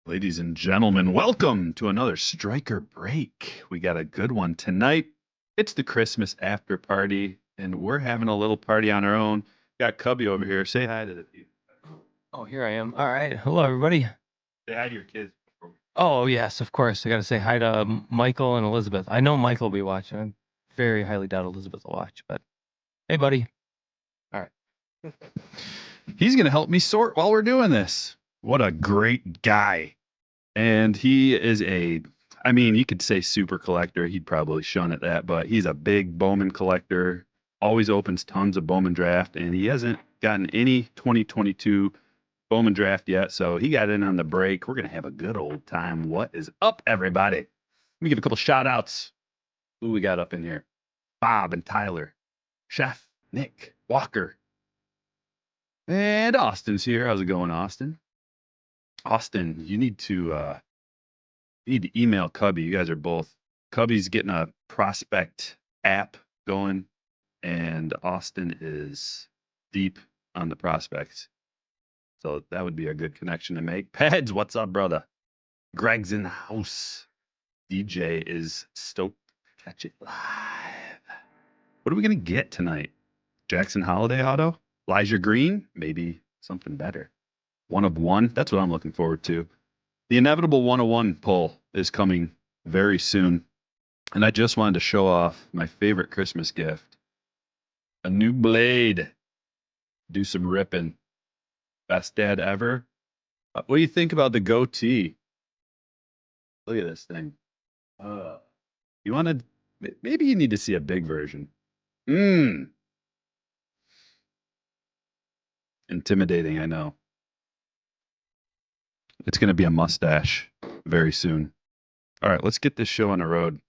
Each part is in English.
Ladies and gentlemen, welcome to another Striker Break. We got a good one tonight. It's the Christmas after party, and we're having a little party on our own. Got Cubby over here. Say hi to the people. Oh, here I am. All right. Hello, everybody. Say hi to your kids. Oh, yes, of course. I got to say hi to Michael and Elizabeth. I know Michael will be watching. I very highly doubt Elizabeth will watch, but hey, buddy. All right. He's going to help me sort while we're doing this. What a great guy. And he is you could say super collector. He'd probably shun at that, but he's a big Bowman collector. Always opens tons of Bowman draft, and he hasn't gotten any 2022 Bowman draft yet, so he got in on the break. We're going to have a good old time. What is up, everybody? Let me give a couple shout outs. Who we got up in here? Bob and Tyler, Chef, Nick, Walker, and Austin's here. How's it going, Austin? Austin, you need to email Cubby. You guys are both. Cubby's getting a prospect app going, and Austin is deep on the prospects. So that would be a good connection to make. Pads, what's up, brother? Greg's in the house. DJ is stoked to catch it live. What are we going to get tonight? Jackson Holiday auto? Elijah Green? Maybe something better. 1 of 1. That's what I'm looking forward to. The inevitable 101 pull is coming very soon. And I just wanted to show off my favorite Christmas gift. A new blade. Do some ripping. Best dad ever. What do you think about the goatee? Look at this thing. You want to, maybe you need to see a big version. Intimidating, I know. It's going to be a mustache very soon. All right, let's get this show on the road.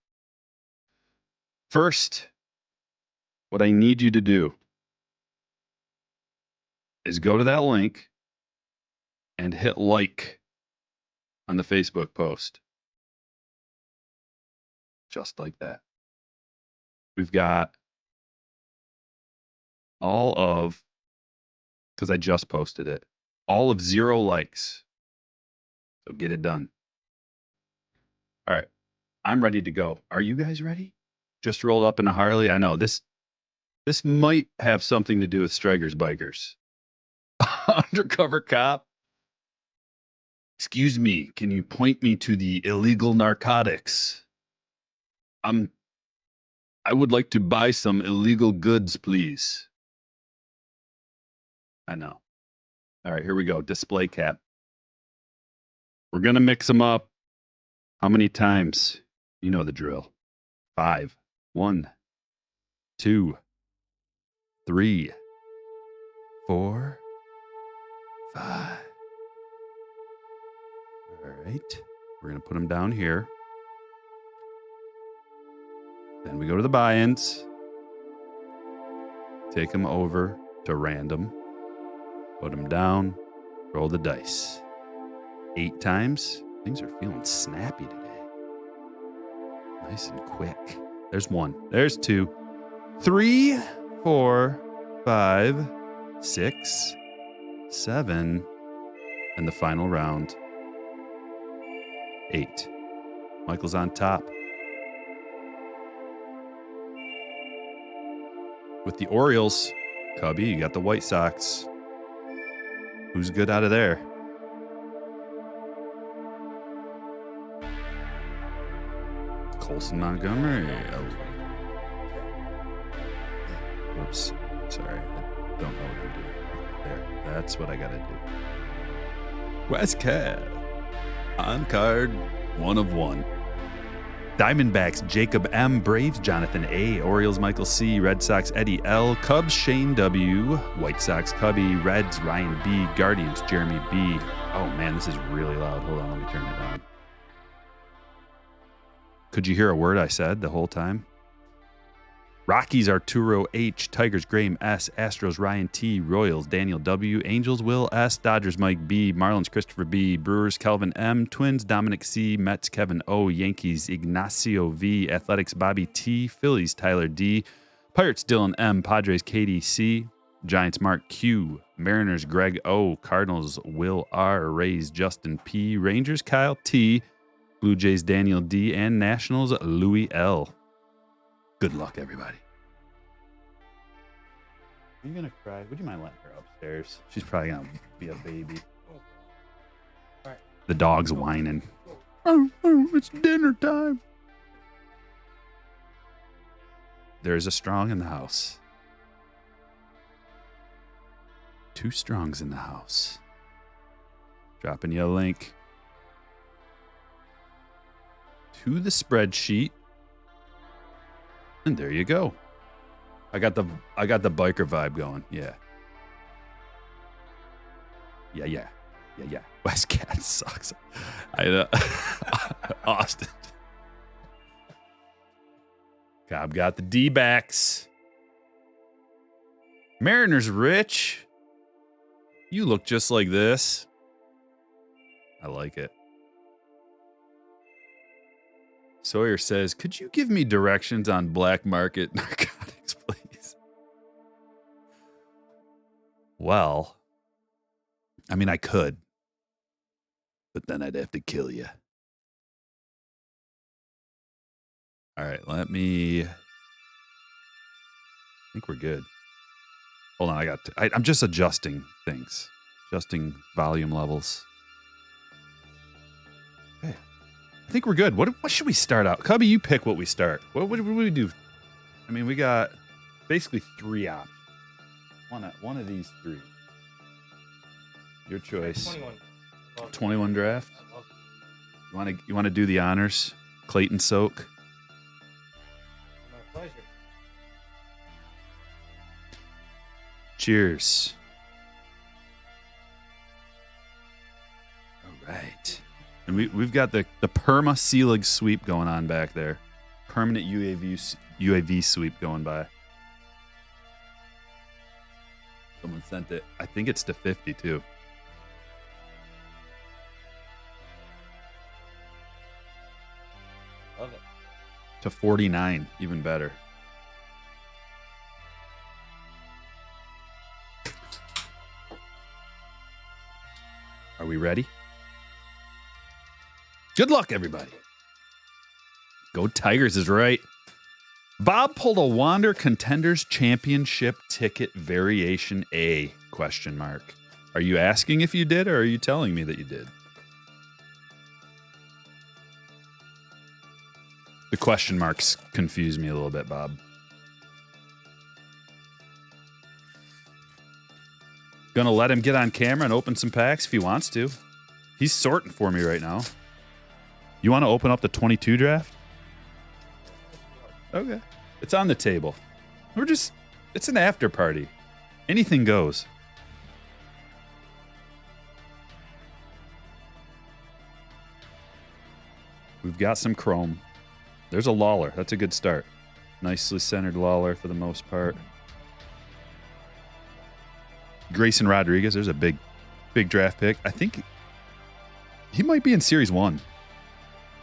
First, what I need you to do is go to that link and hit like on the Facebook post. Just like that. We've got because I just posted it, all of 0 likes. So get it done. All right. I'm ready to go. Are you guys ready? Just rolled up in a Harley. I know this might have something to do with Strikers Bikers. Undercover cop. Excuse me, can you point me to the illegal narcotics? I would like to buy some illegal goods, please. I know. All right, here we go. Display cap. We're going to mix them up. How many times? You know the drill. 5. 1, 2, 3, 4, 5. All right. We're going to put them down here. Then we go to the buy-ins. Take them over to random. Put them down. Roll the dice. 8 times. Things are feeling snappy today. Nice and quick. There's 1. There's 2. 3, 4, 5, 6, 7. And the final round. 8. Michael's on top. With the Orioles, Cubby, you got the White Sox. Who's good out of there? Colson Montgomery. Oh. Oops. Sorry. I don't know what I'm doing. There. That's what I got to do. West Cav. On card, 1 of 1. Diamondbacks, Jacob M. Braves, Jonathan A. Orioles, Michael C. Red Sox, Eddie L. Cubs, Shane W. White Sox, Cubby. Reds, Ryan B. Guardians, Jeremy B. Oh, man, this is really loud. Hold on, let me turn it down. Could you hear a word I said the whole time? Rockies, Arturo H. Tigers, Graham S. Astros, Ryan T. Royals, Daniel W. Angels, Will S. Dodgers, Mike B. Marlins, Christopher B. Brewers, Kelvin M. Twins, Dominic C. Mets, Kevin O. Yankees, Ignacio V. Athletics, Bobby T. Phillies, Tyler D. Pirates, Dylan M. Padres, Katie C. Giants Mark Q, Mariners Greg O, Cardinals Will R, Rays Justin P, Rangers Kyle T, Blue Jays Daniel D, and Nationals Louis L. Good luck, everybody. Are you gonna cry? Would you mind letting her upstairs? She's probably gonna be a baby. Alright. The dog's whining. Oh, it's dinner time. There's a strong in the house. 2 strongs in the house. Dropping you a link to the spreadsheet. And there you go. I got the biker vibe going. Yeah. Yeah. West Cat sucks. I know. Austin. Cobb got the D-backs. Mariners Rich. You look just like this. I like it. Sawyer says, could you give me directions on black market narcotics, please? Well, I mean, I could, but then I'd have to kill you. All right, I think we're good. Hold on, I'm just adjusting things. Adjusting volume levels. Okay. I think we're good. What should we start out? Cubby, you pick what we start. What do we do? I mean, we got basically 3 options. One of these 3. Your choice. 21. 21 draft. You want to do the honors? Clayton Soak. My pleasure. Cheers. All right. And we've got the perma Selig sweep going on back there. Permanent UAV sweep going by. Someone sent it. I think it's to 50 too. Love it. To 49, even better. Are we ready? Good luck, everybody. Go Tigers is right. Bob pulled a Wander Contenders Championship ticket variation A, ? Are you asking if you did, or are you telling me that you did? The question marks confuse me a little bit, Bob. Gonna let him get on camera and open some packs if he wants to. He's sorting for me right now. You want to open up the 22 draft? Okay. It's on the table. It's an after party. Anything goes. We've got some chrome. There's a Lawler. That's a good start. Nicely centered Lawler for the most part. Grayson Rodriguez. There's a big draft pick. I think he might be in Series 1.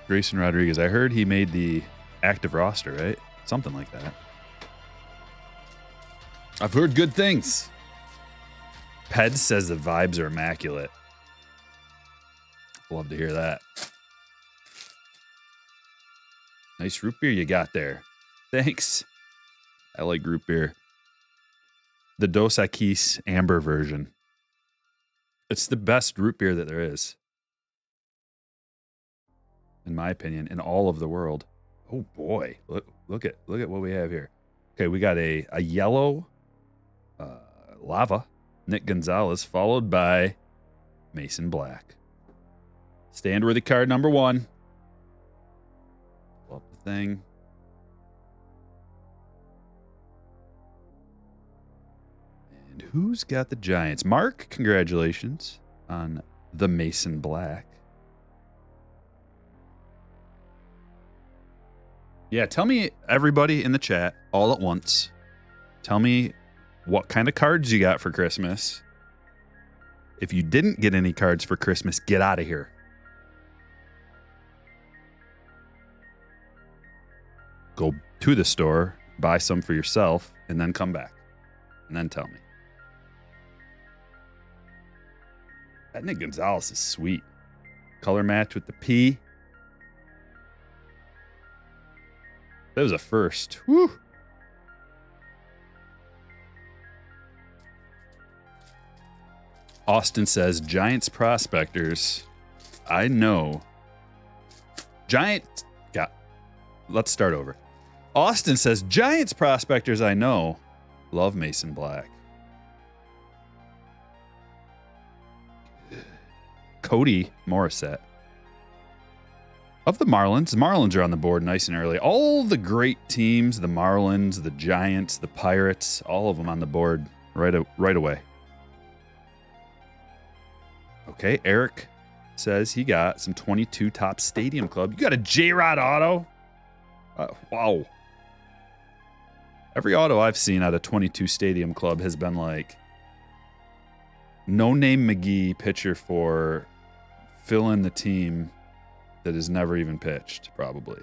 Grayson Rodriguez. I heard he made the active roster, right? Something like that. I've heard good things. Ped says the vibes are immaculate. Love to hear that. Nice root beer you got there. Thanks. I like root beer. The Dos Equis Amber version. It's the best root beer that there is. In my opinion, in all of the world. Oh boy. Look at what we have here. Okay, we got a yellow lava, Nick Gonzalez, followed by Mason Black. Stand-worthy card number 1. Pull up the thing. And who's got the Giants? Mark, congratulations on the Mason Black. Yeah, tell me, everybody in the chat, all at once, tell me what kind of cards you got for Christmas. If you didn't get any cards for Christmas, get out of here. Go to the store, buy some for yourself, and then come back. And then tell me. That Nick Gonzalez is sweet. Color match with the P. That was a first. Woo! Austin says, Giants prospectors. I know. Let's start over. Austin says, Giants prospectors I know love Mason Black. Cody Morissette. Of the Marlins are on the board nice and early. All the great teams, the Marlins, the Giants, the Pirates, all of them on the board right away. Okay, Eric says he got some 22 Top Stadium Club. You got a J-Rod auto? Wow. Every auto I've seen out of 22 Stadium Club has been like no-name McGee pitcher for fill in the team that has never even pitched, probably.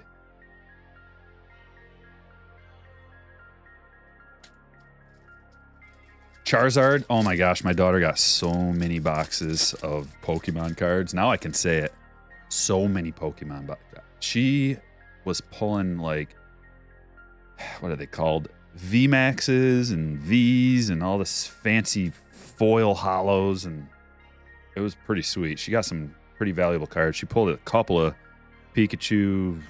Charizard. Oh my gosh, my daughter got so many boxes of Pokemon cards. Now I can say it. So many Pokemon boxes. She was pulling like, what are they called? VMAXs and Vs and all this fancy foil hollows, and it was pretty sweet. She got some pretty valuable cards. She pulled a couple of Pikachu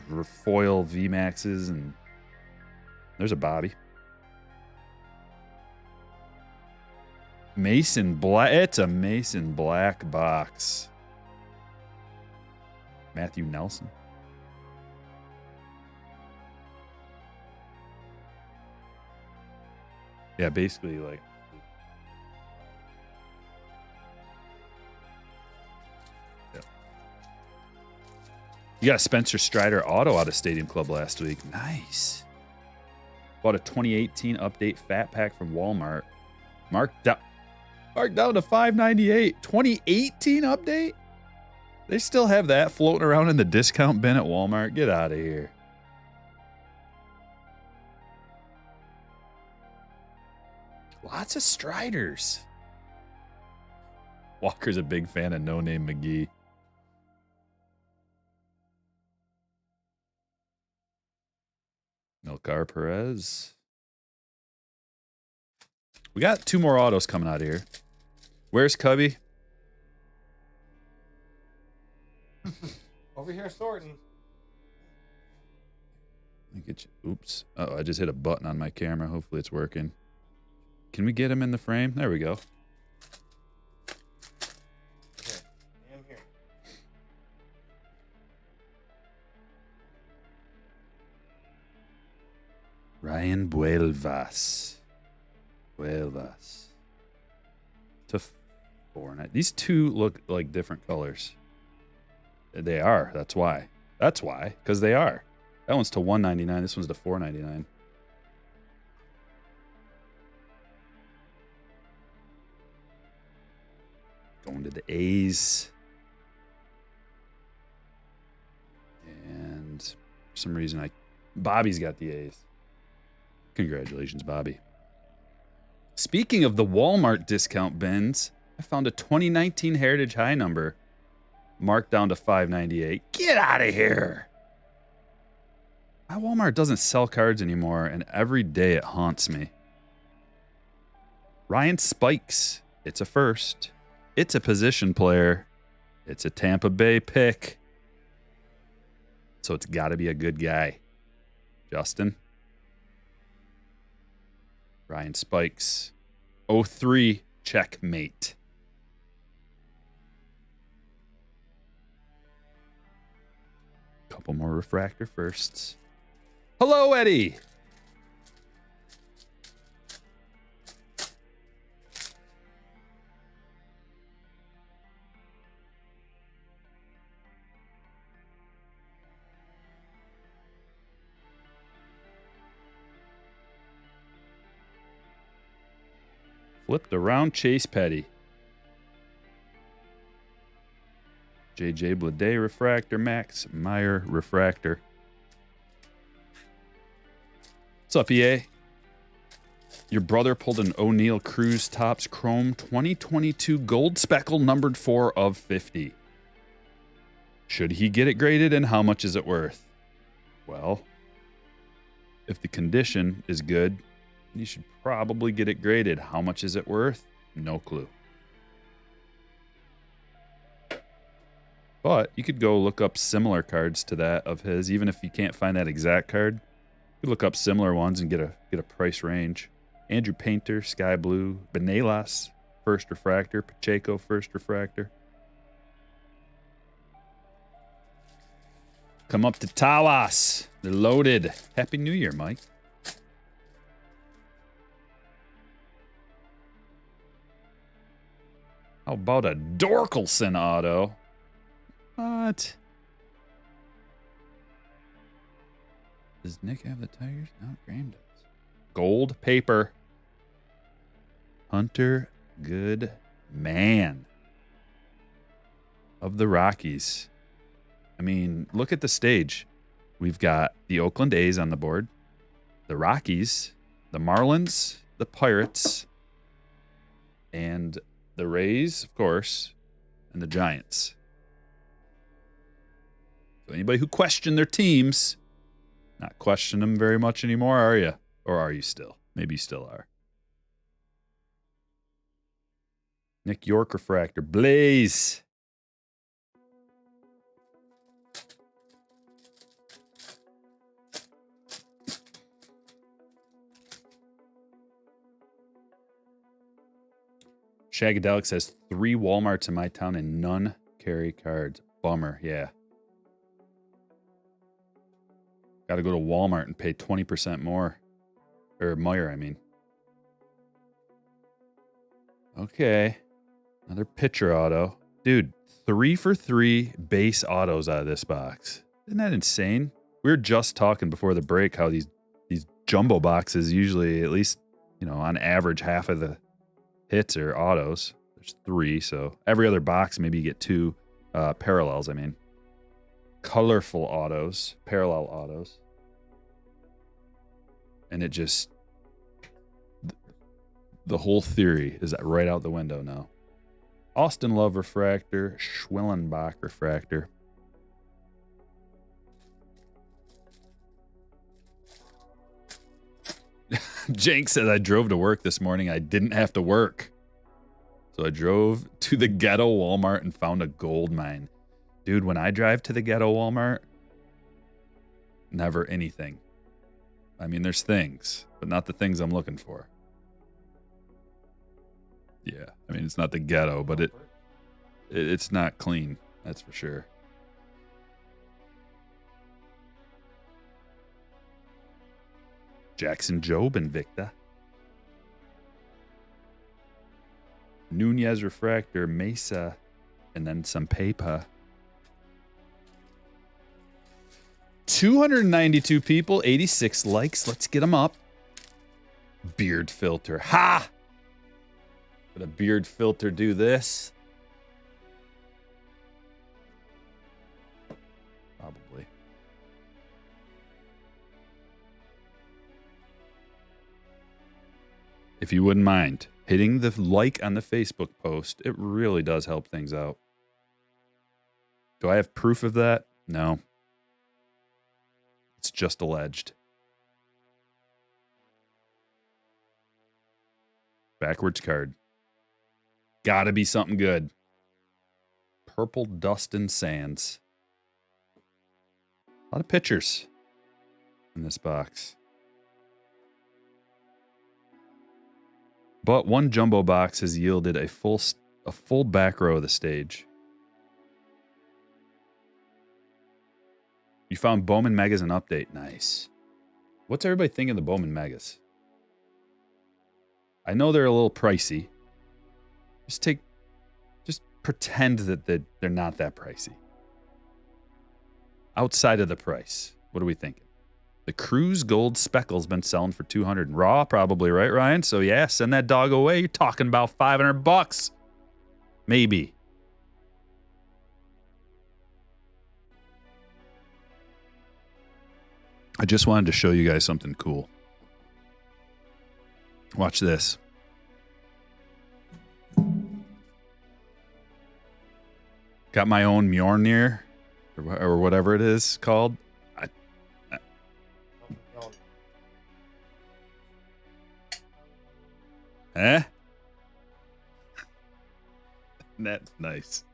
foil VMAXs, and there's a Bobby. Mason Black. It's a Mason Black box. Matthew Nelson. Yeah, basically like. Yeah. You got a Spencer Strider auto out of Stadium Club last week. Nice. Bought a 2018 update fat pack from Walmart. Marked down to $5.98. 2018 update? They still have that floating around in the discount bin at Walmart. Get out of here. Lots of Striders. Walker's a big fan of No Name McGee. Melcar Perez. We got 2 more autos coming out here. Where's Cubby? Over here sorting. Let me get you. Oops. Oh, I just hit a button on my camera. Hopefully it's working. Can we get him in the frame? There we go. Okay, I am here. Ryan Buelvas. To 4. These two look like different colors. They are. That's why. Because they are. That one's to $199. This one's to $499. Going to the A's. And for some reason, Bobby's got the A's. Congratulations, Bobby. Speaking of the Walmart discount bins, I found a 2019 Heritage High number marked down to $5.98. Get out of here. My Walmart doesn't sell cards anymore, and every day it haunts me. Ryan Spikes. It's a first. It's a position player. It's a Tampa Bay pick. So it's got to be a good guy. Justin. Ryan Spikes. 03 checkmate. Couple more refractor firsts. Hello, Eddie. Flipped around Chase Petty. JJ Bleday refractor. Max Meyer refractor. What's up, EA? Your brother pulled an O'Neill Cruise Tops Chrome 2022 Gold Speckle numbered 4 of 50. Should he get it graded, and how much is it worth? Well, if the condition is good, you should probably get it graded. How much is it worth? No clue. But you could go look up similar cards to that of his, even if you can't find that exact card. You could look up similar ones and get a price range. Andrew Painter, Sky Blue, Benelas, First Refractor, Pacheco, First Refractor. Come up to Tawas. They're loaded. Happy New Year, Mike. How about a Dorkelson auto? What? Does Nick have the Tigers? No, Graham does. Gold paper. Hunter Goodman of the Rockies. I mean, look at the stage. We've got the Oakland A's on the board, the Rockies, the Marlins, the Pirates, and the Rays, of course, and the Giants. So anybody who questioned their teams, not question them very much anymore, are you? Or are you still? Maybe you still are. Nick York Refractor. Blaze. Shagadelic says 3 Walmarts in my town and none carry cards. Bummer, yeah. Got to go to Walmart and pay 20% more. Or Meyer, I mean. Okay. Another pitcher auto. Dude, 3 for 3 base autos out of this box. Isn't that insane? We were just talking before the break how these jumbo boxes usually, at least, on average, half of the hits are autos. There's 3, so every other box maybe you get 2 parallels, I mean. Colorful autos, parallel autos. And it just, the whole theory is right out the window now. Austin Love Refractor, Schwellenbach Refractor. Jank said, I drove to work this morning. I didn't have to work. So I drove to the ghetto Walmart and found a gold mine. Dude, when I drive to the ghetto Walmart, never anything. I mean, there's things, but not the things I'm looking for. Yeah, I mean, it's not the ghetto, but it's not clean. That's for sure. Jackson Job Invicta. Nunez Refractor, Mesa, and then some paper. 292 people, 86 likes. Let's get them up. Beard filter. Ha! Would a beard filter do this? Probably. If you wouldn't mind hitting the like on the Facebook post, it really does help things out. Do I have proof of that? No. It's just alleged. Backwards card. Gotta be something good. Purple Dustin Sands. A lot of pictures in this box. But one jumbo box has yielded a full back row of the stage. You found Bowman Megas an update. Nice. What's everybody thinking of the Bowman Megas? I know they're a little pricey. Just pretend that they're not that pricey. Outside of the price, what are we thinking? The Cruise Gold Speckle's been selling for $200 raw, probably, right, Ryan? So yeah, send that dog away. You're talking about $500, maybe. I just wanted to show you guys something cool. Watch this. Got my own Mjolnir, or whatever it is called. Eh? That's nice.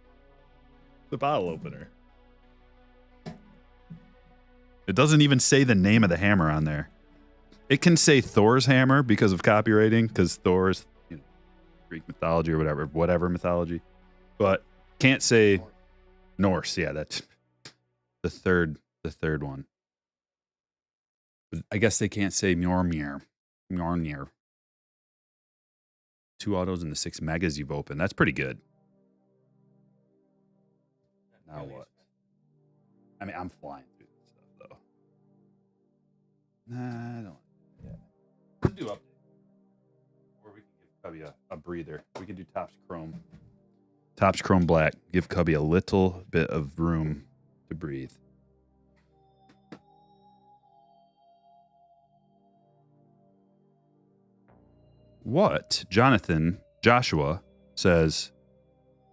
The bottle opener. It doesn't even say the name of the hammer on there. It can say Thor's hammer because of copywriting, because Thor's, you know, Greek mythology or whatever mythology. But can't say Norse. Yeah, that's the third one. But I guess they can't say Mjolnir. 2 autos and the 6 megas you've opened. That's pretty good. Now what? I mean, I'm flying through this stuff though. Nah, I don't. Yeah. Let's do update. Or we can give Cubby a breather. We can do Topps Chrome. Topps Chrome Black. Give Cubby a little bit of room to breathe. What? Joshua says,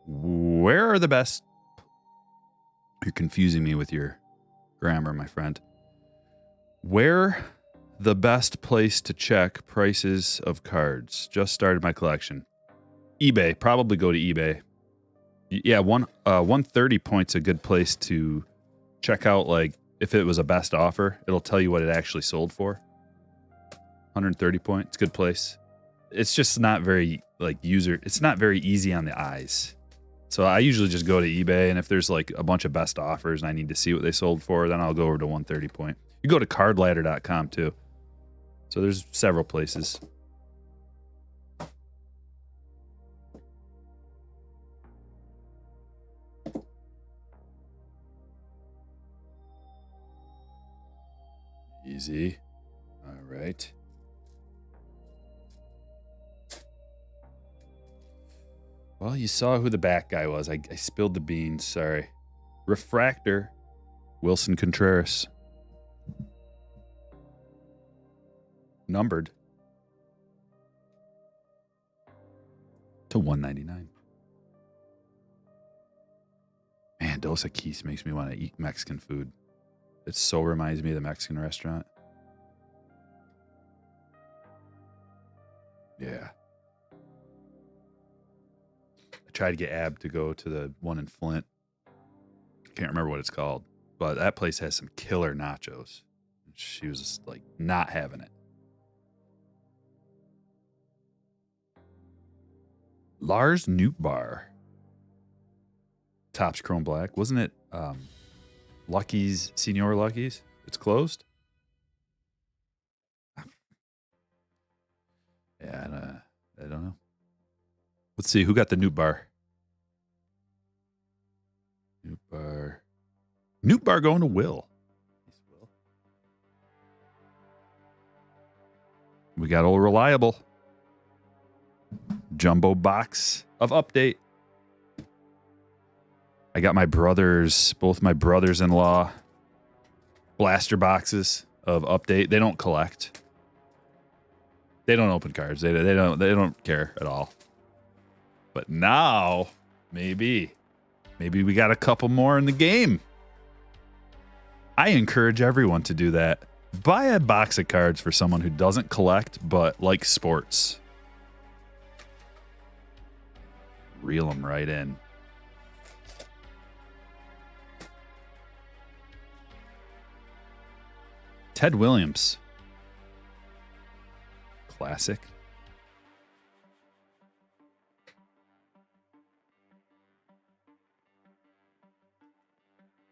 where are the best? You're confusing me with your grammar, my friend. Where the best place to check prices of cards? Just started my collection. eBay. Probably go to eBay. Yeah, 130 points a good place to check out, like, if it was a best offer, it'll tell you what it actually sold for. 130 points, good place. It's just not very, like, it's not very easy on the eyes. So I usually just go to eBay, and if there's like a bunch of best offers and I need to see what they sold for, then I'll go over to 130 point. You go to cardladder.com too. So there's several places. Easy. All right. Well, you saw who the back guy was. I spilled the beans. Sorry. Refractor. Wilson Contreras. Numbered to 199. Man, Dos Equis makes me want to eat Mexican food. It so reminds me of the Mexican restaurant. Yeah. I tried to get Ab to go to the one in Flint. Can't remember what it's called, but that place has some killer nachos. She was just like not having it. Lars Newtbar. Topps Chrome Black. Wasn't it Lucky's, Senior Lucky's? It's closed? Yeah, I don't know. Let's see. Who got the Newtbar? Newtbar going to Will. We got old Reliable. Jumbo box of update. I got both my brothers-in-law blaster boxes of update. They don't collect. They don't open cards. They don't care at all. But now, maybe we got a couple more in the game. I encourage everyone to do that. Buy a box of cards for someone who doesn't collect but likes sports. Reel them right in. Ted Williams. Classic.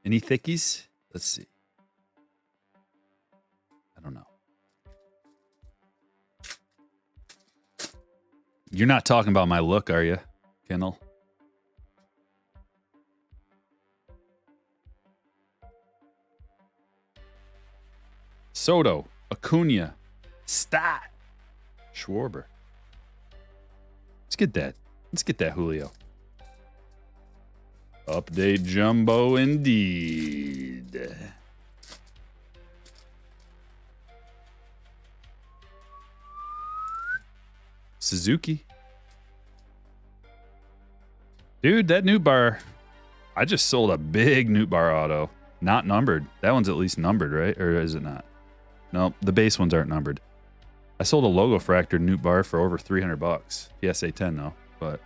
Any thickies? Let's see. I don't know. You're not talking about my look, are you, Kendall? Soto, Acuna, Stott, Schwarber. Let's get that Julio. Update jumbo indeed. Suzuki. Dude, that Newt bar. I just sold a big Newt bar auto. Not numbered. That one's at least numbered, right? Or is it not? No, the base ones aren't numbered. I sold a logo fractured Newt bar for over $300. PSA 10 though. But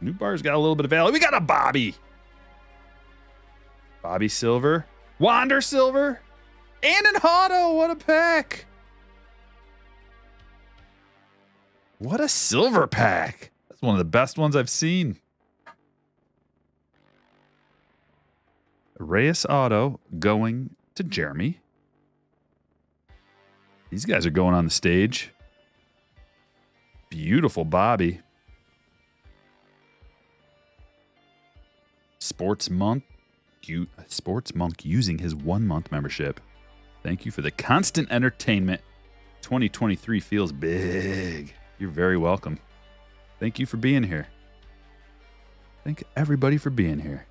Newt bar's got a little bit of value. We got a Bobby. Bobby Silver. Wander Silver. And an auto. What a pack. What a silver pack. That's one of the best ones I've seen. Reyes auto going to Jeremy. These guys are going on the stage. Beautiful Bobby. Sports Monk using his 1 month membership. Thank you for the constant entertainment. 2023 feels big. You're very welcome. Thank you for being here. Thank everybody for being here.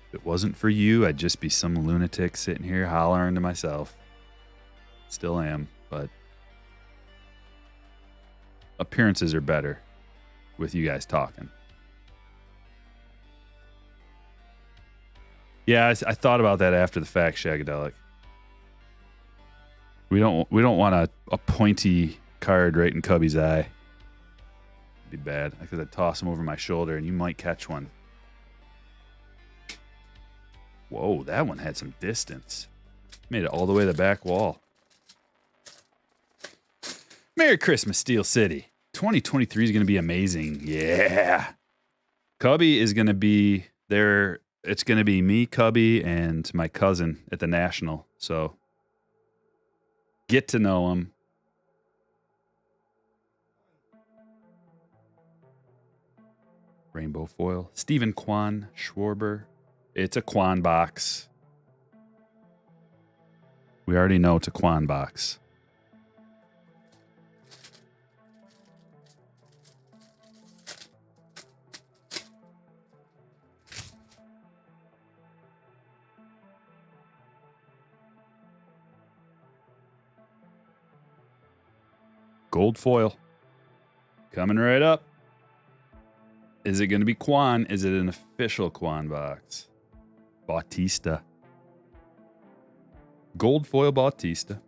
If it wasn't for you, I'd just be some lunatic sitting here hollering to myself. Still am, but appearances are better with you guys talking. Yeah, I thought about that after the fact, Shagadelic. We don't want a pointy card right in Cubby's eye. It'd be bad because I'd toss him over my shoulder and you might catch one. Whoa, that one had some distance. Made it all the way to the back wall. Merry Christmas, Steel City. 2023 is going to be amazing. Yeah. Cubby is going to be there. It's going to be me, Cubby, and my cousin at the National. So get to know him. Rainbow foil. Stephen Kwan Schwarber. It's a Quan box. We already know it's a Quan box. Gold foil. Coming right up. Is it going to be Quan? Is it an official Quan box? Bautista. Gold foil Bautista.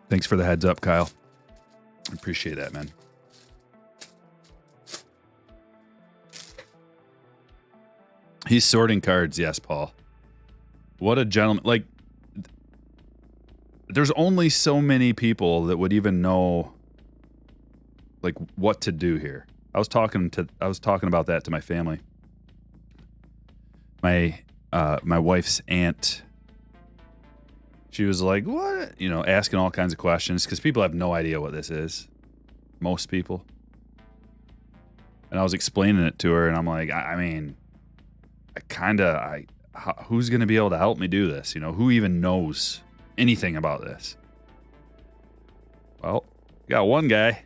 Thanks for the heads up, Kyle. I appreciate that, man. He's sorting cards. Yes, Paul. What a gentleman. Like, there's only so many people that would even know, like, what to do here. I was talking about that to my family. My wife's aunt, she was like, what? You know, asking all kinds of questions because people have no idea what this is. Most people. And I was explaining it to her, and I'm like, I mean, who's going to be able to help me do this? You know, who even knows anything about this? Well, got one guy.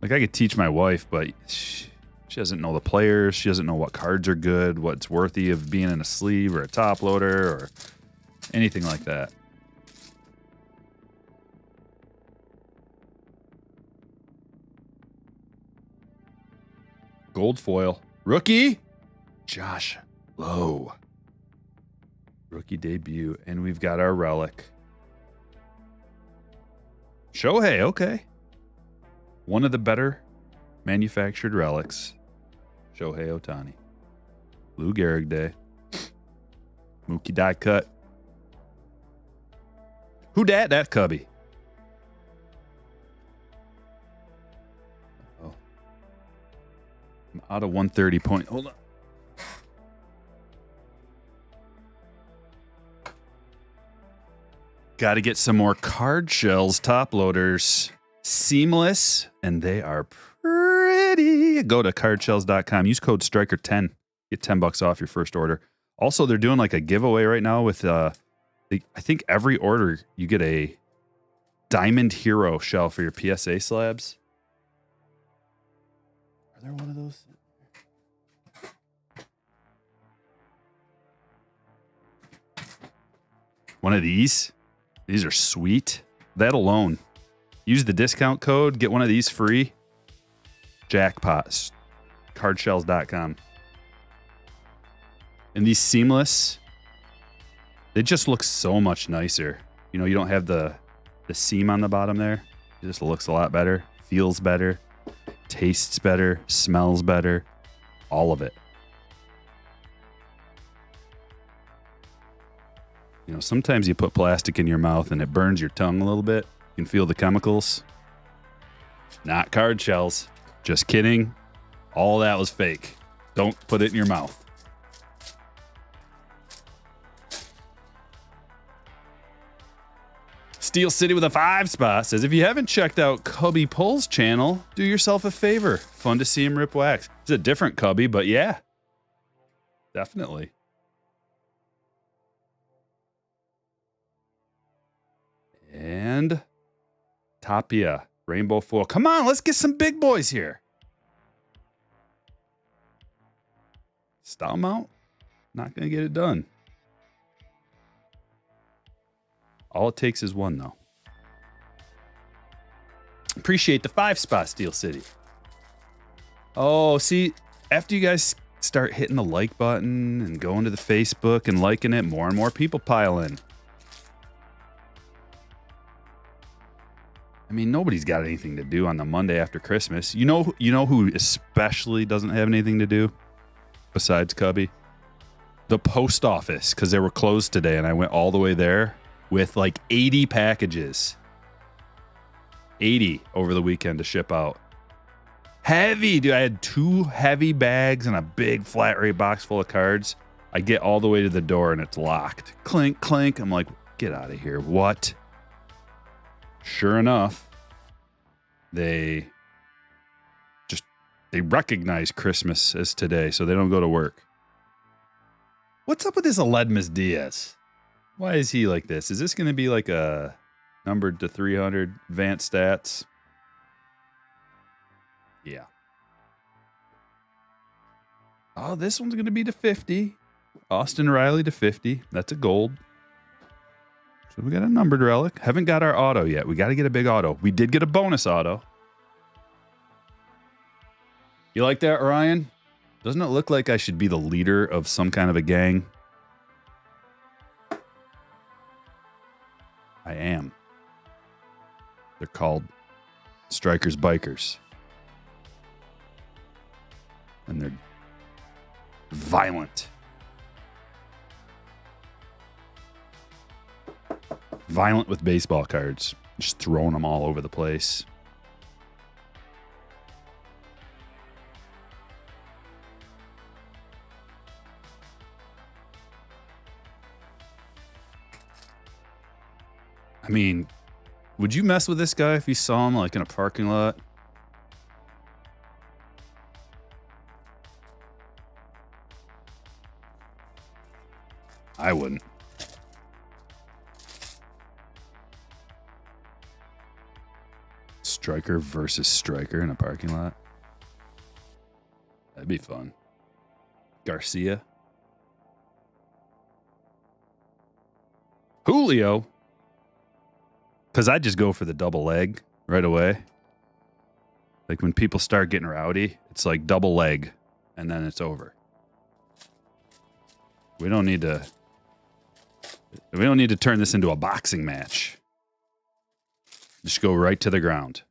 Like, I could teach my wife, but she doesn't know the players. She doesn't know what cards are good, what's worthy of being in a sleeve or a top loader or anything like that. Gold foil. Rookie. Josh Lowe. Rookie debut. And we've got our relic. Shohei, okay. One of the better manufactured relics. Shohei Ohtani. Lou Gehrig Day. Mookie die cut. Who dat? That Cubby. Oh. I'm out of 130 point. Hold on. Got to get some more card shells, top loaders. Seamless, and they are pretty. Go to cardshells.com. Use code Striker10. Get $10 off your first order. Also, they're doing like a giveaway right now with I think every order you get a Diamond Hero shell for your PSA slabs. Are there one of those? One of these? These are sweet. That alone. Use the discount code. Get one of these free. Jackpots. Cardshells.com. And these seamless, they just look so much nicer. You know, you don't have the seam on the bottom there. It just looks a lot better. Feels better. Tastes better. Smells better. All of it. You know, sometimes you put plastic in your mouth and it burns your tongue a little bit. You can feel the chemicals. Not card shells. Just kidding. All that was fake. Don't put it in your mouth. Steel City with a 5 spot says, if you haven't checked out Cubby Pull's channel, do yourself a favor. Fun to see him rip wax. It's a different Cubby, but yeah. Definitely. And Tapia, rainbow foil. Come on, let's get some big boys here. Style mount, not going to get it done. All it takes is one, though. Appreciate the 5 spot, Steel City. Oh, see, after you guys start hitting the like button and going to the Facebook and liking it, more and more people pile in. I mean, nobody's got anything to do on the Monday after Christmas. You know who especially doesn't have anything to do besides Cubby? The post office, because they were closed today, and I went all the way there with like 80 packages. 80 over the weekend to ship out. Heavy, dude. I had 2 heavy bags and a big flat rate box full of cards. I get all the way to the door and it's locked. Clink, clink. I'm like, get out of here. What? Sure enough, they recognize Christmas as today, so they don't go to work. What's up with this Aledmus Diaz? Why is he like this? Is this going to be like a numbered to 300 advanced stats? Yeah. Oh, this one's going to be to 50. Austin Riley to 50. That's a gold. So we got a numbered relic. Haven't got our auto yet. We got to get a big auto. We did get a bonus auto. You like that, Ryan? Doesn't it look like I should be the leader of some kind of a gang? I am. They're called Strikers Bikers. And they're violent. Violent with baseball cards. Just throwing them all over the place. I mean, would you mess with this guy if you saw him like in a parking lot? I wouldn't. Striker versus striker in a parking lot. That'd be fun. Garcia. Julio. Because I just go for the double leg right away. Like when people start getting rowdy, it's like double leg and then it's over. We don't need to turn this into a boxing match. Just go right to the ground.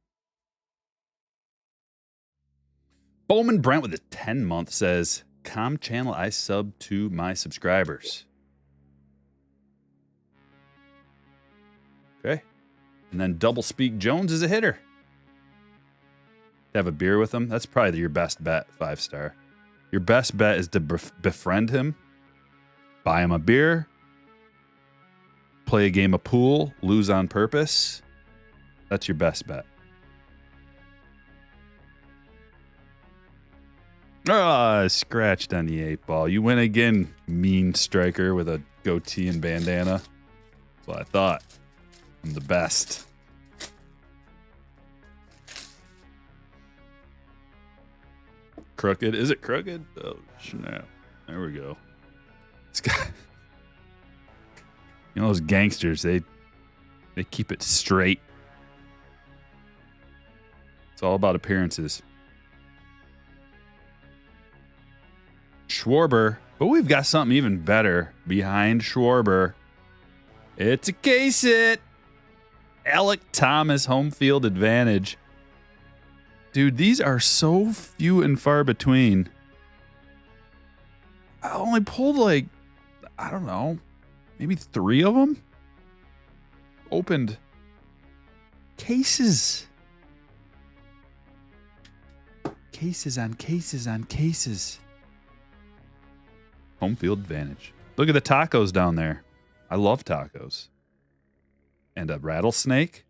Bowman Brent with a 10-month says, "Com channel I sub to my subscribers." Okay. And then Double Speak Jones is a hitter. Have a beer with him. That's probably your best bet, 5-star. Your best bet is to befriend him, buy him a beer, play a game of pool, lose on purpose. That's your best bet. Scratched on the 8-ball. You win again, mean striker with a goatee and bandana. That's what I thought. I'm the best. Crooked. Is it crooked? Oh, snap. There we go. It's got, you know, those gangsters, they keep it straight. It's all about appearances. Schwarber. But we've got something even better behind Schwarber. It's a case hit. Alec Thomas, home field advantage. Dude, these are so few and far between. I only pulled like, I don't know, maybe 3 of them. Opened cases. Cases on cases on cases. Home field advantage. Look at the tacos down there. I love tacos. And a rattlesnake.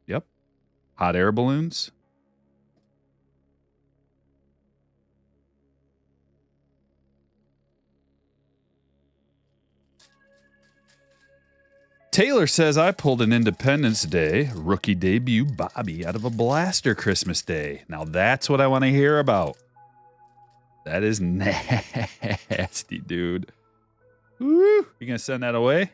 Yep. Hot air balloons. Taylor says I pulled an Independence Day rookie debut Bobby out of a blaster Christmas Day. Now that's what I want to hear about. That is nasty, dude. Woo! You gonna send that away?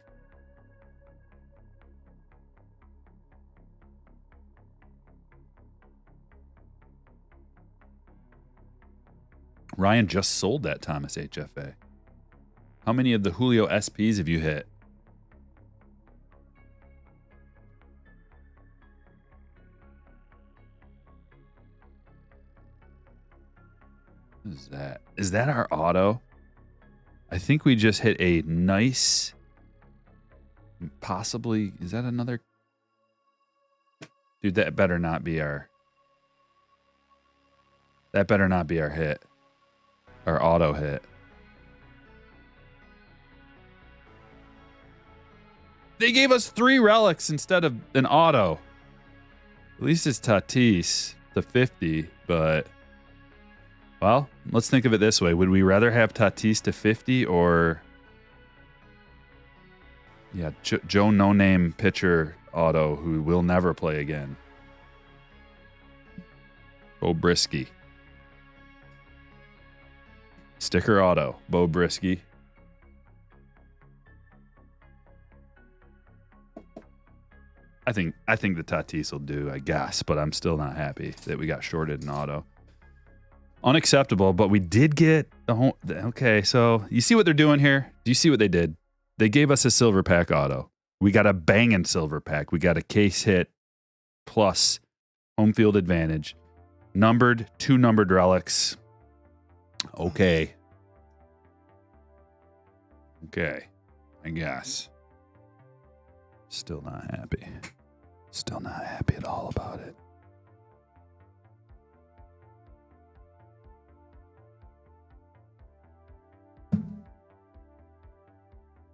Ryan just sold that Thomas HFA. How many of the Julio SPs have you hit? What is that? Is that our auto? I think we just hit a nice, possibly, is that another? Dude, that better not be our, that better not be our hit. Our auto hit. They gave us 3 relics instead of an auto. At least it's Tatis, the 50, but... Well, let's think of it this way. Would we rather have Tatis to 50 or... Yeah, Joe no-name pitcher auto who will never play again. Bo Brisky. Sticker auto. Bo Brisky. I think the Tatis will do, I guess, but I'm still not happy that we got shorted in auto. Unacceptable, but we did get the home. Okay, so you see what they're doing here? Do you see what they did? They gave us a silver pack auto. We got a banging silver pack. We got a case hit plus home field advantage. Numbered, 2 numbered relics. Okay. Okay, I guess. Still not happy. Still not happy at all about it.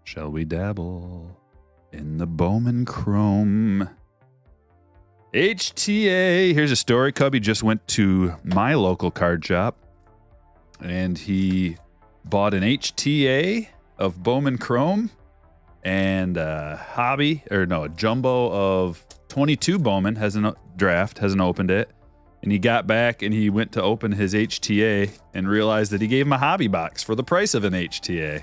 Shall we dabble in the Bowman Chrome? HTA. Here's a story. Cubby just went to my local card shop and he bought an HTA of Bowman Chrome and a jumbo of 22 Bowman. Hasn't opened it. And he got back and he went to open his HTA and realized that he gave him a hobby box for the price of an HTA.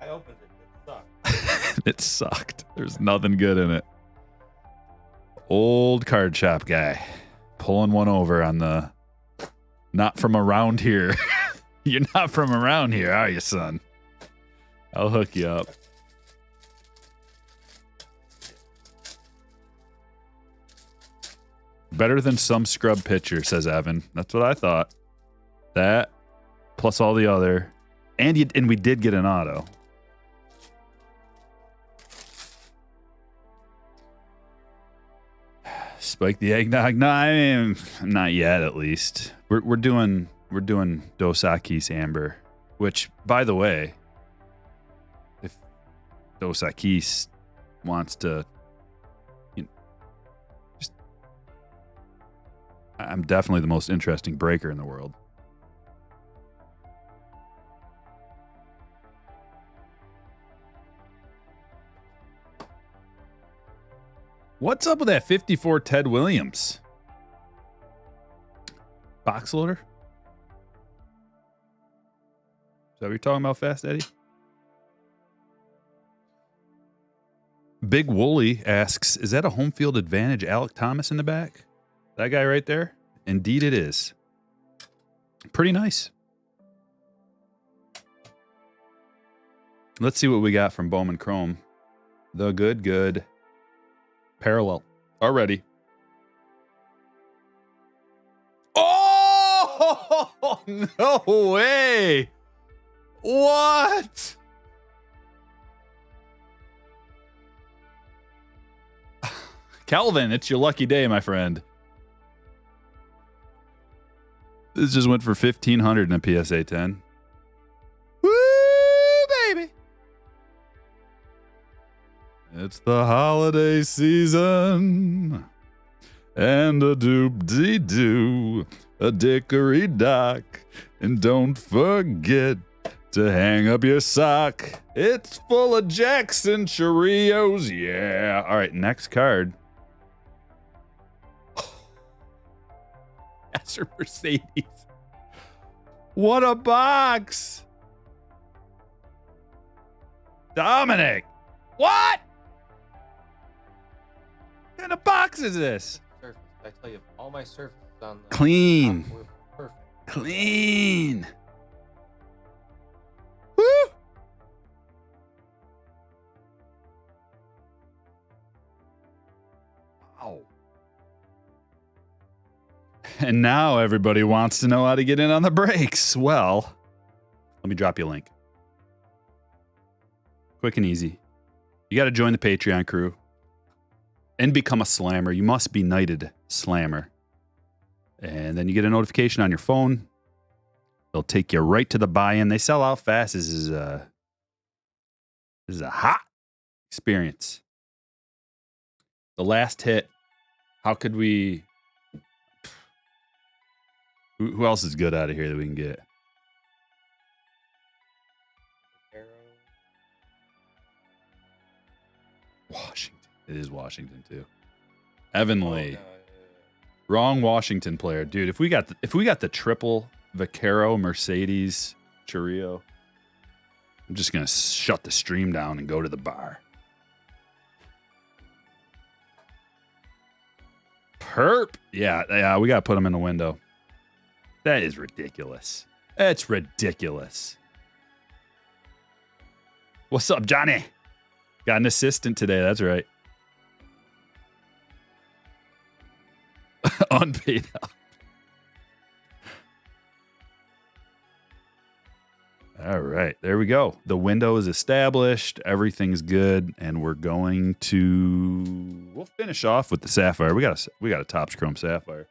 I opened it. It sucked. It sucked. There's nothing good in it. Old card shop guy pulling one over on the not from around here. You're not from around here, are you, son? I'll hook you up. Better than some scrub pitcher, says Evan. That's what I thought. That plus all the other. And we did get an auto. Spike the eggnog. No, I mean, not yet. At least we're doing Dos Equis Amber, which, by the way, if Dos Equis wants to, I'm definitely the most interesting breaker in the world. What's up with that 54 Ted Williams? Box loader? Is that what you're talking about, Fast Eddie? Big Wooly asks, is that a home field advantage Alec Thomas in the back? That guy right there? Indeed it is. Pretty nice. Let's see what we got from Bowman Chrome. The good parallel already. Oh, no way. What? Calvin, it's your lucky day, my friend. This just went for 1,500 in a PSA 10. Woo, baby. It's the holiday season. And a doop-dee-doo, a dickory-dock. And don't forget to hang up your sock. It's full of Jackson Cheerios, yeah. All right, next card. That's her Mercedes. What a box. Dominic. What? What kind of box is this? Surface. I tell you, all my surfaces on the Clean. top were perfect. Clean. Woo! Wow. And now everybody wants to know how to get in on the breaks. Well, let me drop you a link. Quick and easy. You got to join the Patreon crew and become a slammer. You must be knighted slammer. And then you get a notification on your phone. They'll take you right to the buy-in. They sell out fast. This is a hot experience. The last hit. How could we... Who else is good out of here that we can get? Washington. It is Washington too. Evan Lee. Oh, no, Wrong Washington player, dude. If we got the triple Vaquero Mercedes Churrio, I'm just gonna shut the stream down and go to the bar. Perp. Yeah, we gotta put them in the window. That is ridiculous. That's ridiculous. What's up, Johnny? Got an assistant today. That's right. Unpaid out. All right, there we go. The window is established. Everything's good, and we're going to. We'll finish off with the Sapphire. We got a Topps Chrome Sapphire.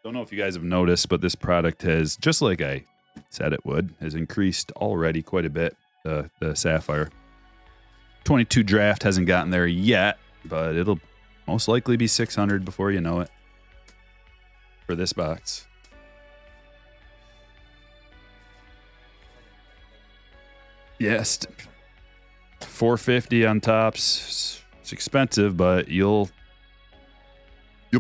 Don't know if you guys have noticed, but this product has, just like I said it would, has increased already quite a bit. The Sapphire 22 draft hasn't gotten there yet, but it'll most likely be 600 before you know it for this box. Yes, 450 on Topps. It's expensive, but you'll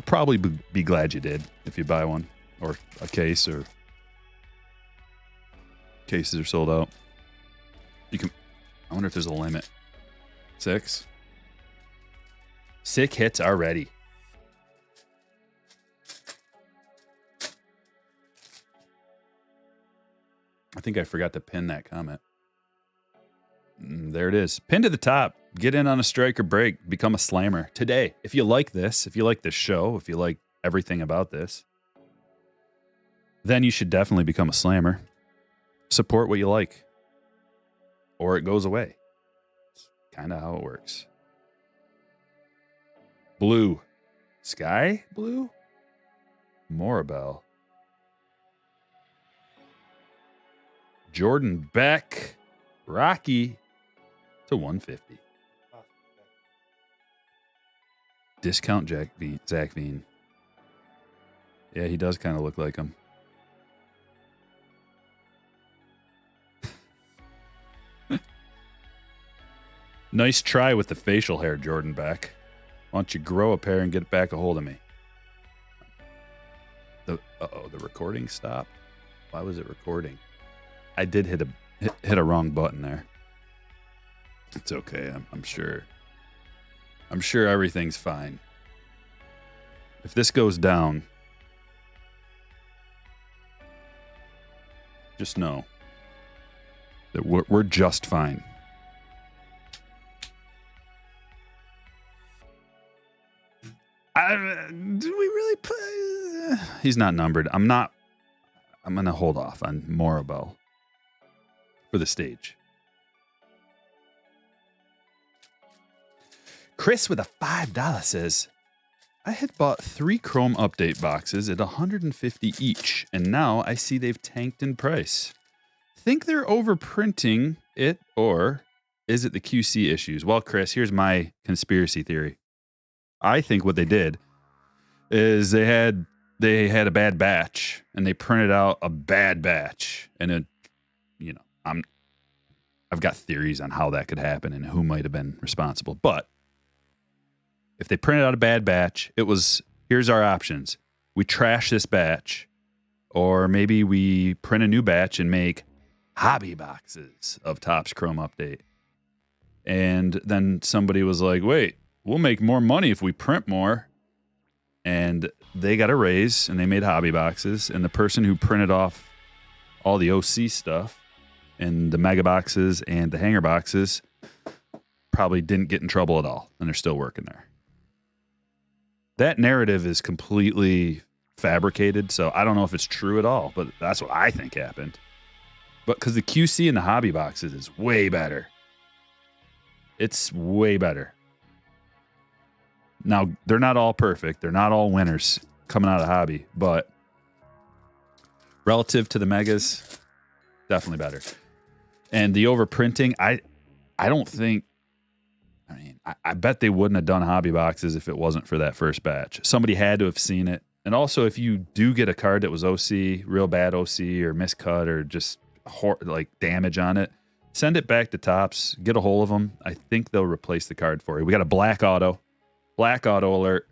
probably be glad you did if you buy one or a case, or cases are sold out. You can. I wonder if there's a limit. 6 hits already. I think I forgot to pin that comment. There it is. Pin to the top. Get in on a strike or break. Become a slammer today. If you like this, if you like this show, if you like everything about this, then you should definitely become a slammer. Support what you like, or it goes away. It's kind of how it works. Blue. Sky blue? Morabelle. Jordan Beck. Rocky to 150. Discount Zach Veen. Yeah, he does kind of look like him. Nice try with the facial hair, Jordan Beck. Why don't you grow a pair and get back a hold of me? Uh-oh, the recording stopped. Why was it recording? I did hit a wrong button there. It's okay. I'm sure. I'm sure everything's fine. If this goes down, just know that we're just fine. Do we really put? He's not numbered. I'm gonna hold off on Morabel for the stage. Chris with a $5 says, I had bought 3 Chrome update boxes at $150 each, and now I see they've tanked in price. Think they're overprinting it, or is it the QC issues? Well, Chris, here's my conspiracy theory. I think what they did is they had a bad batch, and they printed out a bad batch, and it, you know, I've got theories on how that could happen and who might have been responsible, but if they printed out a bad batch, it was, here's our options. We trash this batch, or maybe we print a new batch and make hobby boxes of Topps Chrome Update. And then somebody was like, wait, we'll make more money if we print more. And they got a raise, and they made hobby boxes. And the person who printed off all the OC stuff and the mega boxes and the hanger boxes probably didn't get in trouble at all, and they're still working there. That narrative is completely fabricated, so I don't know if it's true at all, but that's what I think happened. But because the QC in the hobby boxes is way better. It's way better. Now, they're not all perfect. They're not all winners coming out of hobby, but relative to the megas, definitely better. And the overprinting, I don't think, I mean, I bet they wouldn't have done hobby boxes if it wasn't for that first batch. Somebody had to have seen it. And also, if you do get a card that was OC, real bad OC, or miscut, or just like damage on it, send it back to Topps. Get a hold of them. I think they'll replace the card for you. We got a black auto. Black auto alert.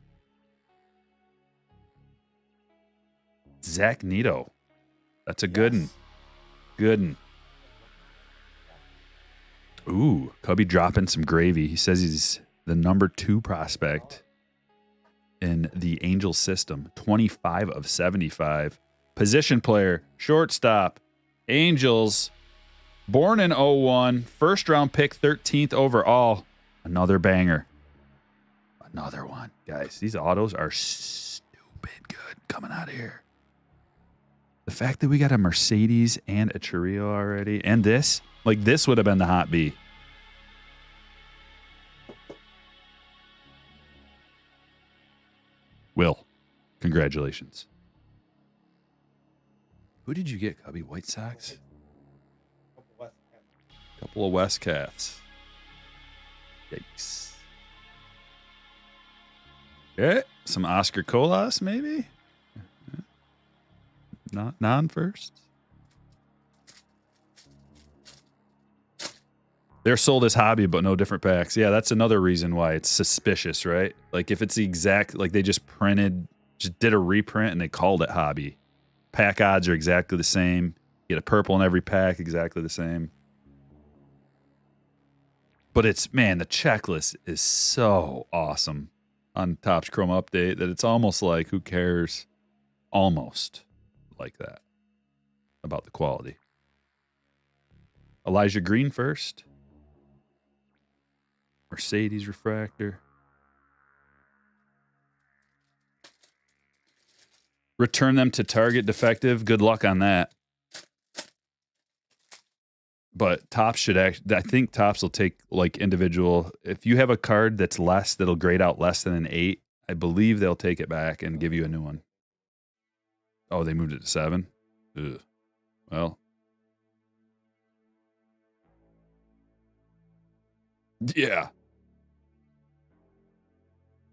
Zach Nito. That's a good one. Good one. Ooh, Cubby dropping some gravy. He says he's the number 2 prospect in the Angels system. 25 of 75. Position player, shortstop, Angels, born in 01, first round pick, 13th overall. Another banger. Another one. Guys, these autos are stupid good coming out of here. The fact that we got a Mercedes and a Churrillo already, and this, like this would have been the hot B. Will, congratulations. Who did you get, Cubby? White Sox? Couple of West Cats. Yikes. Okay, some Oscar Colas, maybe? Not non-first. They're sold as hobby, but no different packs. Yeah, that's another reason why it's suspicious, right? Like if it's the exact, like they just did a reprint and they called it hobby. Pack odds are exactly the same. You get a purple in every pack, exactly the same. But it's, man, the checklist is so awesome on Topps Chrome Update that it's almost like, who cares? Almost like that about the quality. Elijah Green first. Mercedes refractor. Return them to Target defective. Good luck on that. But Topps should I think Topps will take like individual. If you have a card that's less, that'll grade out less than an 8, I believe they'll take it back and give you a new one. Oh, they moved it to 7? Ugh. Well. Yeah.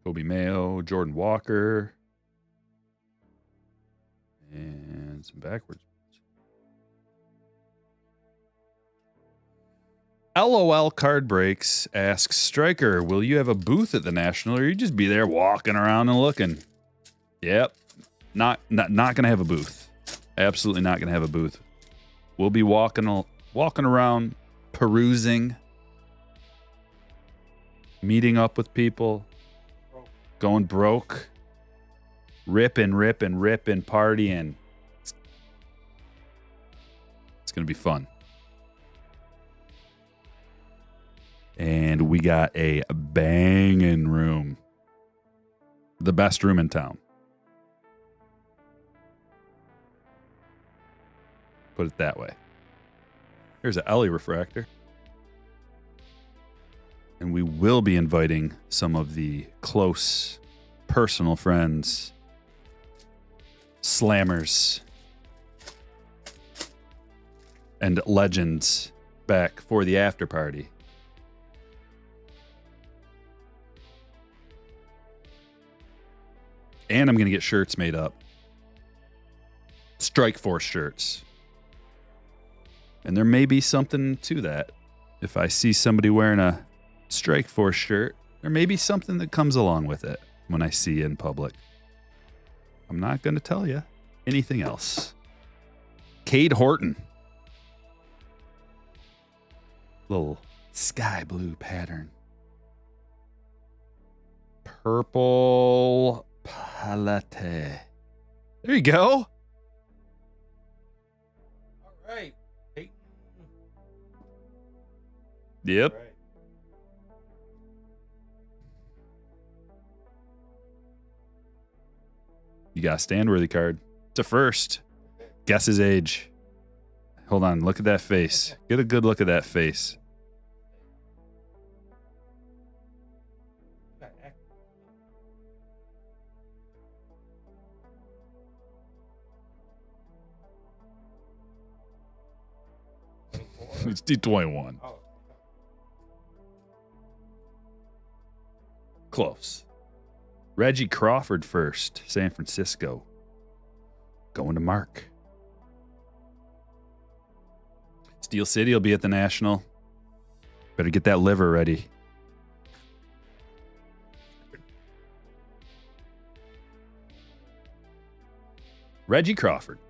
Kobe Mayo, Jordan Walker. And some backwards. LOL Card Breaks asks, Striker, will you have a booth at the National, or you just be there walking around and looking? Yep. Not gonna have a booth. Absolutely not gonna have a booth. We'll be walking around, perusing, meeting up with people, going broke, ripping, partying. It's gonna be fun. And we got a banging room. The best room in town. Put it that way. Here's an Ellie refractor. And we will be inviting some of the close personal friends, slammers, and legends back for the after party. And I'm going to get shirts made up. Strike Force shirts. And there may be something to that. If I see somebody wearing a Strike Force shirt, there may be something that comes along with it when I see it in public. I'm not going to tell you anything else. Cade Horton. Little sky blue pattern. Purple palette. There you go. All right. Hey. Yep. All right. You got a stand-worthy card. It's a first. Guess his age. Hold on. Look at that face. Get a good look at that face. It's D21. Oh. Close. Reggie Crawford first. San Francisco. Going to Mark. Steel City will be at the National. Better get that liver ready. Reggie Crawford.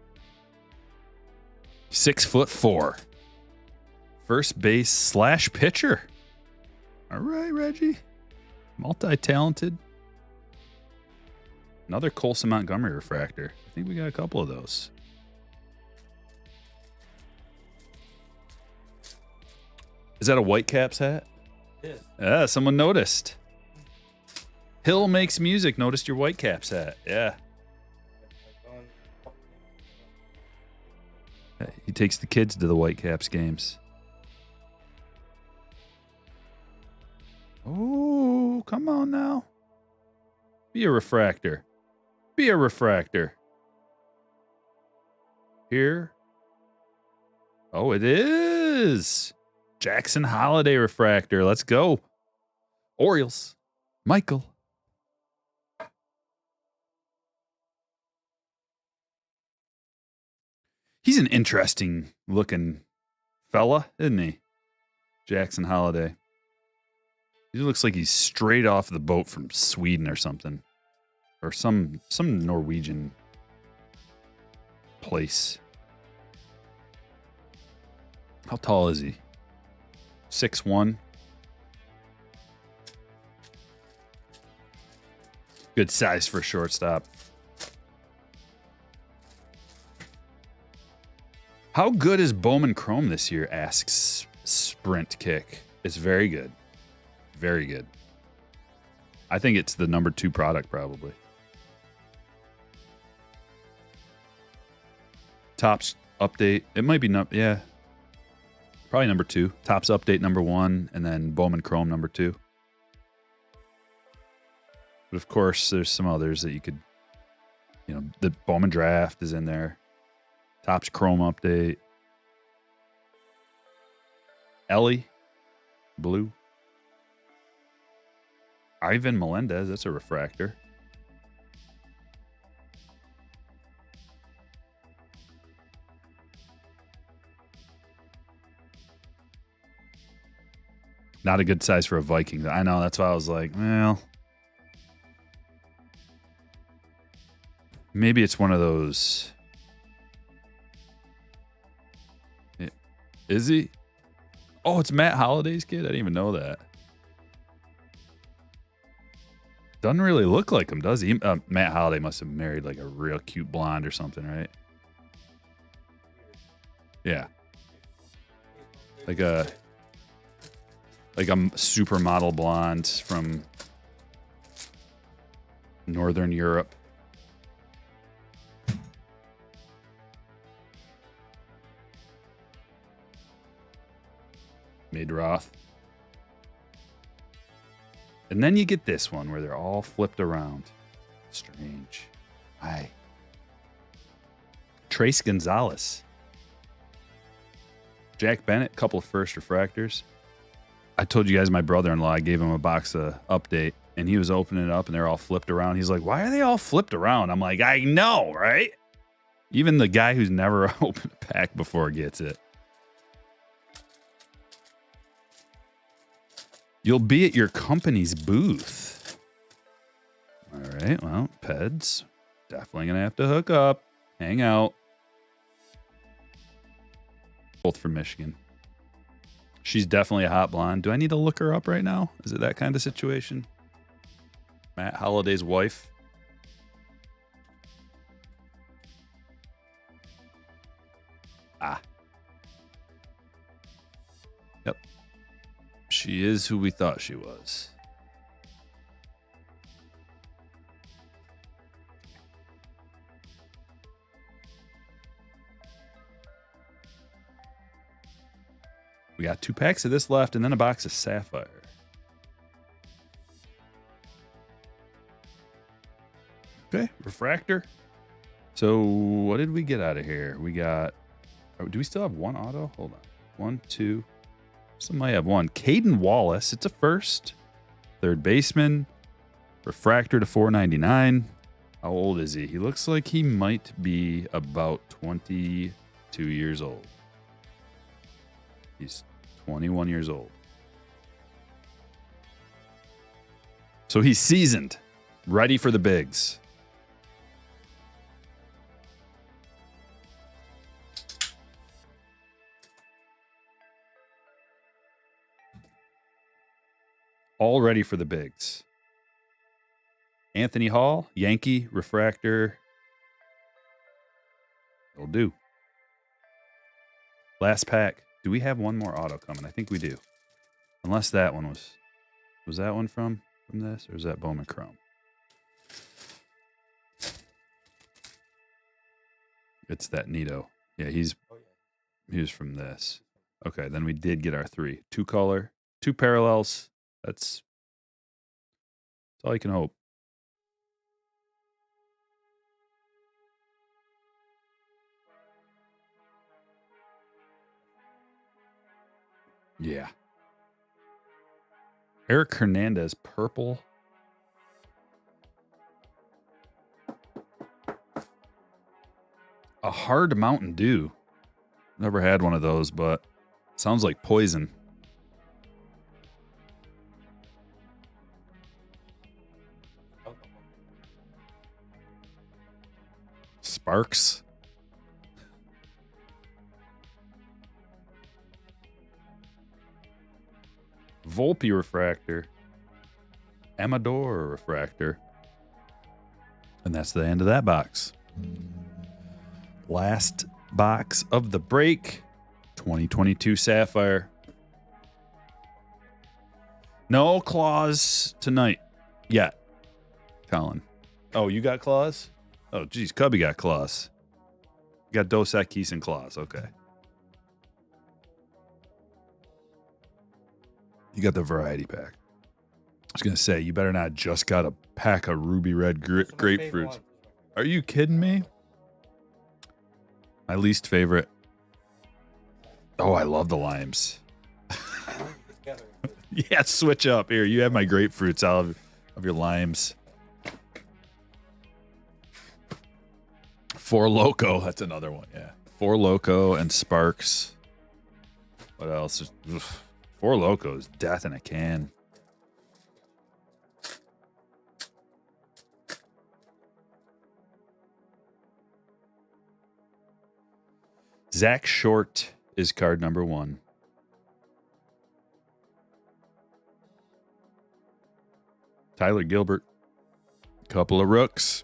6'4". First base / pitcher. All right, Reggie. Multi-talented. Another Colson Montgomery refractor. I think we got a couple of those. Is that a Whitecaps hat? It is. Yeah, someone noticed. Hill Makes Music noticed your Whitecaps hat. Yeah. He takes the kids to the Whitecaps games. Oh, come on now. Be a refractor. Be a refractor. Here. Oh, it is. Jackson Holiday refractor. Let's go. Orioles. Michael. He's an interesting looking fella, isn't he? Jackson Holiday. He looks like he's straight off the boat from Sweden or something. Or some Norwegian place. How tall is he? 6'1". Good size for a shortstop. How good is Bowman Chrome this year? Asks Sprint Kick. It's very good. Very good. I think it's the number 2 product probably. Tops update. It might be yeah. Probably number 2. Tops update number 1, and then Bowman Chrome number 2. But of course, there's some others that you could, the Bowman Draft is in there. Tops Chrome update. Ellie, blue. Ivan Melendez, that's a refractor. Not a good size for a Viking. I know, that's why I was like, well. Maybe it's one of those. Is he? Oh, it's Matt Holliday's kid? I didn't even know that. Doesn't really look like him, does he? Matt Holliday must have married like a real cute blonde or something, right? Yeah. Like a supermodel blonde from Northern Europe. Mid-Roth. And then you get this one where they're all flipped around. Strange. Why? Trace Gonzalez. Jack Bennett, couple of first refractors. I told you guys my brother-in-law, I gave him a box of Update, and he was opening it up, and they're all flipped around. He's like, why are they all flipped around? I'm like, I know, right? Even the guy who's never opened a pack before gets it. You'll be at your company's booth. All right, well, Peds. Definitely going to have to hook up. Hang out. Both from Michigan. She's definitely a hot blonde. Do I need to look her up right now? Is it that kind of situation? Matt Holliday's wife. Ah. Yep. She is who we thought she was. We got 2 packs of this left and then a box of Sapphire. Okay, refractor. So what did we get out of here? We got, oh, do we still have one auto? Hold on. 1, 2. Somebody have one. Caden Wallace. It's a first. Third baseman. Refractor to 499. How old is he? He looks like he might be about 22 years old. He's 21 years old. So he's seasoned. Ready for the bigs. All ready for the bigs. Anthony Hall, Yankee, refractor. Will do. Last pack. Do we have one more auto coming? I think we do. Unless that one was that one from this, or is that Bowman Chrome? It's that Nito. Yeah, he was from this. Okay, then we did get our 3. 2 color, 2 parallels. That's all you can hope. Yeah. Eric Hernandez, purple. A hard Mountain Dew. Never had one of those, but sounds like poison. Sparks. Volpe refractor. Amador refractor. And that's the end of that box. Last box of the break. 2022 Sapphire. No claws tonight yet, Colin. Oh, you got claws? Oh, geez, Cubby got claws. You got Dos Equis and claws. Okay. You got the variety pack. I was going to say, you better not just got a pack of ruby red grapefruits. Are you kidding me? My least favorite. Oh, I love the limes. Yeah, switch up. Here, you have my grapefruits. I'll have your limes. Four Loco. That's another one. Yeah. Four Loco and Sparks. What else? Ugh. Four Locos. Death in a can. Zach Short is card number 1. Tyler Gilbert. Couple of rooks.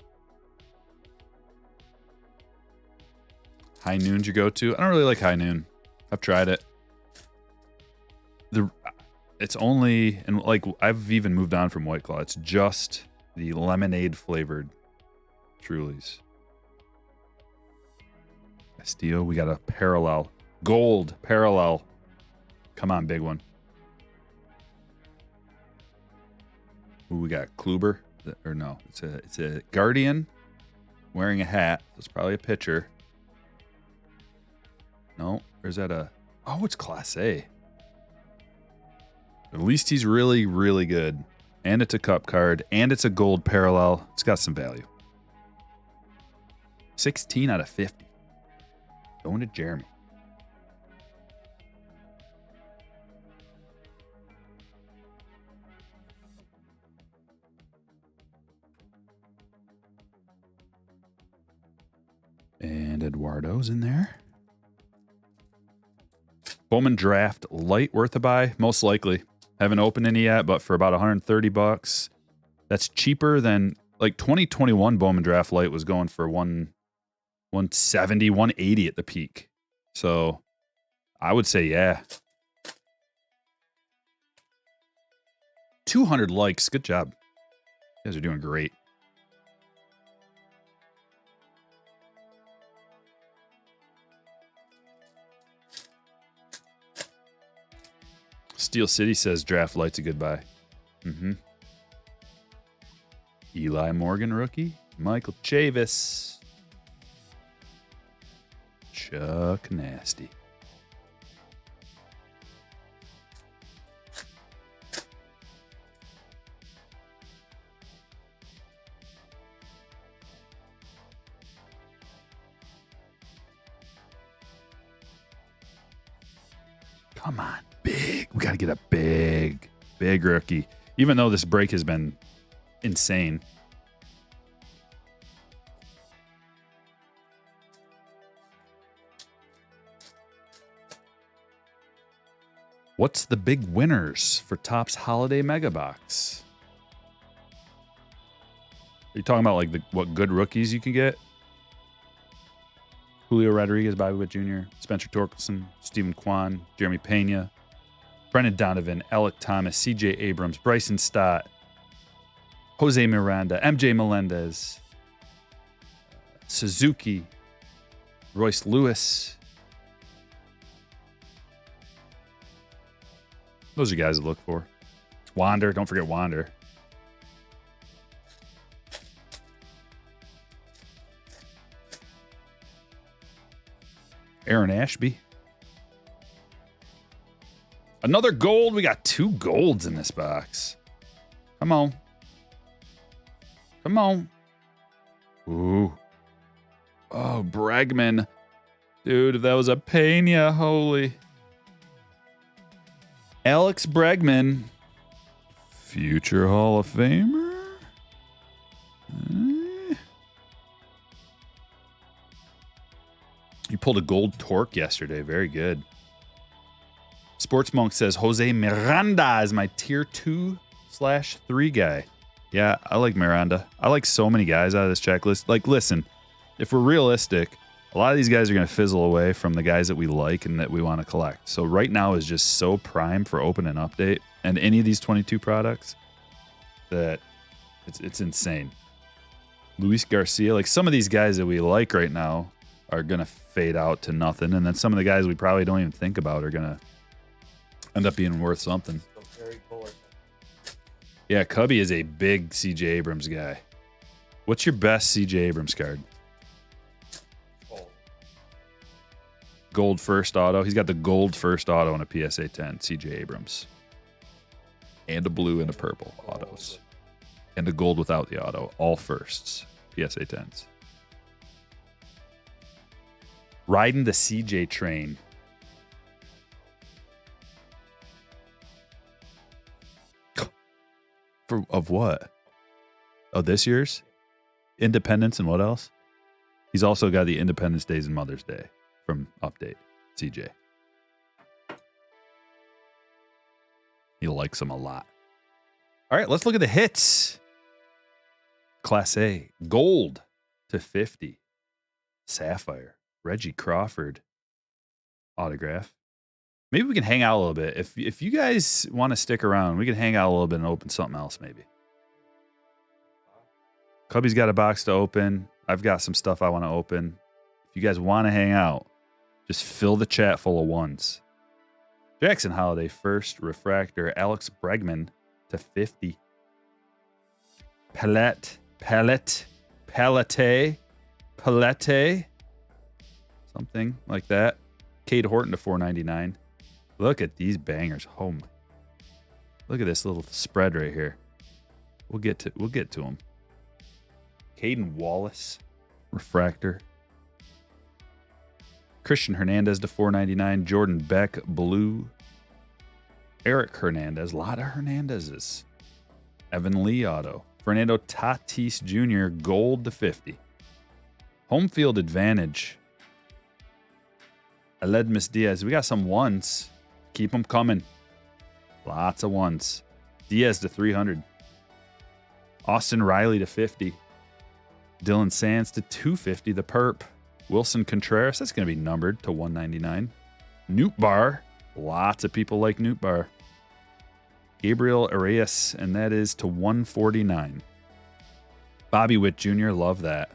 High Noon's your go-to. I don't really like High Noon. I've tried it. It's only, and like I've even moved on from White Claw. It's just the lemonade flavored Trulies. Castillo, we got a parallel. Gold parallel. Come on, big one. Ooh, we got Kluber. Or no, it's a Guardian wearing a hat. It's probably a pitcher. No, or is that a... Oh, it's Class A. At least he's really, really good. And it's a cup card. And it's a gold parallel. It's got some value. 16 out of 50. Going to Jeremy. And Eduardo's in there. Bowman draft light worth a buy, most likely. Haven't opened any yet, but for about $130, that's cheaper than like 2021 Bowman draft light was going for 170, 180 at the peak. So I would say, yeah. 200 likes. Good job. You guys are doing great. Steel City says draft light's a good buy. Eli Morgan rookie. Michael Chavis. Chuck Nasty. Come on, big. We got to get a big rookie. Even though this break has been insane. What's the big winners for Topps Holiday Mega Box? Are you talking about like what good rookies you can get? Julio Rodriguez, Bobby Witt Jr., Spencer Torkelson, Stephen Kwan, Jeremy Pena, Brendan Donovan, Alec Thomas, C.J. Abrams, Bryson Stott, Jose Miranda, M.J. Melendez, Suzuki, Royce Lewis. Those are guys to look for. Wander, don't forget Wander. Aaron Ashby. Another gold. We got 2 golds in this box. Come on. Come on. Ooh. Oh, Bregman. Dude, if that was a Pena, holy. Alex Bregman. Future Hall of Famer. You pulled a gold Torque yesterday. Very good. Sports Monk says Jose Miranda is my tier 2/3 guy. Yeah, I like Miranda. I like so many guys out of this checklist. Like, listen, if we're realistic, a lot of these guys are going to fizzle away from the guys that we like and that we want to collect. So right now is just so prime for open and update and any of these 22 products that it's insane. Luis Garcia, like some of these guys that we like right now are going to fade out to nothing. And then some of the guys we probably don't even think about are going to end up being worth something. Yeah, Cubby is a big C.J. Abrams guy. What's your best C.J. Abrams card? Gold first auto. He's got the gold first auto and a PSA 10, C.J. Abrams. And a blue and a purple autos. And a gold without the auto. All firsts. PSA 10s. Riding the CJ train. Of what? Oh, this year's? Independence and what else? He's also got the Independence Days and Mother's Day. from Update, CJ. He likes them a lot. All right, let's look at the hits. Class A, gold to 50. Sapphire, Reggie Crawford autograph. Maybe we can hang out a little bit. If you guys want to stick around, we can hang out a little bit and open something else maybe. Cubby's got a box to open. I've got some stuff I want to open. If you guys want to hang out, just fill the chat full of ones. Jackson Holiday first, refractor, Alex Bregman to 50. Palette, something like that. Cade Horton to 499. Look at these bangers. Oh my. Look at this little spread right here. We'll get to them. Caden Wallace, refractor. Christian Hernandez to 499. Jordan Beck, blue. Eric Hernandez, a lot of Hernandezes. Evan Lee auto. Fernando Tatis Jr., gold to 50. Home field advantage. Aledmus Diaz. We got some ones. Keep them coming. Lots of ones. Diaz to 300. Austin Riley to 50. Dylan Sands to 250. The perp. Wilson Contreras. That's going to be numbered to 199. Newt Bar. Lots of people like Newt Bar. Gabriel Arias, and that is to 149. Bobby Witt Jr., love that.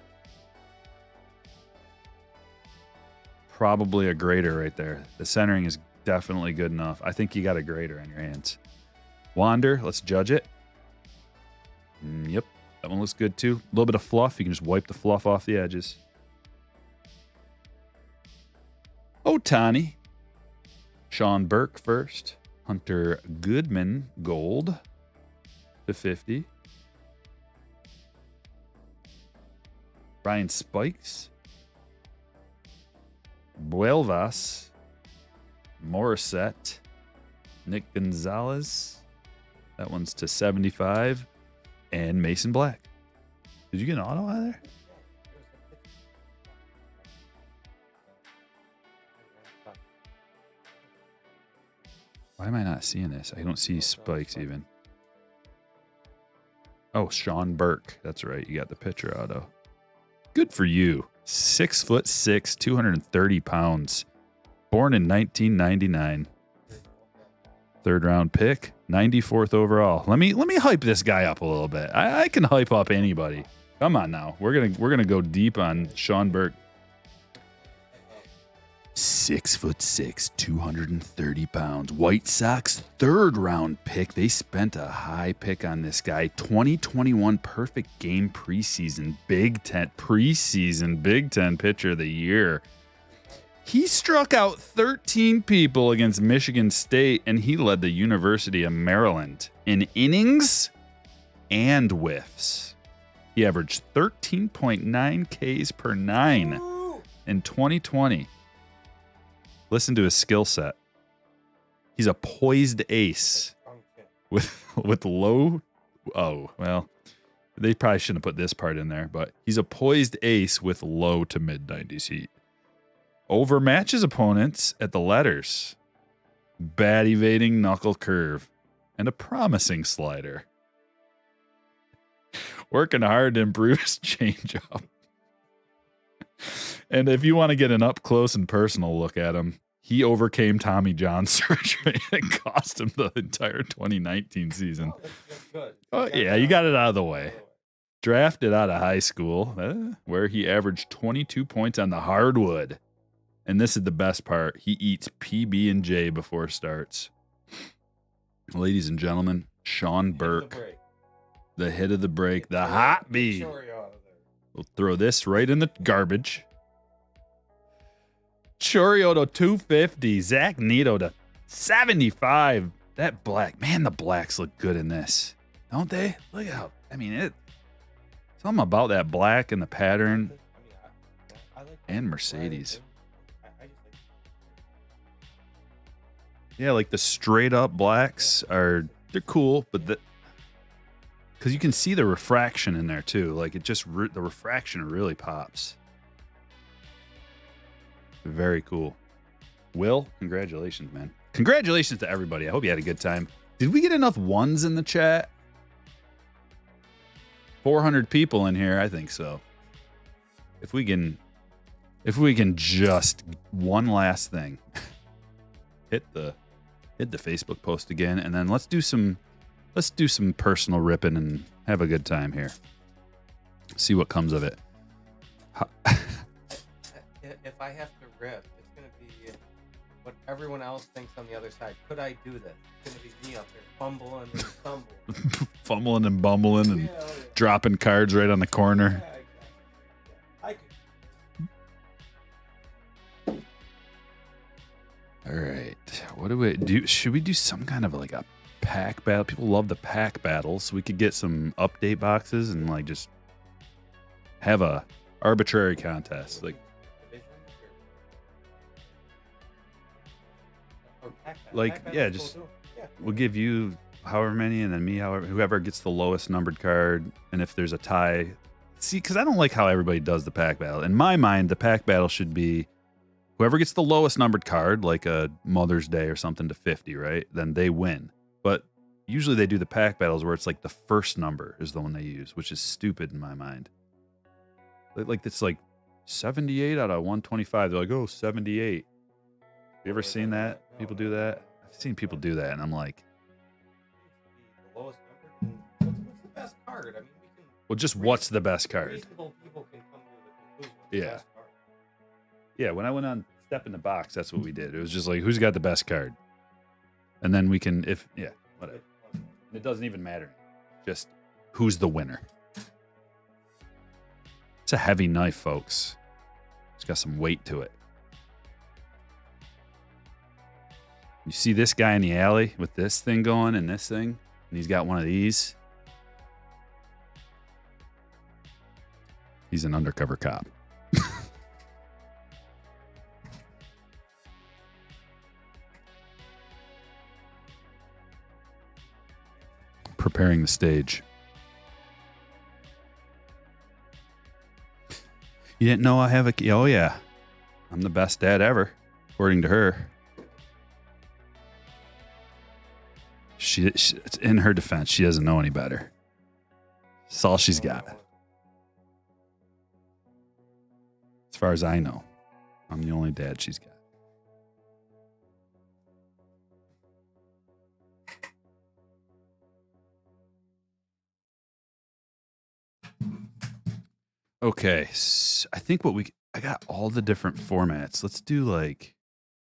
Probably a grader right there. The centering is definitely good enough. I think you got a grader in your hands. Wander, let's judge it. Yep, that one looks good too. A little bit of fluff. You can just wipe the fluff off the edges. Otani. Sean Burke first. Hunter Goodman, gold to 50. Brian Spikes. Buelvas. Morissette. Nick Gonzalez. That one's to 75. And Mason Black. Did you get an auto out of there? Why am I not seeing this? I don't see Spikes even. Oh, Sean Burke. That's right. You got the pitcher auto. Good for you. 6'6", 230 pounds. Born in 1999. Third round pick. 94th overall. Let me hype this guy up a little bit. I can hype up anybody. Come on now. We're gonna go deep on Sean Burke. 6'6", 230 pounds. White Sox third round pick. They spent a high pick on this guy. 2021 perfect game preseason. Big Ten pitcher of the year. He struck out 13 people against Michigan State, and he led the University of Maryland in innings and whiffs. He averaged 13.9 Ks per 9 in 2020. Listen to his skill set. He's a poised ace with low. Oh, well, they probably shouldn't have put this part in there, but he's a poised ace with low to mid 90s heat. Overmatches opponents at the letters. Bad evading knuckle curve and a promising slider. Working hard to improve his changeup. And if you want to get an up close and personal look at him, he overcame Tommy John surgery and cost him the entire 2019 season. Oh, yeah, you got it out of the way. Drafted out of high school, where he averaged 22 points on the hardwood. And this is the best part. He eats PB&J before starts. Ladies and gentlemen, Sean Burke, the hit of the break, the hot bee. We'll throw this right in the garbage. Choreo to 250. Zach Neto to 75. That black, man, the blacks look good in this, don't they? Look how, I mean, something about that black and the pattern and Mercedes. Yeah, like the straight up blacks they're cool, but because you can see the refraction in there too. Like it just, the refraction really pops. Very cool. Will, congratulations, man. Congratulations to everybody. I hope you had a good time. Did we get enough ones in the chat? 400 people in here. I think so. If we can just one last thing, hit the Facebook post again, and then let's do some personal ripping and have a good time here. See what comes of it. If I have to rip, it's going to be what everyone else thinks on the other side. Could I do this? It's going to be me up there fumbling and stumbling. Fumbling and bumbling and dropping cards right on the corner. Yeah, exactly. Yeah, I could. All right. What do we do? Should we do some kind of like a pack battle? People love the pack battles. So we could get some update boxes and like just have a arbitrary contest. Like yeah, just we'll give you however many and then me however whoever gets the lowest numbered card, and if there's a tie. See, because I don't like how everybody does the pack battle. In my mind, the pack battle should be whoever gets the lowest numbered card, like a Mother's Day or something to 50, right? Then they win. But usually they do the pack battles where it's like the first number is the one they use, which is stupid in my mind. Like it's like 78 out of 125. They're like, oh, 78. You ever seen that? People do that? I've seen people do that, and I'm like, The lowest number. What's the best card? I mean, we can. well, just what's the best card? Reasonable people can come to the conclusion. Yeah. The best card. Yeah, when I went on Step in the Box, that's what we did. It was just like, who's got the best card? And then we can, whatever. It doesn't even matter. Just who's the winner. It's a heavy knife, folks. It's got some weight to it. You see this guy in the alley with this thing going and this thing, and he's got one of these. He's an undercover cop. Preparing the stage. You didn't know I have a... Oh, yeah. I'm the best dad ever, according to her. She, it's in her defense, she doesn't know any better. That's all she's got. As far as I know, I'm the only dad she's got. Okay, so I think I got all the different formats. Let's do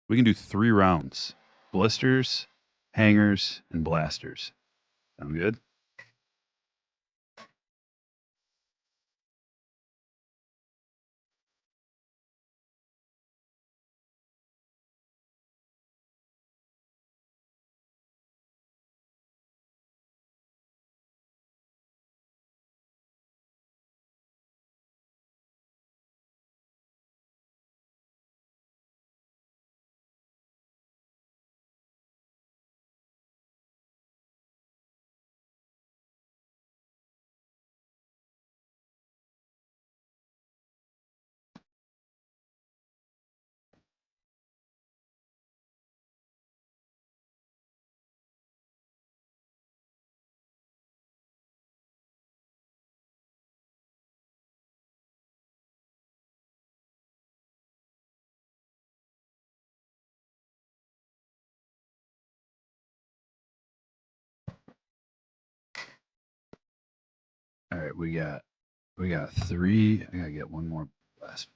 we can do 3 rounds. Blisters, hangers, and blasters. Sound good? All right, we got 3. I gotta get one more blast.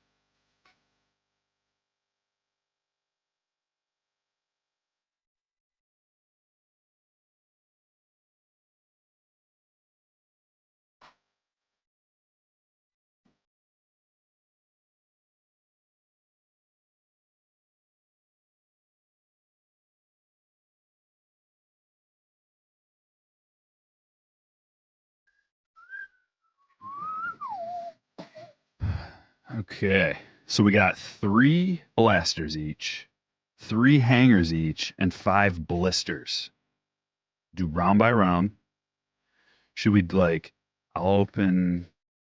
Okay, so we got 3 blasters each, 3 hangers each, and 5 blisters. Do round by round. Should we I'll open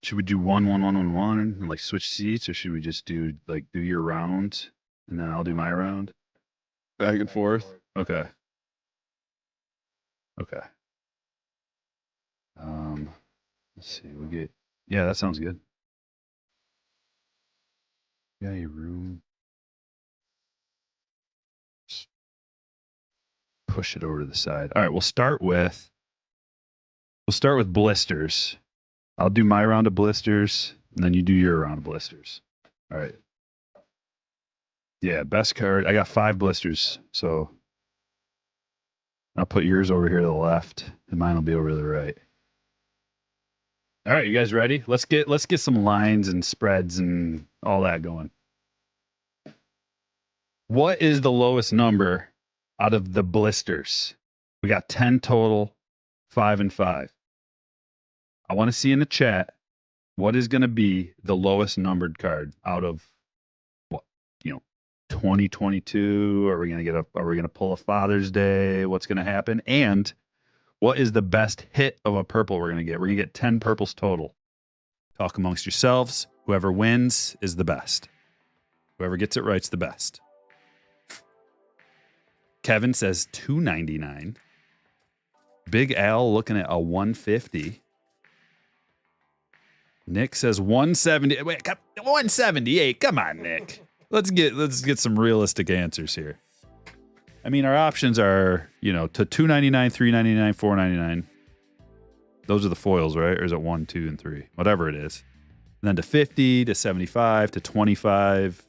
Should we do 1-1-1-1-1 and like switch seats, or should we just do your round and then I'll do my round? Back and forth. Okay. Okay. Let's see. We'll get. Yeah, that sounds good. Yeah, your room. Just push it over to the side. All right, we'll start with blisters. I'll do my round of blisters, and then you do your round of blisters. All right. Yeah, best card. I got 5 blisters, so I'll put yours over here to the left, and mine will be over to the right. All right, you guys ready? Let's get some lines and spreads and all that going. What is the lowest number out of the blisters? We got 10 total, 5 and 5. I want to see in the chat what is going to be the lowest numbered card out of what, 2022. Are we going to pull a Father's Day? What's going to happen? And what is the best hit of a purple we're going to get? We're going to get 10 purples total. Talk amongst yourselves. Whoever wins is the best. Whoever gets it right's the best. Kevin says $2.99. Big Al looking at a $150. Nick says $170. Wait, $178. Come on, Nick. Let's get some realistic answers here. I mean, our options are, to $2.99, $3.99, $4.99. Those are the foils, right? Or is it 1, 2, and 3? Whatever it is. And then to 50, to 75, to 25.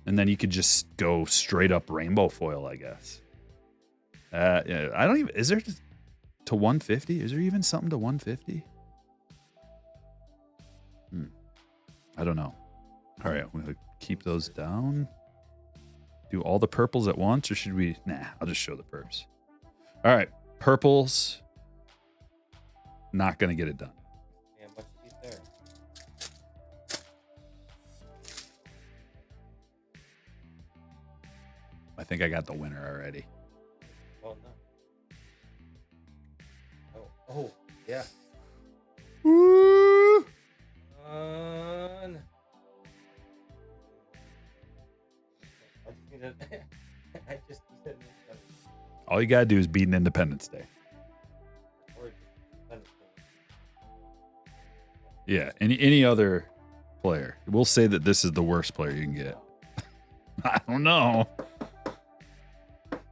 And then you could just go straight up rainbow foil, I guess. Yeah, I don't even. Is there to 150? Is there even something to 150? I don't know. All right, I'm gonna keep those down. Do all the purples at once, or should we? Nah, I'll just show the perps. All right, purples. Not gonna get it done. Yeah, much heat there. I think I got the winner already. Well, no. Oh, yeah. Woo! I just needed All you gotta do is beat an Independence Day. Yeah, any other player. We'll say that this is the worst player you can get. I don't know.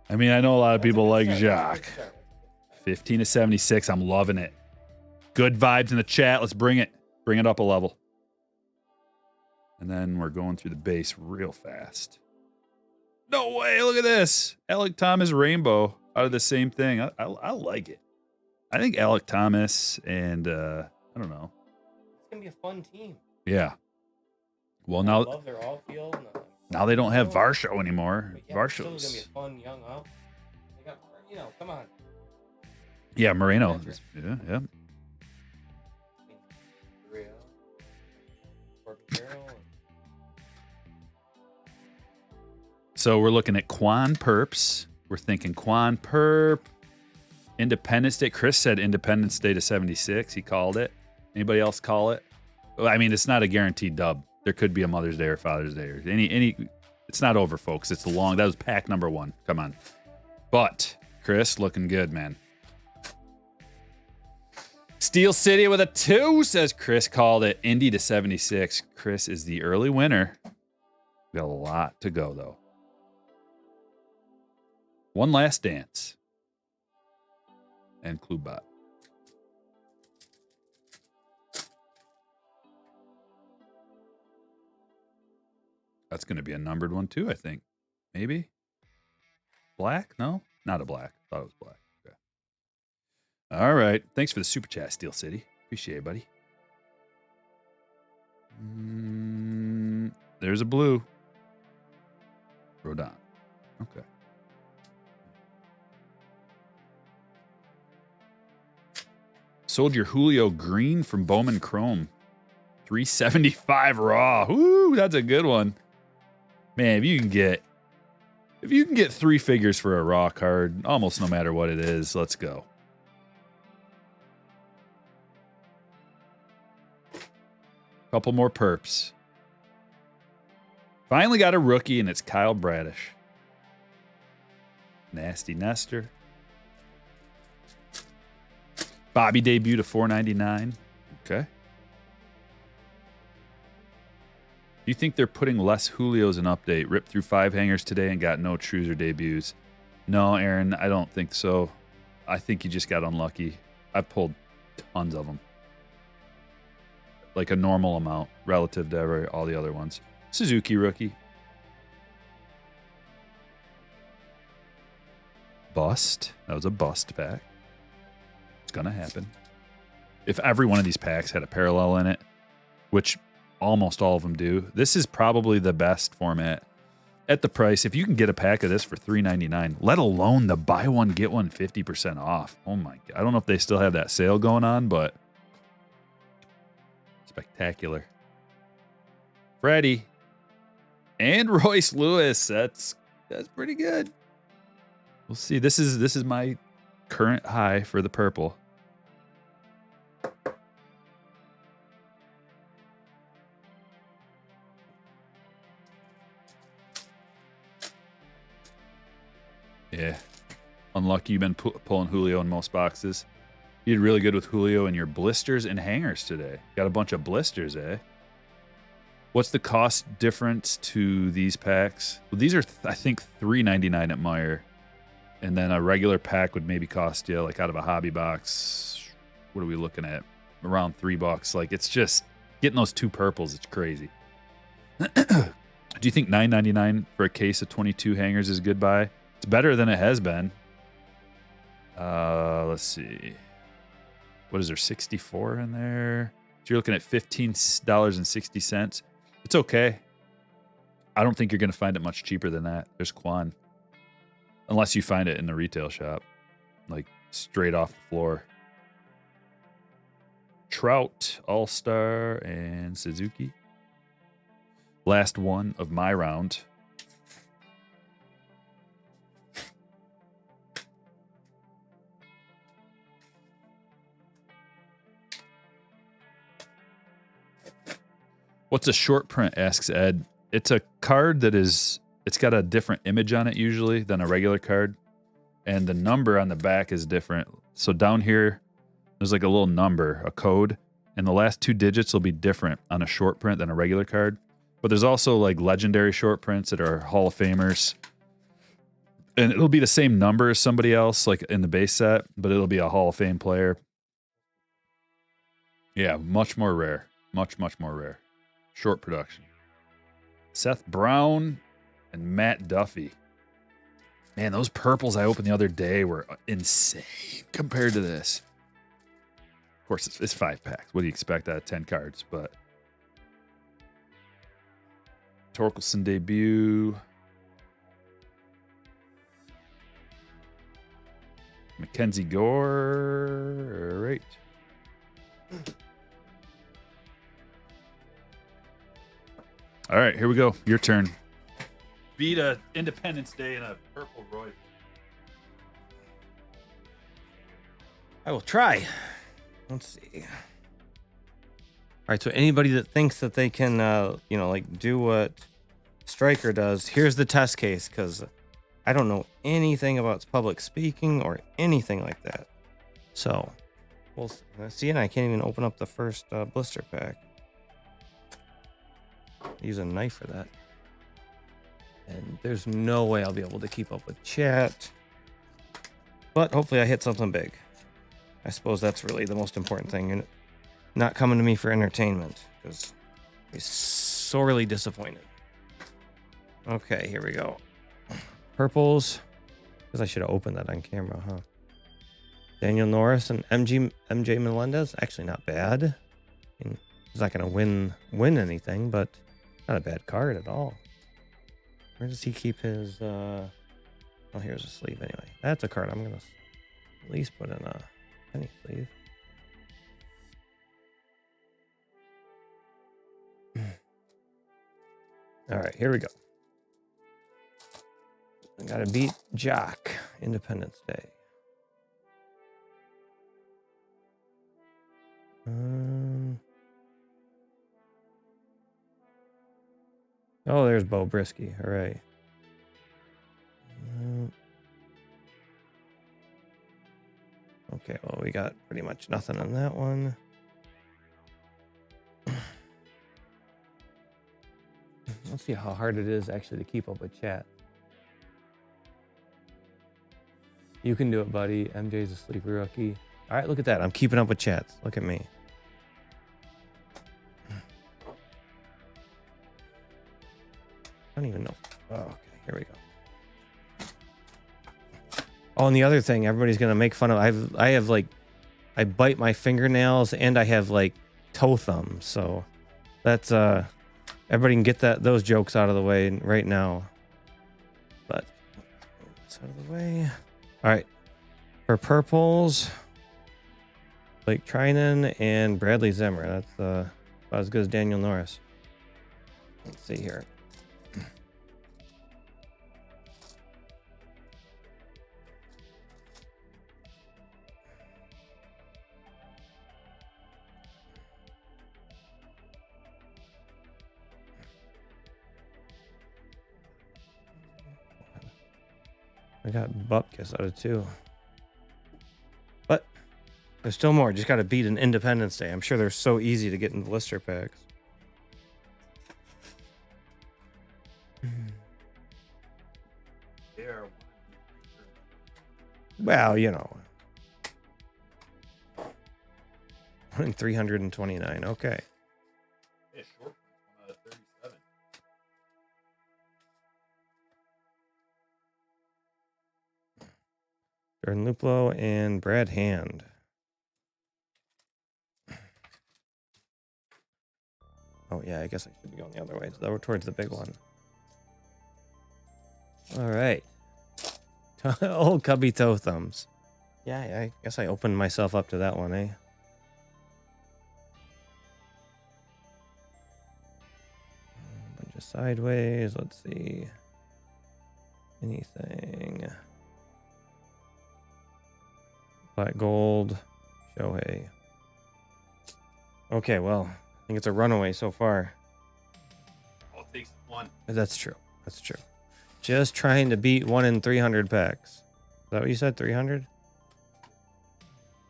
I mean, I know a lot of people like Jacques. 15 to 76. I'm loving it. Good vibes in the chat. Let's bring it. Bring it up a level. And then we're going through the base real fast. No way. Look at this. Alec Thomas Rainbow out of the same thing. I like it. I think Alec Thomas and I don't know. It's going to be a fun team. Yeah. Well, I love their all field. Now they don't have Varsho anymore. Yeah, Varsho's going to be a fun young up. They got, come on. Yeah, Moreno. Yeah. So we're looking at Quan Perps. We're thinking Quan Perp. Independence Day. Chris said Independence Day to 76. He called it. Anybody else call it? Well, I mean, it's not a guaranteed dub. There could be a Mother's Day or Father's Day or any. It's not over, folks. It's long. That was pack number 1. Come on. But Chris, looking good, man. Steel City with a 2, says Chris called it. Indy to 76. Chris is the early winner. We got a lot to go, though. One last dance. And Klubot. That's going to be a numbered one, too, I think. Maybe? Black? No? Not a black. I thought it was black. Okay. All right. Thanks for the super chat, Steel City. Appreciate it, buddy. There's a blue. Rodon. Okay. Sold your Julio Green from Bowman Chrome. 375 raw. Woo, that's a good one. Man, if you can get 3 figures for a raw card, almost no matter what it is, let's go. Couple more perps. Finally got a rookie, and it's Kyle Bradish. Nasty Nestor. Bobby debut to $4.99. Okay. Do you think they're putting less Julios in update? Ripped through 5 hangers today and got no Trueser debuts. No, Aaron, I don't think so. I think you just got unlucky. I pulled tons of them. Like a normal amount relative to all the other ones. Suzuki rookie. Bust. That was a bust pack. It's going to happen. If every one of these packs had a parallel in it, which almost all of them do, this is probably the best format at the price. If you can get a pack of this for $3.99, let alone the buy one, get one 50% off. Oh my God. I don't know if they still have that sale going on, but spectacular. Freddie and Royce Lewis. That's pretty good. We'll see. This is my current high for the purple. Yeah. Unlucky you've been pulling Julio in most boxes. You did really good with Julio in your blisters and hangers today. Got a bunch of blisters, eh? What's the cost difference to these packs? Well, these are, I think, $3.99 at Meijer. And then a regular pack would maybe cost you, like out of a hobby box, what are we looking at? Around $3. Like, it's just, getting those 2 purples, it's crazy. Do you think $9.99 for a case of 22 hangers is a good buy? It's better than it has been. Let's see. What is there, 64 in there? So you're looking at $15.60. It's okay. I don't think you're going to find it much cheaper than that. There's Quan. Unless you find it in the retail shop. Like, straight off the floor. Trout, All-Star, and Suzuki. Last one of my round. What's a short print, asks Ed. It's a card that is, it's got a different image on it usually than a regular card. And the number on the back is different. So down here, there's like a little number, a code. And the last 2 digits will be different on a short print than a regular card. But there's also like legendary short prints that are Hall of Famers. And it'll be the same number as somebody else, like in the base set, but it'll be a Hall of Fame player. Yeah, much more rare. Much, much more rare. Short production. Seth Brown and Matt Duffy. Man, those purples I opened the other day were insane compared to this. Of course, it's 5 packs. What do you expect out of 10 cards? But Torkelson debut. Mackenzie Gore. All right. All right, here we go. Your turn. Beat a Independence Day in a purple Roy. I will try. Let's see. All right, so anybody that thinks that they can, like do what Stryker does, here's the test case, because I don't know anything about public speaking or anything like that. So, we'll see, and I can't even open up the first blister pack. Use a knife for that. And there's no way I'll be able to keep up with chat. But hopefully I hit something big. I suppose that's really the most important thing. You're not coming to me for entertainment, because I'm sorely disappointed. Okay, here we go. Purples. Because I should have opened that on camera, huh? Daniel Norris and MJ Melendez. Actually not bad. I mean, he's not going to win anything, but not a bad card at all. Where does he keep his... Oh, here's a sleeve anyway. That's a card I'm going to at least put in a penny sleeve. All right, here we go. I got to beat Jock, Independence Day. Oh, there's Bo Brisky. All right. Okay, well, we got pretty much nothing on that one. Let's see how hard it is actually to keep up with chat. You can do it, buddy. MJ's a sleeper rookie. All right, look at that. I'm keeping up with chats. Look at me. I don't even know. Oh, okay, here we go. Oh, and the other thing, everybody's gonna make fun of. I have like, I bite my fingernails and I have like toe thumbs. So that's everybody can get those jokes out of the way right now. But it's out of the way. All right, for purples, Blake Trinan and Bradley Zimmer. That's about as good as Daniel Norris. Let's see here. I got Bupkis out of 2. But there's still more. Just got to beat an Independence Day. I'm sure they're so easy to get in the blister packs. Well, you know. 1 in 329. Okay. Yeah, short 37. Jordan Luplo and Brad Hand. Oh, yeah, I guess I should be going the other way. So towards the big one. All right. Old Cubby toe thumbs. Yeah, I guess I opened myself up to that one, eh? A bunch of sideways. Let's see. Anything. Black gold. Shohei. Okay, well, I think it's a runaway so far. All it takes is one. That's true. That's true. Just trying to beat 1 in 300 packs. Is that what you said? 300?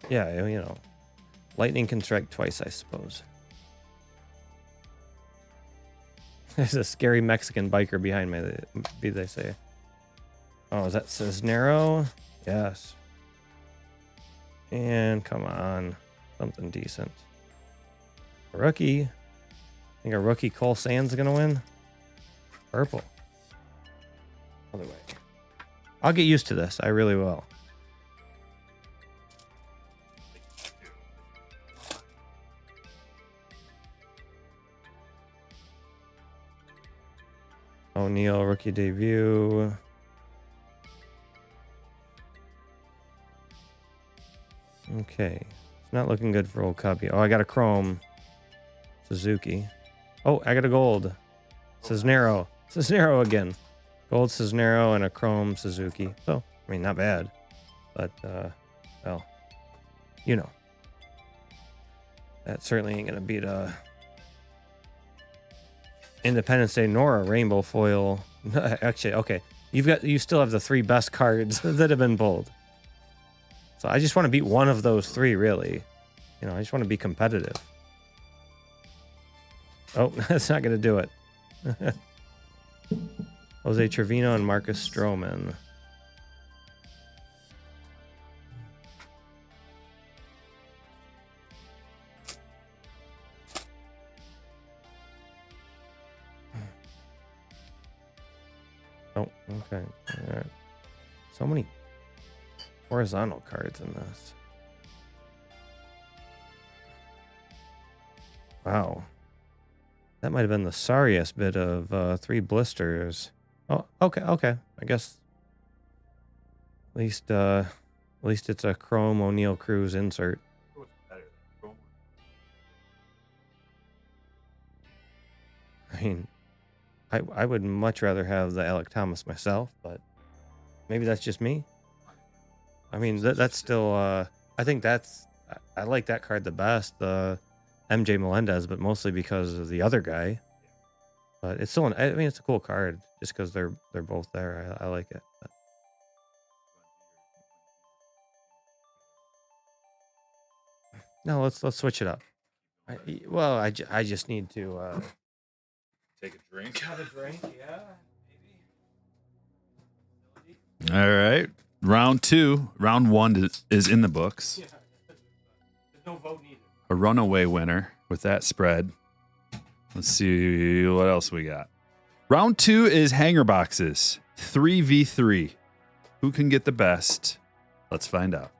Yeah, you know. Lightning can strike twice, I suppose. There's a scary Mexican biker behind me, they say. Oh, is that Cisnero? Yes. And come on. Something decent. A rookie. I think a rookie Cole Sands is going to win. Purple. Other way. I'll get used to this. I really will. O'Neal rookie debut. Okay. It's not looking good for old Cubby. Oh, I got a chrome. Suzuki. Oh, I got a gold. Cisnero. Cisnero again. Gold Cisnero and a chrome Suzuki. So, I mean, not bad. But, well, you know. That certainly ain't going to beat a Independence Day nor a rainbow foil. Actually, okay. You still have the 3 best cards that have been pulled. So I just want to beat one of those 3, really. You know, I just want to be competitive. Oh, that's not going to do it. Jose Trevino and Marcus Stroman. Oh, okay. All right. So many horizontal cards in this. Wow. That might have been the sorriest bit of 3 blisters. Oh, okay. I guess at least it's a chrome O'Neal Cruz insert. I mean, I would much rather have the Alec Thomas myself, but maybe that's just me. I mean, that's still I think I like that card the best, the MJ Melendez, but mostly because of the other guy. But it's still, I mean, it's a cool card just because they're both there. I like it. But no, let's switch it up. I just need to Take a drink. have a drink. Yeah, maybe. All right. Round 2. Round 1 is in the books. Yeah. There's no vote needed. A runaway winner with that spread. Let's see what else we got. Round 2 is hanger boxes. 3v3. Who can get the best? Let's find out.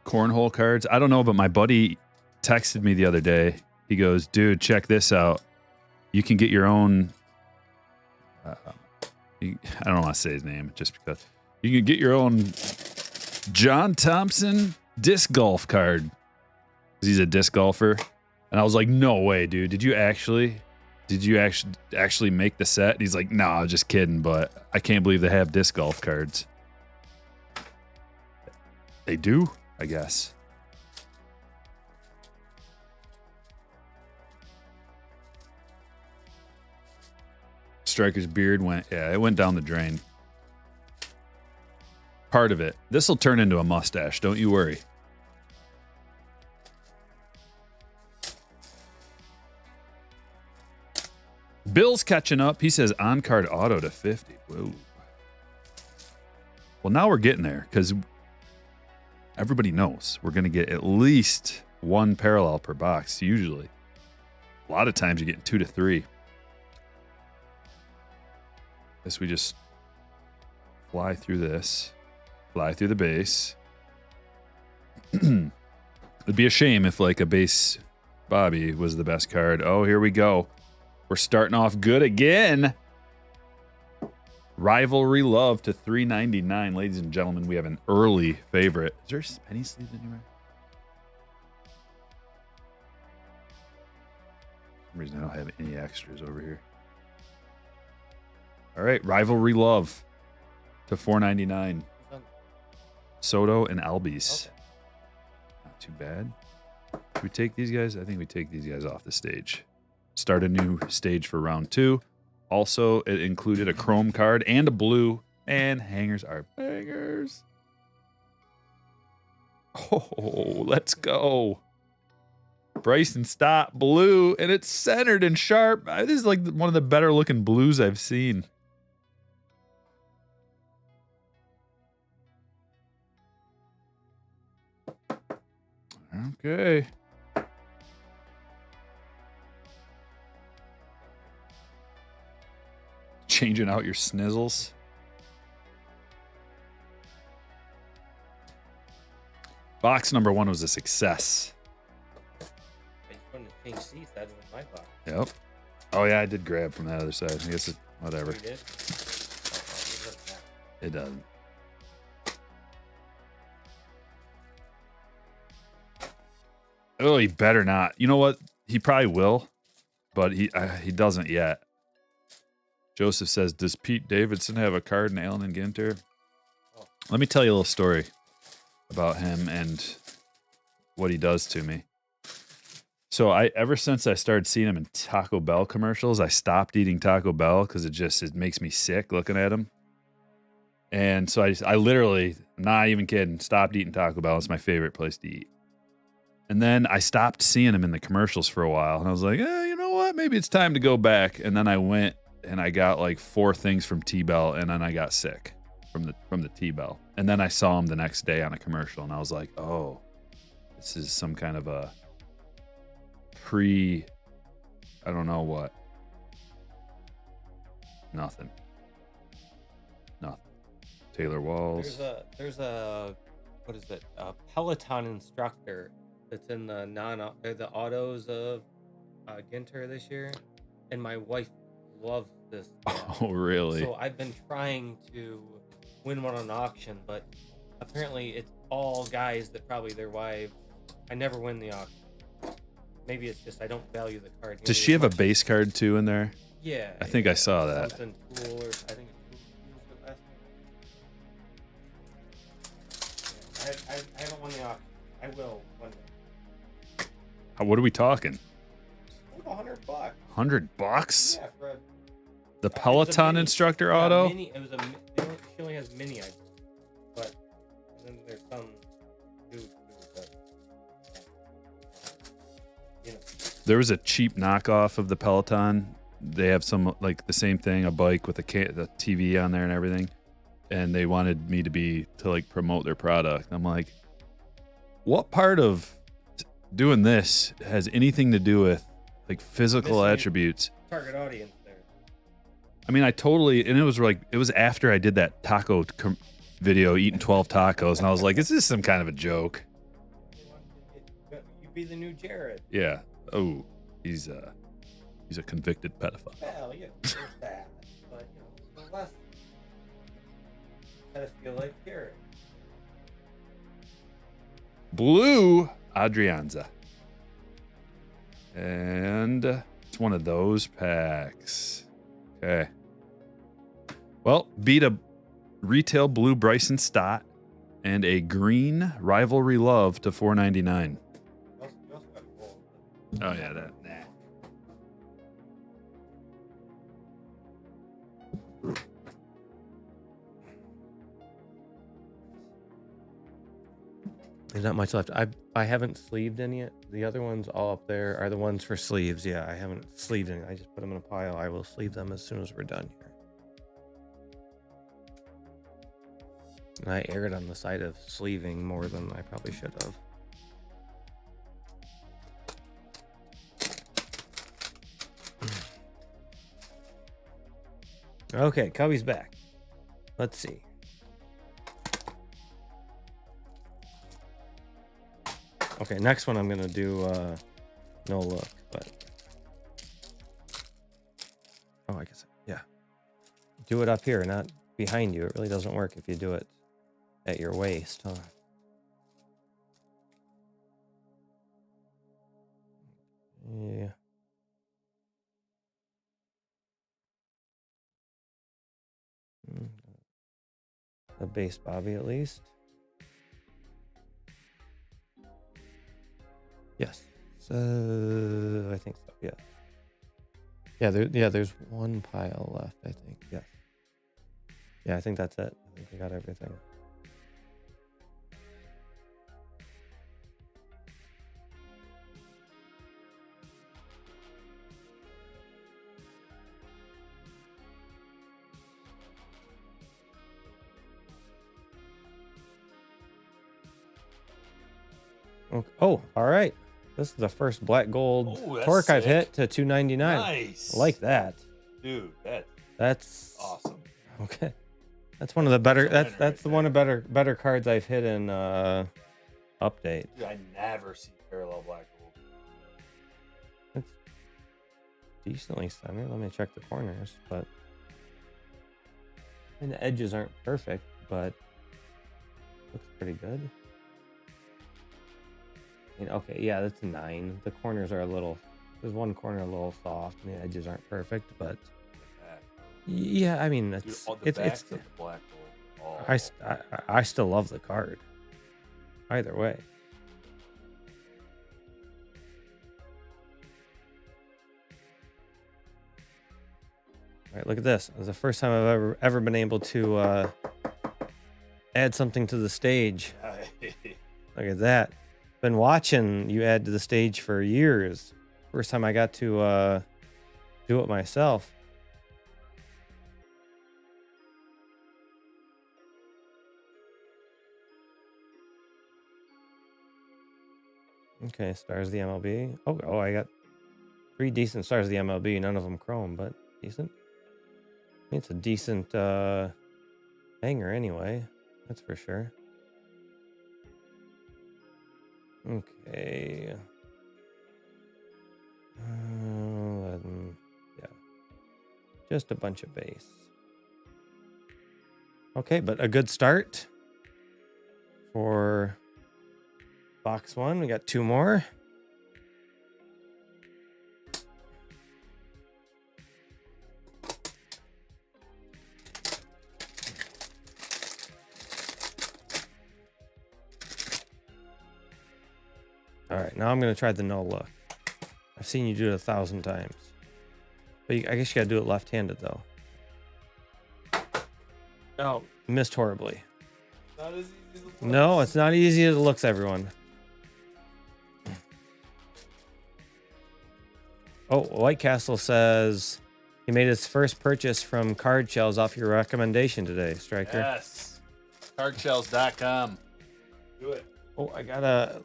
Cornhole cards. I don't know, but my buddy texted me the other day. He goes, dude, check this out. You can get your own. I don't want to say his name just because. You can get your own John Thompson disc golf card. 'Cause he's a disc golfer. And I was like, no way, dude. Did you actually make the set? And he's like, no, I was just kidding, but I can't believe they have disc golf cards. They do, I guess. Striker's beard it went down the drain. Part of it. This will turn into a mustache, don't you worry. Bill's catching up. He says on-card auto to 50. Whoa. Well, now we're getting there because everybody knows we're going to get at least one parallel per box, usually. A lot of times you're getting 2 to 3. Guess we just fly through this. Fly through the base. It'd be a shame if like a base Bobby was the best card. Oh, here we go. We're starting off good again. Rivalry Love to $3.99. Ladies and gentlemen, we have an early favorite. Is there penny sleeves anywhere? For some reason I don't have any extras over here. All right, Rivalry Love to $4.99. Soto and Albies. Okay. Not too bad. Do we take these guys? I think we take these guys off the stage. Start a new stage for round 2. Also, it included a chrome card and a blue, and hangers are bangers. Oh, let's go. Bryson Stott blue, and it's centered and sharp. This is like one of the better looking blues I've seen. Okay. Changing out your snizzles. Box number 1 was a success. I just wanted to change seats. That was my box. Yep. Oh yeah, I did grab from that other side. I guess whatever. You did? It doesn't. Oh, he better not. You know what? He probably will, but he doesn't yet. Joseph says, does Pete Davidson have a card in Allen and Ginter? Oh. Let me tell you a little story about him and what he does to me. So ever since I started seeing him in Taco Bell commercials, I stopped eating Taco Bell because it makes me sick looking at him. And so I literally, not even kidding, stopped eating Taco Bell. It's my favorite place to eat. And then I stopped seeing him in the commercials for a while. And I was like, you know what? Maybe it's time to go back. And then I went and I got like 4 things from T-Bell, and then I got sick from the T-Bell. And then I saw him the next day on a commercial, and I was like, oh, this is some kind of a I don't know what. Nothing. Taylor Walls. There's a what is it? A Peloton instructor that's in the the autos of Ginter this year, and my wife loves this. Oh, really? So I've been trying to win one on auction, but apparently it's all guys that probably their wives. I never win the auction. Maybe it's just I don't value the card. Does she have a base card too in there? Yeah. I think I saw that. Something cool, or I think it's the best. I haven't won the auction. I will one day. What are we talking? $100. Yeah, for a, The it's a Peloton mini. instructor Yeah, auto. Mini. It was a. She only has mini, but and then there's some new, but you know. There was a cheap knockoff of the Peloton. They have some like the same thing, a bike with the TV on there and everything, and they wanted me to like promote their product. I'm like, what part of doing this has anything to do with like physical attributes? Target audience there. I mean, and it was after I did that taco video eating 12 tacos, and I was like, is this some kind of a joke? You be the new Jared. Yeah. Oh, he's a convicted pedophile. Well, yeah, there's that, but less. I just feel like Jared. Blue Adrianza. And it's one of those packs. Okay. Well, beat a retail blue Bryson Stott and a green Rivalry Love to $4.99. Oh yeah, that. Nah. There's not much left. I haven't sleeved any yet. The other ones all up there are the ones for sleeves. Yeah, I haven't sleeved any. I just put them in a pile. I will sleeve them as soon as we're done here. And I erred on the side of sleeving more than I probably should have. Okay, Cubby's back. Let's see. Okay, next one I'm gonna do no look, but I guess yeah. Do it up here, not behind you. It really doesn't work if you do it at your waist, huh? Yeah. The base bobby at least. Yes. So I think so. Yeah. Yeah. There's one pile left. I think. Yes. Yeah. I think that's it. I think we got everything. Okay. Oh, all right. This is the first black gold torque I've hit to 299. Nice. I like that. Dude, That's awesome. okay. That's one of the better. That's the one of better cards I've hit in update. Dude, I never see parallel black gold. It's decently centered. Let me check the corners, but and the edges aren't perfect, but looks pretty good. Okay, yeah, that's a 9. The corners are there's one corner a little soft, and the edges aren't perfect, but yeah, I mean, it's the black gold. Oh. I still love the card. Either way. All right, look at this. It's the first time I've ever been able to add something to the stage. Look at that. Been watching you add to the stage for years. First time I got to do it myself. Okay, stars of the MLB. Oh, I got 3 decent stars of the MLB. None of them chrome, but decent. I mean, it's a decent hanger anyway. That's for sure. Okay. Yeah. Just a bunch of base. Okay, but a good start for box 1. We got 2 more. All right, now I'm going to try the no look. I've seen you do it 1,000 times. But I guess you gotta do it left-handed though. Oh, missed horribly. Not as easy as it looks. No, it's not easy as it looks, everyone. Oh, White Castle says he made his first purchase from card shells off your recommendation today, Striker. Yes. Cardshells.com. Do it. Oh,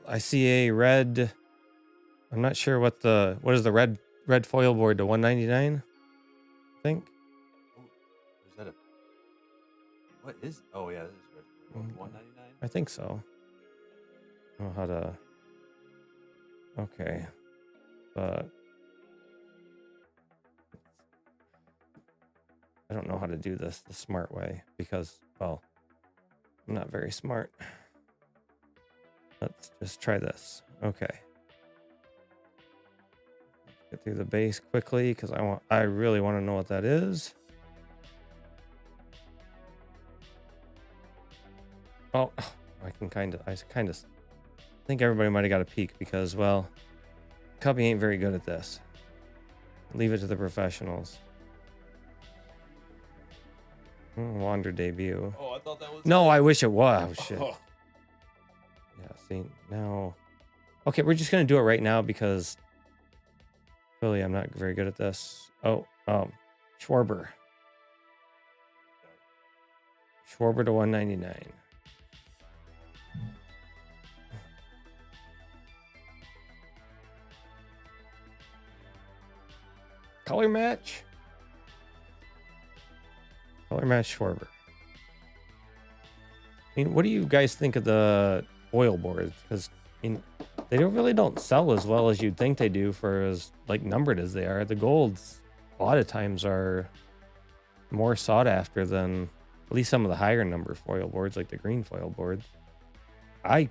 I see a red. I'm not sure what is the red foil board to 199? I think. Oh, is that a? What is? Oh yeah, this is red. 199. I think so. I don't know how to. Okay, but I don't know how to do this the smart way because, well, I'm not very smart. Let's just try this. Okay. Get through the base quickly because I really want to know what that is. Oh, I kind of think everybody might have got a peek because, well, Cubby ain't very good at this. Leave it to the professionals. Wander debut. Oh, I thought that was. No, I wish it was. Oh, shit. Oh. Yeah, see, now. Okay, we're just going to do it right now because really I'm not very good at this. Oh, Schwarber. Schwarber to 199. Color match. Color match Schwarber. I mean, what do you guys think of the oil boards? Because they really don't sell as well as you'd think they do for as like numbered as they are. The golds a lot of times are more sought after than at least some of the higher number foil boards, like the green foil boards. I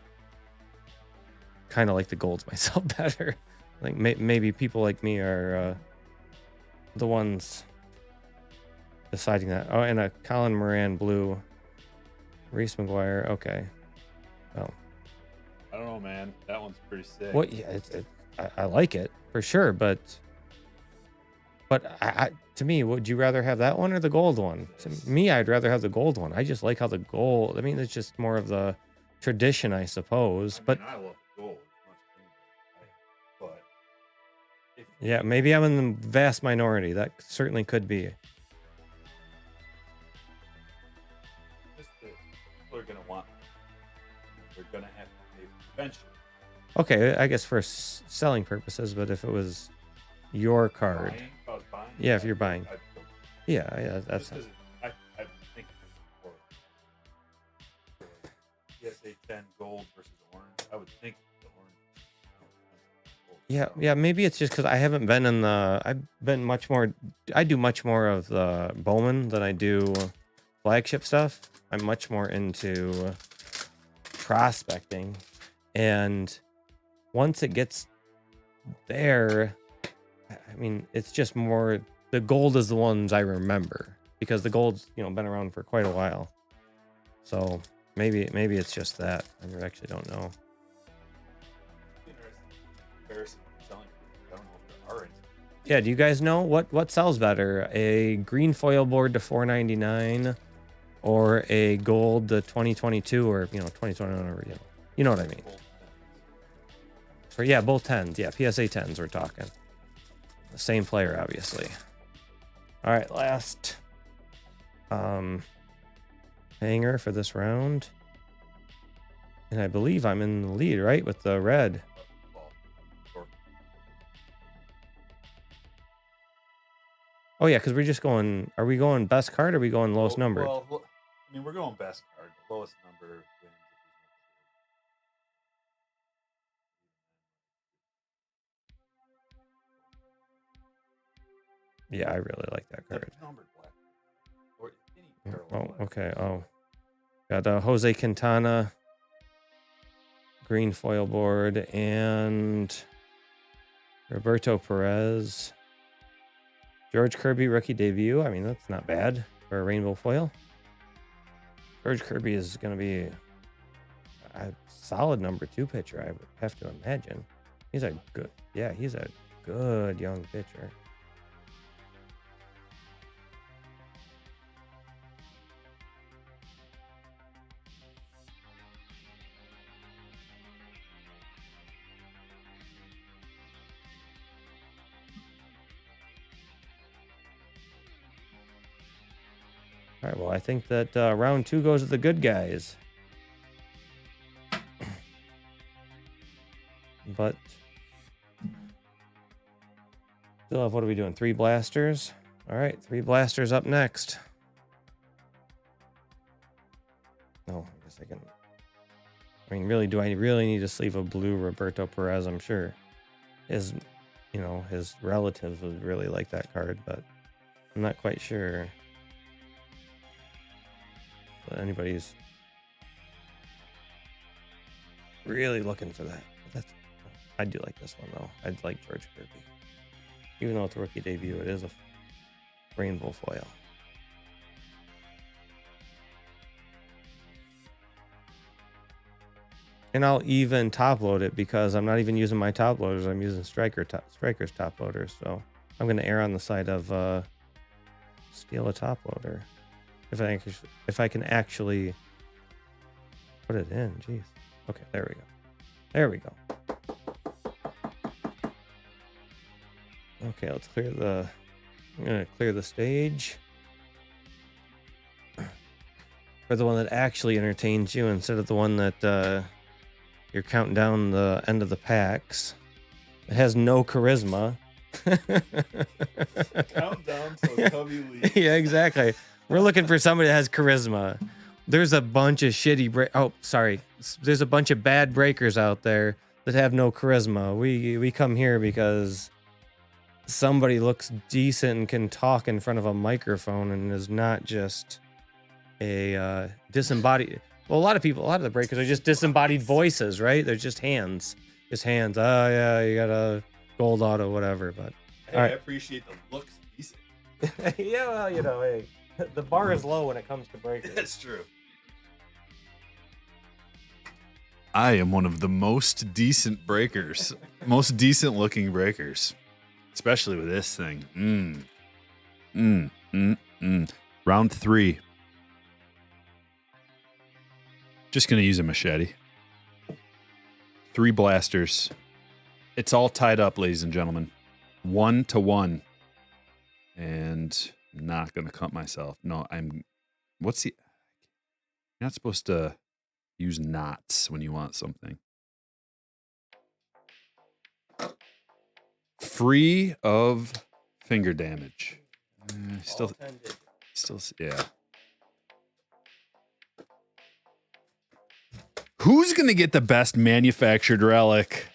kind of like the golds myself better. Like maybe people like me are the ones deciding that. Oh, and a Colin Moran blue. Reese McGuire. Okay. Oh. I don't know, man. That one's pretty sick. Well, yeah, I like it for sure, but to me, would you rather have that one or the gold one? To me, I'd rather have the gold one. I just like how the gold. I mean, it's just more of the tradition, I suppose. I But mean, I love gold as much as anybody, but yeah, maybe I'm in the vast minority. That certainly could be. just people are gonna want. They're gonna have to pay eventually. Okay, I guess for selling purposes, but if it was your card, Buying, if I was buying, yeah, if you're buying, I'd go yeah, that's just 'cause I think for PSA 10 gold versus orange, I would think the orange. yeah. Maybe it's just because I haven't been in the. I've been much more. I do much more of the Bowman than I do flagship stuff. I'm much more into prospecting, and once it gets there, I mean, it's just more. The gold is the ones I remember because the gold's been around for quite a while. So maybe it's just that. I actually don't know. Comparison selling. I don't know if there are any. Yeah, do you guys know what sells better? A green foil board to $4.99 or a gold to 2022 or 2021 or you know what I mean. For both 10s. Yeah, PSA 10s we're talking. The same player obviously. All right, last hanger for this round. And I believe I'm in the lead, right? With the red. Oh yeah, because we're just going. Are we going best card or are we going lowest number? Well, I mean, we're going best card. The lowest number wins. Yeah, I really like that card. Numbered black. Or any Oh, parallel black. okay. Oh, got Jose Quintana green foil board and Roberto Perez. George Kirby rookie debut. I mean, that's not bad for a rainbow foil. George Kirby is going to be a solid number 2 pitcher, I would have to imagine. He's a good young pitcher. All right, well, I think that round 2 goes to the good guys. But still have, what are we doing? 3 blasters? All right, 3 blasters up next. Oh, I guess I can. I mean, really, do I really need to sleeve a blue Roberto Perez? I'm sure his, his relatives would really like that card, but I'm not quite sure that anybody's really looking for that. I do like this one, though. I'd like George Kirby. Even though it's a rookie debut, it is a rainbow foil. And I'll even top load it because I'm not even using my top loaders. I'm using Striker's top loaders. So I'm going to err on the side of steal a top loader. If I can actually put it in. Jeez. Okay, there we go. There we go. Okay, let's clear the... I'm going to clear the stage. For the one that actually entertains you instead of the one that you're counting down the end of the packs. It has no charisma. Countdown till Cubby leaves. Yeah, exactly. We're looking for somebody that has charisma. There's a bunch of There's a bunch of bad breakers out there that have no charisma. We come here because somebody looks decent and can talk in front of a microphone and is not just a disembodied. Well, a lot of the breakers are just disembodied voices, right? They're just hands. Just hands. Oh, yeah, you got a gold auto, whatever. But hey, all right. I appreciate the looks decent. Yeah, well, hey, the bar is low when it comes to breakers. That's true. I am one of the most decent breakers. Most decent looking breakers. Especially with this thing. Round 3. Just going to use a machete. 3 blasters. It's all tied up, ladies and gentlemen. 1-1. And I'm not going to cut myself. No, you're not supposed to use knots when you want something. Free of finger damage. Still, yeah. Who's going to get the best manufactured relic?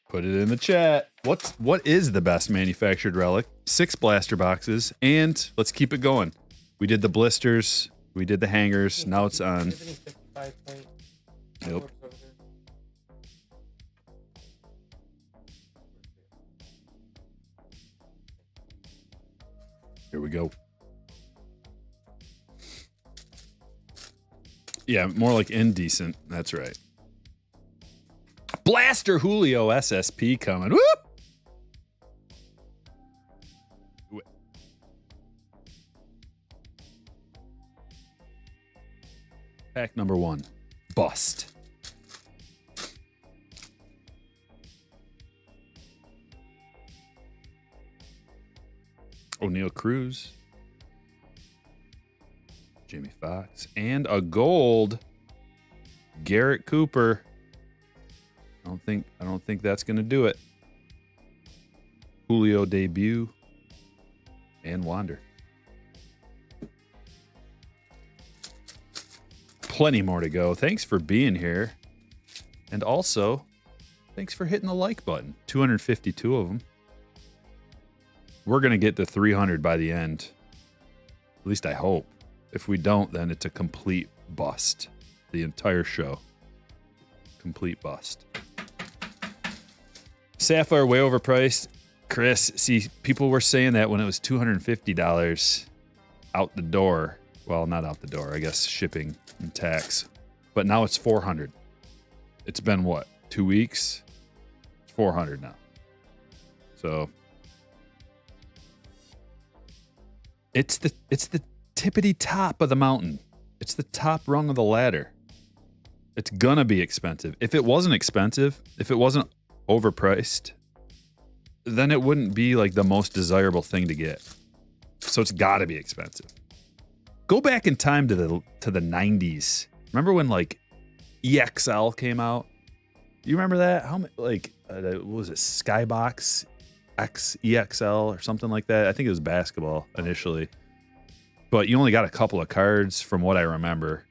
Put it in the chat. What is the best manufactured relic? 6 blaster boxes, and let's keep it going. We did the blisters, we did the hangers. Now it's on. Nope. Here we go. Yeah, more like indecent. That's right. Blaster Julio SSP coming. Whoop! Pack number 1. Bust. O'Neal Cruz. Jimmy Fox. And a gold Garrett Cooper. I don't think that's gonna do it. Julio debut. And Wander. Plenty more to go. Thanks for being here. And also, thanks for hitting the like button. 252 of them. We're going to get to 300 by the end. At least I hope. If we don't, then it's a complete bust. The entire show. Complete bust. Sapphire way overpriced. Chris, see, people were saying that when it was $250 out the door. Well, not out the door, I guess shipping and tax. But now it's $400. It's been what? 2 weeks? It's $400 now. So it's the tippity top of the mountain. It's the top rung of the ladder. It's gonna be expensive. If it wasn't expensive, if it wasn't overpriced, then it wouldn't be like the most desirable thing to get. So it's gotta be expensive. Go back in time to the 90s. Remember when like EXL came out? You remember that? How many, like what was it, Skybox X EXL or something like that? I think it was basketball initially. But you only got a couple of cards from what I remember.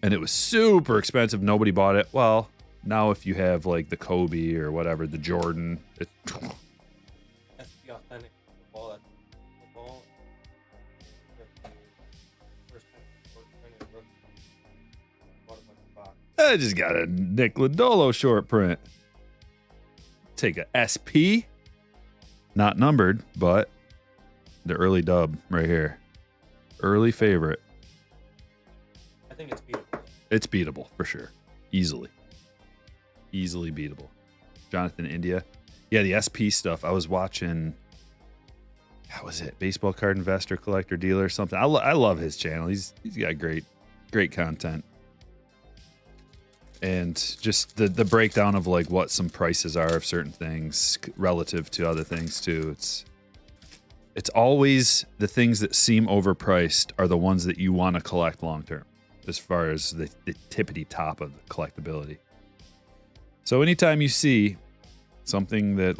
And it was super expensive. Nobody bought it. Well, now if you have like the Kobe or whatever, the Jordan, That's the authentic football. I just got a Nick Lodolo short print. Take a SP. Not numbered, but the early dub right here. Early favorite. I think it's beatable. It's beatable for sure. Easily beatable. Jonathan India. Yeah, the SP stuff. I was watching, how was it? Baseball card investor, collector, dealer, something. I love his channel. He's got great content. And just the breakdown of like what some prices are of certain things relative to other things too. It's always the things that seem overpriced are the ones that you want to collect long term, as far as the tippity top of the collectability. So anytime you see something that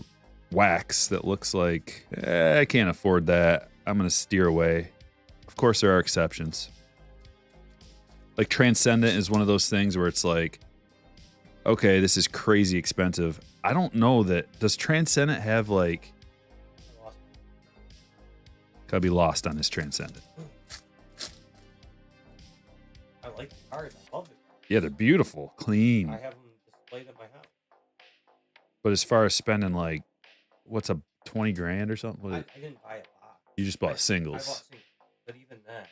wax that looks like, I can't afford that, I'm going to steer away. Of course, there are exceptions. Like Transcendent is one of those things where it's like, okay, this is crazy expensive. I don't know that. Does Transcendent have like... Cubby lost on his Transcendent. I like the cards. I love the cards. Yeah, they're beautiful, clean. I have them displayed at my house. But as far as spending like, what's a 20 grand or something? I didn't buy a lot. You just bought I singles. bought singles, but even that.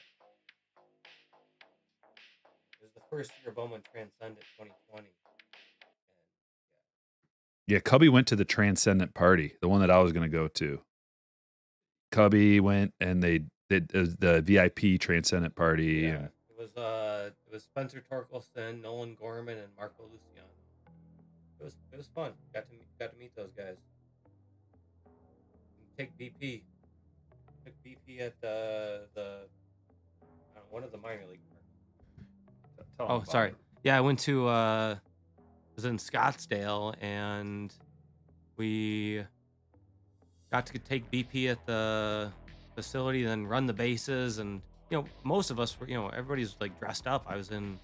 It was the first year Bowman Transcendent 2020. Yeah, Cubby went to the Transcendent party, the one that I was going to go to. Cubby went and they did the VIP Transcendent party. Yeah, And it was Spencer Torkelson, Nolan Gorman, and Marco Luciano. It was fun. Got to meet those guys. Take BP. Took BP at one of the minor league parks. Oh, sorry. It. Yeah, I went to was in Scottsdale, and we got to take BP at the facility, then run the bases, and most of us were, everybody's like dressed up. I think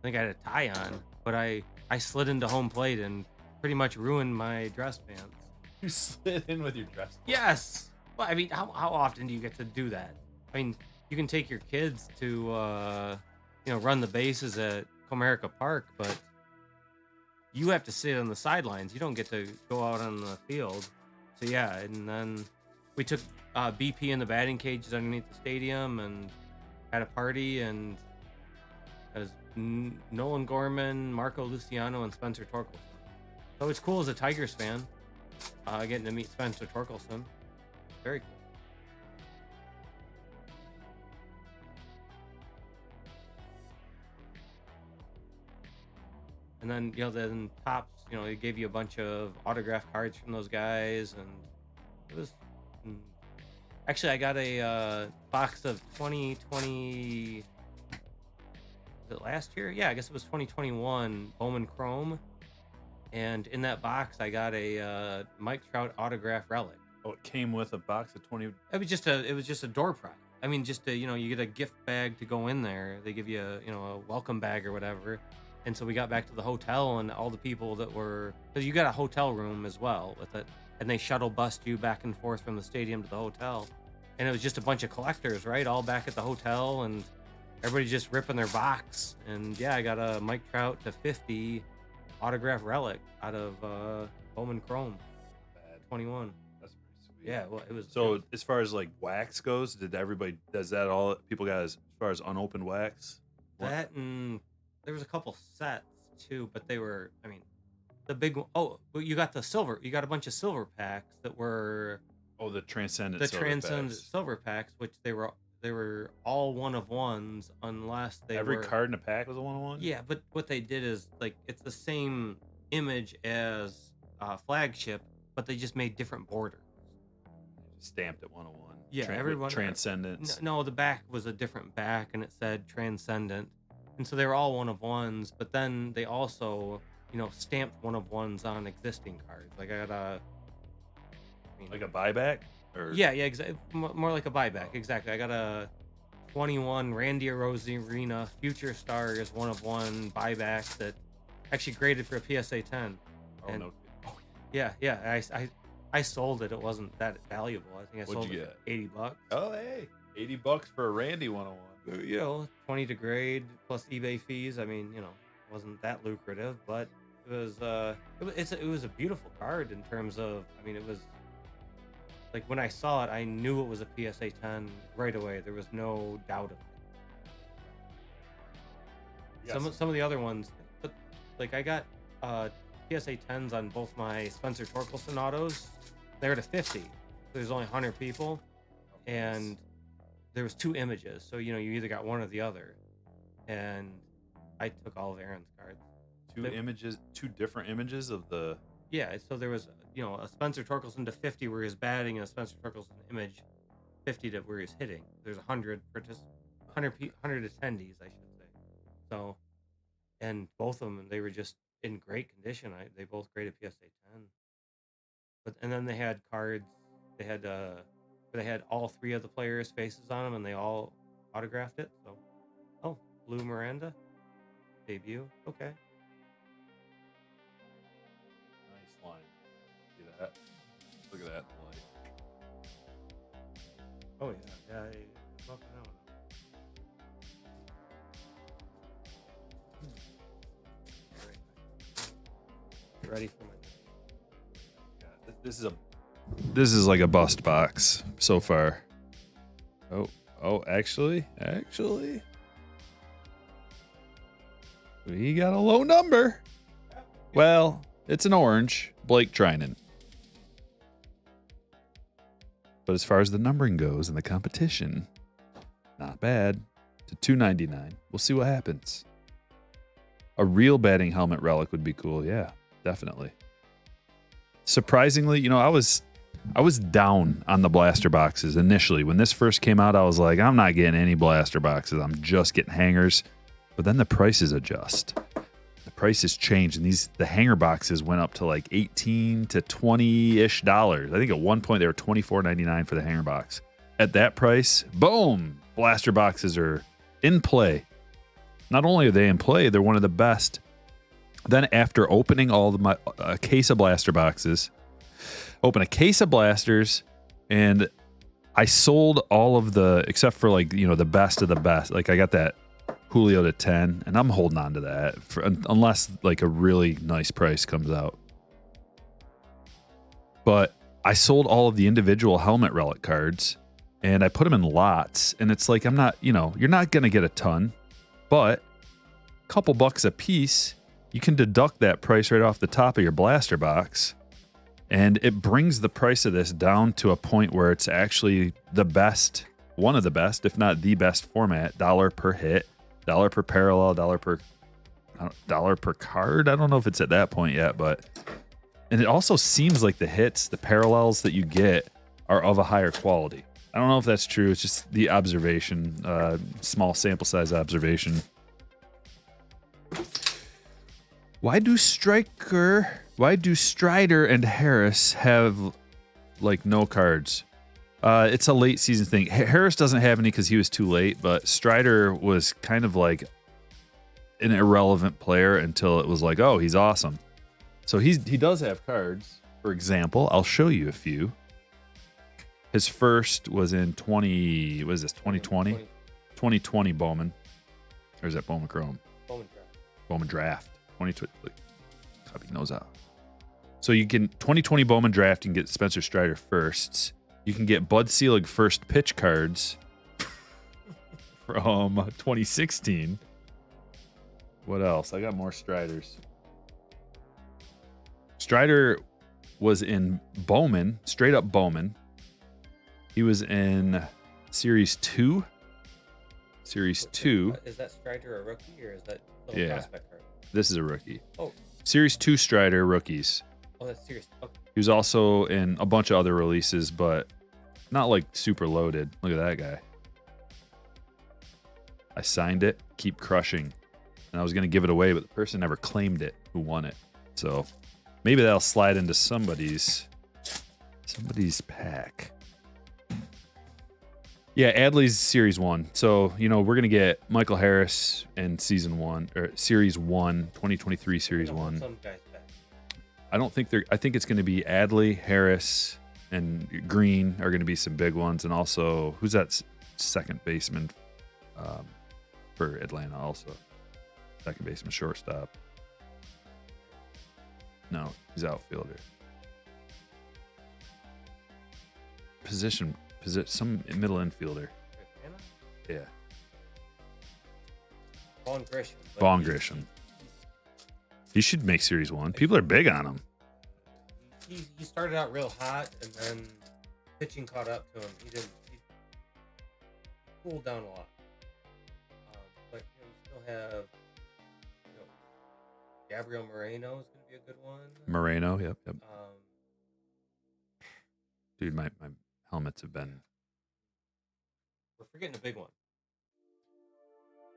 I had a tie on, but I slid into home plate and pretty much ruined my dress pants. You slid in with your dress pants? Yes. Well, I mean, how often do you get to do that? I mean, you can take your kids to run the bases at Comerica Park, but you have to sit on the sidelines. You don't get to go out on the field. So yeah, and then we took BP in the batting cages underneath the stadium and had a party, and it was Nolan Gorman, Marco Luciano, and Spencer Torkelson. So it's cool as a Tigers fan, getting to meet Spencer Torkelson. Very cool. And then, then Tops, they gave you a bunch of autograph cards from those guys, and it was... Actually, I got a box of 2020... Was it last year? Yeah, I guess it was 2021 Bowman Chrome. And in that box, I got a Mike Trout autograph relic. Oh, it came with a box of 20... It was just a door prize. I mean, just you get a gift bag to go in there. They give you a welcome bag or whatever. And so we got back to the hotel, and all the people that were, because you got a hotel room as well with it, and they shuttle bust you back and forth from the stadium to the hotel. And it was just a bunch of collectors, right? All back at the hotel, and everybody just ripping their box. And yeah, I got a Mike Trout to 50 autograph relic out of Bowman Chrome. Bad. 21. That's pretty sweet. Yeah, well, it was. So as far as like wax goes, does that all people got as far as unopened wax? That, and there was a couple sets too, but they were, I mean, the big one. Oh, you got a bunch of silver packs that were. Oh, the Transcendent silver packs, which they were all one of ones, unless they every card in a pack was a 1-of-1. Yeah, but what they did is like it's the same image as flagship, but they just made different borders. Stamped at 1-of-1. Yeah, everyone. Transcendence. No, the back was a different back, and it said Transcendent, and so they were all 1-of-1s. But then they also, stamped 1-of-1s on existing cards. Like I got like a buyback, or yeah, exactly, more like a buyback. Exactly. I got a 21 Randy Arozarena Future Stars 1-of-1 buyback that actually graded for a PSA 10. oh And no, yeah, I sold it. It wasn't that valuable. I think I What'd sold you it get? for $80. oh hey, $80 for a Randy 101. 20 to grade plus eBay fees. I mean, wasn't that lucrative, but it was it was a beautiful card in terms of, I mean, it was like when I saw it, I knew it was a PSA 10 right away. There was no doubt of it. Yes. Some of the other ones, but like I got PSA 10s on both my Spencer Torkelson autos. They're at a 50. There's only 100 people, and there was 2 images. So you either got one or the other, and I took all of Aaron's cards. 2 different images of the. Yeah, so there was a Spencer Torkelson to 50 where he's batting, and a Spencer Torkelson image 50 to where he's hitting. There's 100 attendees, I should say. So, and both of them, they were just in great condition. They both graded PSA 10. And then they had cards. They had all 3 of the players' faces on them, and they all autographed it. So, Blue Miranda debut. Okay. Nice line. See that? Look at that light. Oh yeah. Fucking hell. Ready for my. Yeah, this is like a bust box so far. Oh, actually, we got a low number. Well, it's an orange, Blake Trinan. But as far as the numbering goes in the competition, not bad. To $299. We'll see what happens. A real batting helmet relic would be cool. Yeah, definitely. Surprisingly, I was down on the blaster boxes initially. When this first came out, I was like, I'm not getting any blaster boxes. I'm just getting hangers. But then the prices adjust. The prices change, and the hanger boxes went up to like $18 to $20-ish. I think at one point they were $24.99 for the hanger box. At that price, boom, blaster boxes are in play. Not only are they in play, they're one of the best. Then after opening all of my case of blaster boxes, open a case of blasters, and I sold all of the, except for like, the best of the best. Like I got that Julio to 10, and I'm holding on to that unless like a really nice price comes out. But I sold all of the individual helmet relic cards, and I put them in lots, and it's like, I'm not, you're not going to get a ton, but a couple bucks a piece, you can deduct that price right off the top of your blaster box, and it brings the price of this down to a point where it's actually the best, one of the best, if not the best format. $1 per hit, $1 per parallel, $1 per card. I don't know if it's at that point yet, and it also seems like the hits, the parallels that you get are of a higher quality. I don't know if that's true. It's just the observation, small sample size observation. Why do Strider and Harris have like no cards? It's a late season thing. Harris doesn't have any because he was too late, but Strider was kind of like an irrelevant player until it was like, oh, he's awesome. So he does have cards. For example, I'll show you a few. His first was in 2020? 2020 Bowman. Or is that Bowman Chrome? Bowman Draft. 2020. Cubby knows out. So you can 2020 Bowman Draft, you can get Spencer Strider firsts. You can get Bud Selig first pitch cards from 2016. What else? I got more Striders. Strider was in Bowman, straight up Bowman. He was in Series 2. Series 2. Is that Strider a rookie, or is that Yeah. prospect card? This is a rookie. Oh. Series 2 Strider rookies. Oh, that's serious. Okay. He was also in a bunch of other releases, but Not like super loaded. Look at that guy. I signed it. Keep crushing. And I was going to give it away, but the person never claimed it who won it. So maybe that'll slide into somebody's pack. Yeah, Adley's Series 1. So, you know, we're going to get Michael Harris in Season 1, or Series 1, 2023 Series 1. I don't think I think it's going to be Adley, Harris, and Green are going to be some big ones. And also, who's that second baseman for Atlanta also? Second baseman, shortstop. No, he's outfielder. Position, some middle infielder. Yeah. Vaughn Grisham. Vaughn Grisham. He should make Series 1. People are big on him. He started out real hot, and then pitching caught up to him. He cooled down a lot. But you still have Gabriel Moreno is going to be a good one. Moreno, yep. Dude, my helmets have been... We're forgetting a big one.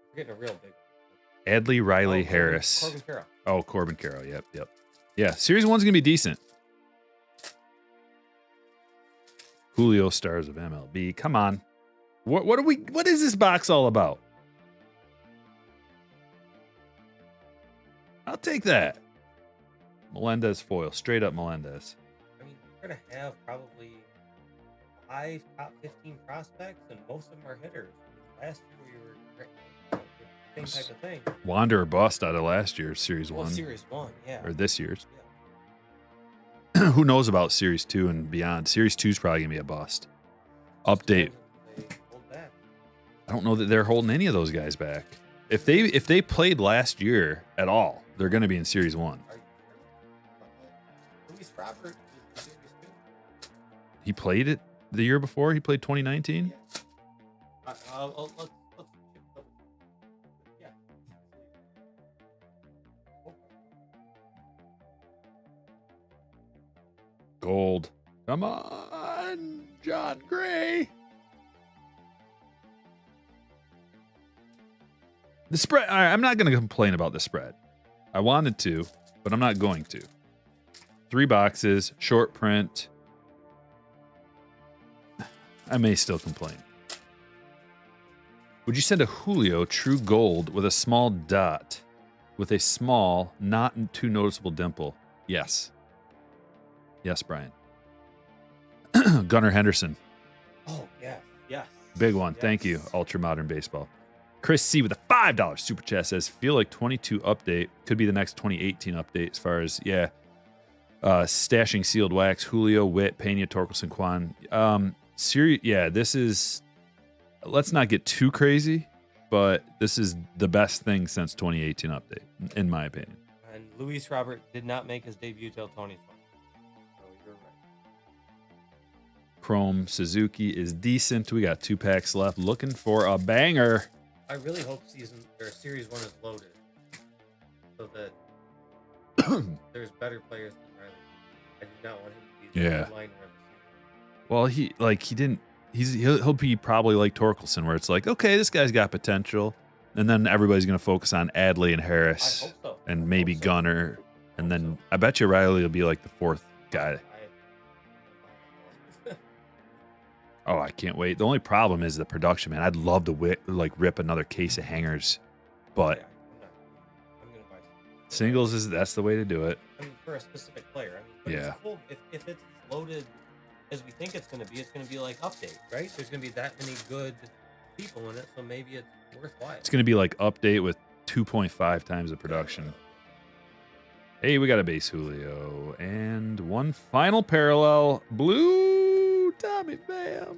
We're forgetting a real big one. Adley, Riley, Harris. Corbin Carroll. Oh, Corbin Carroll, yep. Yeah, Series 1's going to be decent. Julio Stars of MLB. Come on. What is this box all about? I'll take that. Melendez foil. Straight up Melendez. I mean, we're going to have probably 5 top 15 prospects, and most of them are hitters. Last year we were same type of thing. Wander or bust out of last year's Series 1. Series 1, yeah. Or this year's. Yeah. Who knows about Series 2 and beyond? Series 2 is probably going to be a bust. Update. I don't know that they're holding any of those guys back. If they played last year at all, they're going to be in Series 1. Luis Robert is Series 2. He played it the year before? He played 2019? Yeah. Let's yeah. Gold. Come on, John Gray. The spread, I'm not going to complain about the spread. I wanted to, but I'm not going to. 3 boxes, short print. I may still complain. Would you send a Julio True Gold with a small dot, with a small, not too noticeable dimple? Yes. Yes, Brian. Gunnar Henderson. Oh, yes. Big one. Yes. Thank you, Ultra Modern Baseball. Chris C with a $5 super chat says, feel like 22 update could be the next 2018 update as far as, stashing sealed wax, Julio, Witt, Pena, Torkelson, Kwan. This is, let's not get too crazy, but this is the best thing since 2018 update, in my opinion. And Luis Robert did not make his debut till 2020. So you're right. Chrome Suzuki is decent. We got 2 packs left. Looking for a banger. I really hope Series 1 is loaded so that there's better players than Riley. I do not want him to be the headliner of the season. Well, he'll be probably like Torkelson, where it's like, okay, this guy's got potential, and then everybody's going to focus on Adley and Harris, I hope so. and maybe Gunner, and then I bet you Riley will be like the 4th guy. Oh, I can't wait. The only problem is the production, man. I'd love to rip another case of hangers, but I'm gonna buy some. singles that's the way to do it. I mean, for a specific player. But Yeah. it's cool. If it's loaded as we think it's going to be like update, right? There's going to be that many good people in it, so maybe it's worthwhile. It's going to be like update with 2.5 times the production. Hey, we got a base Julio and one final parallel blue Tommy Pham.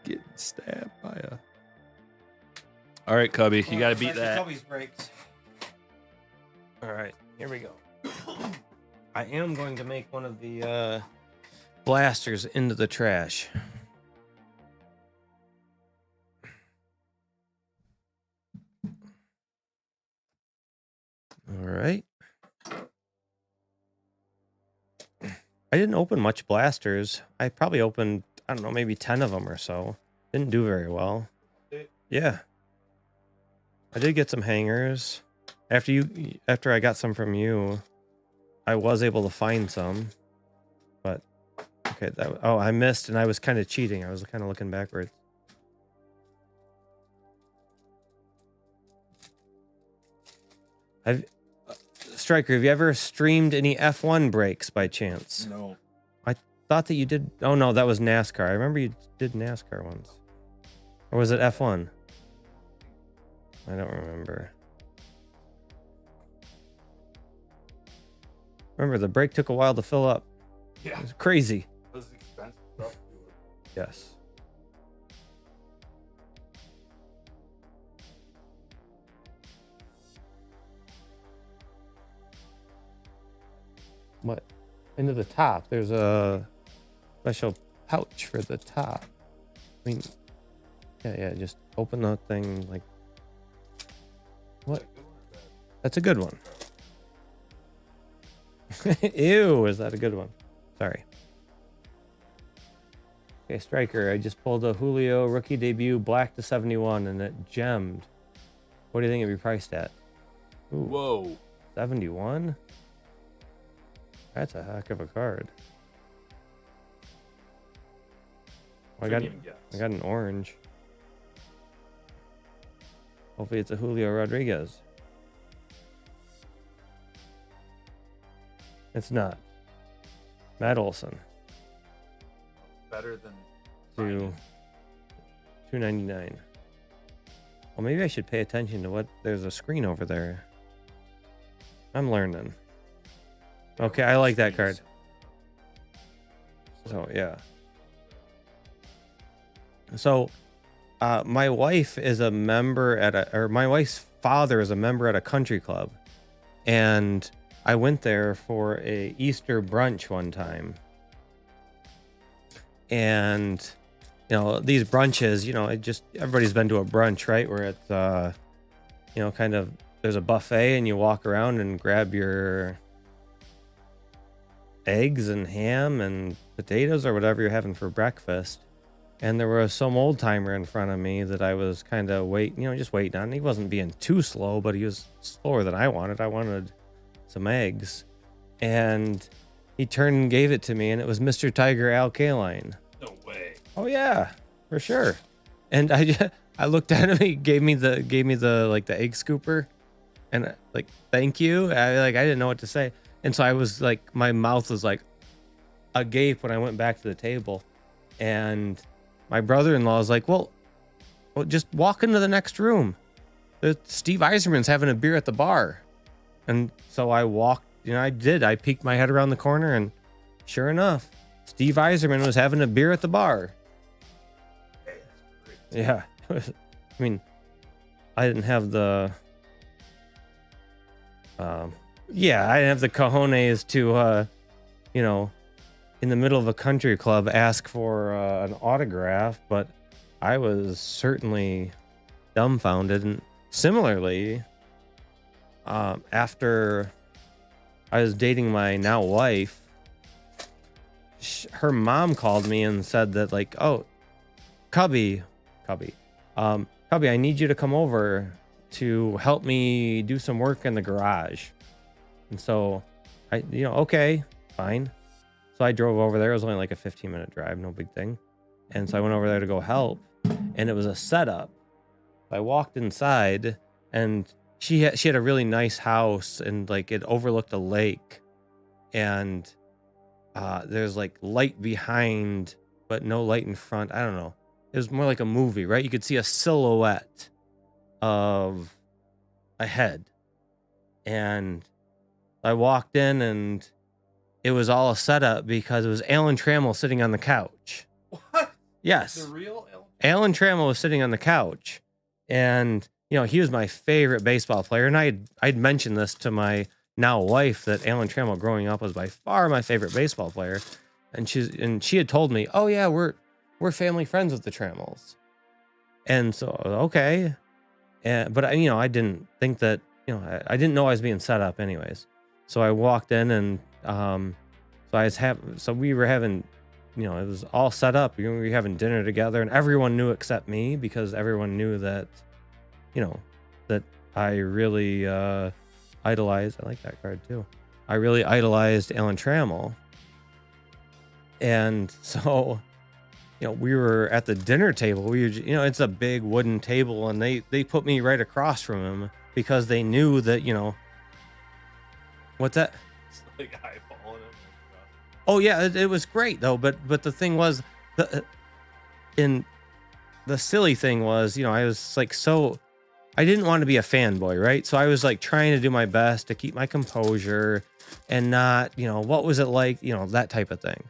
Getting stabbed by a... All right, Cubby, you got to beat that. Cubby's breaks. All right, here we go. I am going to make one of the blasters into the trash. All right. I didn't open much blasters. I probably opened, I don't know, maybe 10 of them or so. Didn't do very well. Yeah. I did get some hangers. After I got some from you, I was able to find some. But okay, oh, I missed and I was kind of cheating. I was kind of looking backwards. Striker, have you ever streamed any F1 breaks by chance? No. I thought that you did. Oh no, that was NASCAR. I remember you did NASCAR once. Or was it F1? I don't remember. Remember, the break took a while to fill up. Yeah. It was crazy. It was expensive stuff. Yes. What? Into the top. There's a special pouch for the top. I mean, yeah, just open the thing like... What? That's a good one. Ew, is that a good one? Sorry. Okay, Striker, I just pulled a Julio rookie debut black to 71 and it gemmed. What do you think it'd be priced at? Ooh, Whoa. 71? That's a heck of a card. Oh, I got an orange. Hopefully it's a Julio Rodriguez. It's not. Matt Olson. Better than $2.99. Well, maybe I should pay attention to what... There's a screen over there. I'm learning. Okay, I like that card. So, yeah. So, my wife is a member at my wife's father is a member at a country club. And I went there for a Easter brunch one time. And, you know, these brunches, you know, everybody's been to a brunch, right? Where it's, you know, kind of, there's a buffet and you walk around and grab your eggs and ham and potatoes or whatever you're having for breakfast. And there was some old timer in front of me that I was kind of just waiting on. He wasn't being too slow, but he was slower than I wanted. I wanted some eggs. And he turned and gave it to me, and it was Mr. Tiger Al Kaline. No way. Oh yeah, for sure. And I looked at him. He gave me the like the egg scooper, and like thank you. I didn't know what to say, and so I was like, my mouth was like agape when I went back to the table, and my brother-in-law was like, well, just walk into the next room. Steve Eiserman's having a beer at the bar, and so I walked. You know, I did. I peeked my head around the corner, and sure enough, Steve Eiserman was having a beer at the bar. Yeah. I mean, I didn't have the... I didn't have the cojones to, you know, in the middle of a country club, ask for an autograph, but I was certainly dumbfounded. And similarly, after I was dating my now wife, her mom called me and said that, like, oh, Cubby, I need you to come over to help me do some work in the garage. And so okay, fine. So I drove over there. It was only like a 15-minute drive, no big thing. And so I went over there to go help, and it was a setup. I walked inside, and she had a really nice house, and like it overlooked a lake, and there's like light behind, but no light in front. I don't know. It was more like a movie, right? You could see a silhouette of a head, and I walked in, and it was all a setup because it was Alan Trammell sitting on the couch. What? Yes. The real Alan Trammell was sitting on the couch, and you know, he was my favorite baseball player, and I'd mentioned this to my now wife that Alan Trammell growing up was by far my favorite baseball player, and she had told me, oh yeah, we're family friends with the Trammells, and so okay, but I didn't think that, I didn't know I was being set up anyways, so I walked in, and So we were having, it was all set up. We were having dinner together, and everyone knew except me, because everyone knew that, that I really idolized. I like that card too. I really idolized Alan Trammell. And so, we were at the dinner table. We were, it's a big wooden table, and they put me right across from him because they knew that, what's that? It's like eyeballing him. Oh yeah, it was great though. But the thing was, the silly thing was, I was like, I didn't want to be a fanboy, right? So I was like trying to do my best to keep my composure and not, what was it like, that type of thing.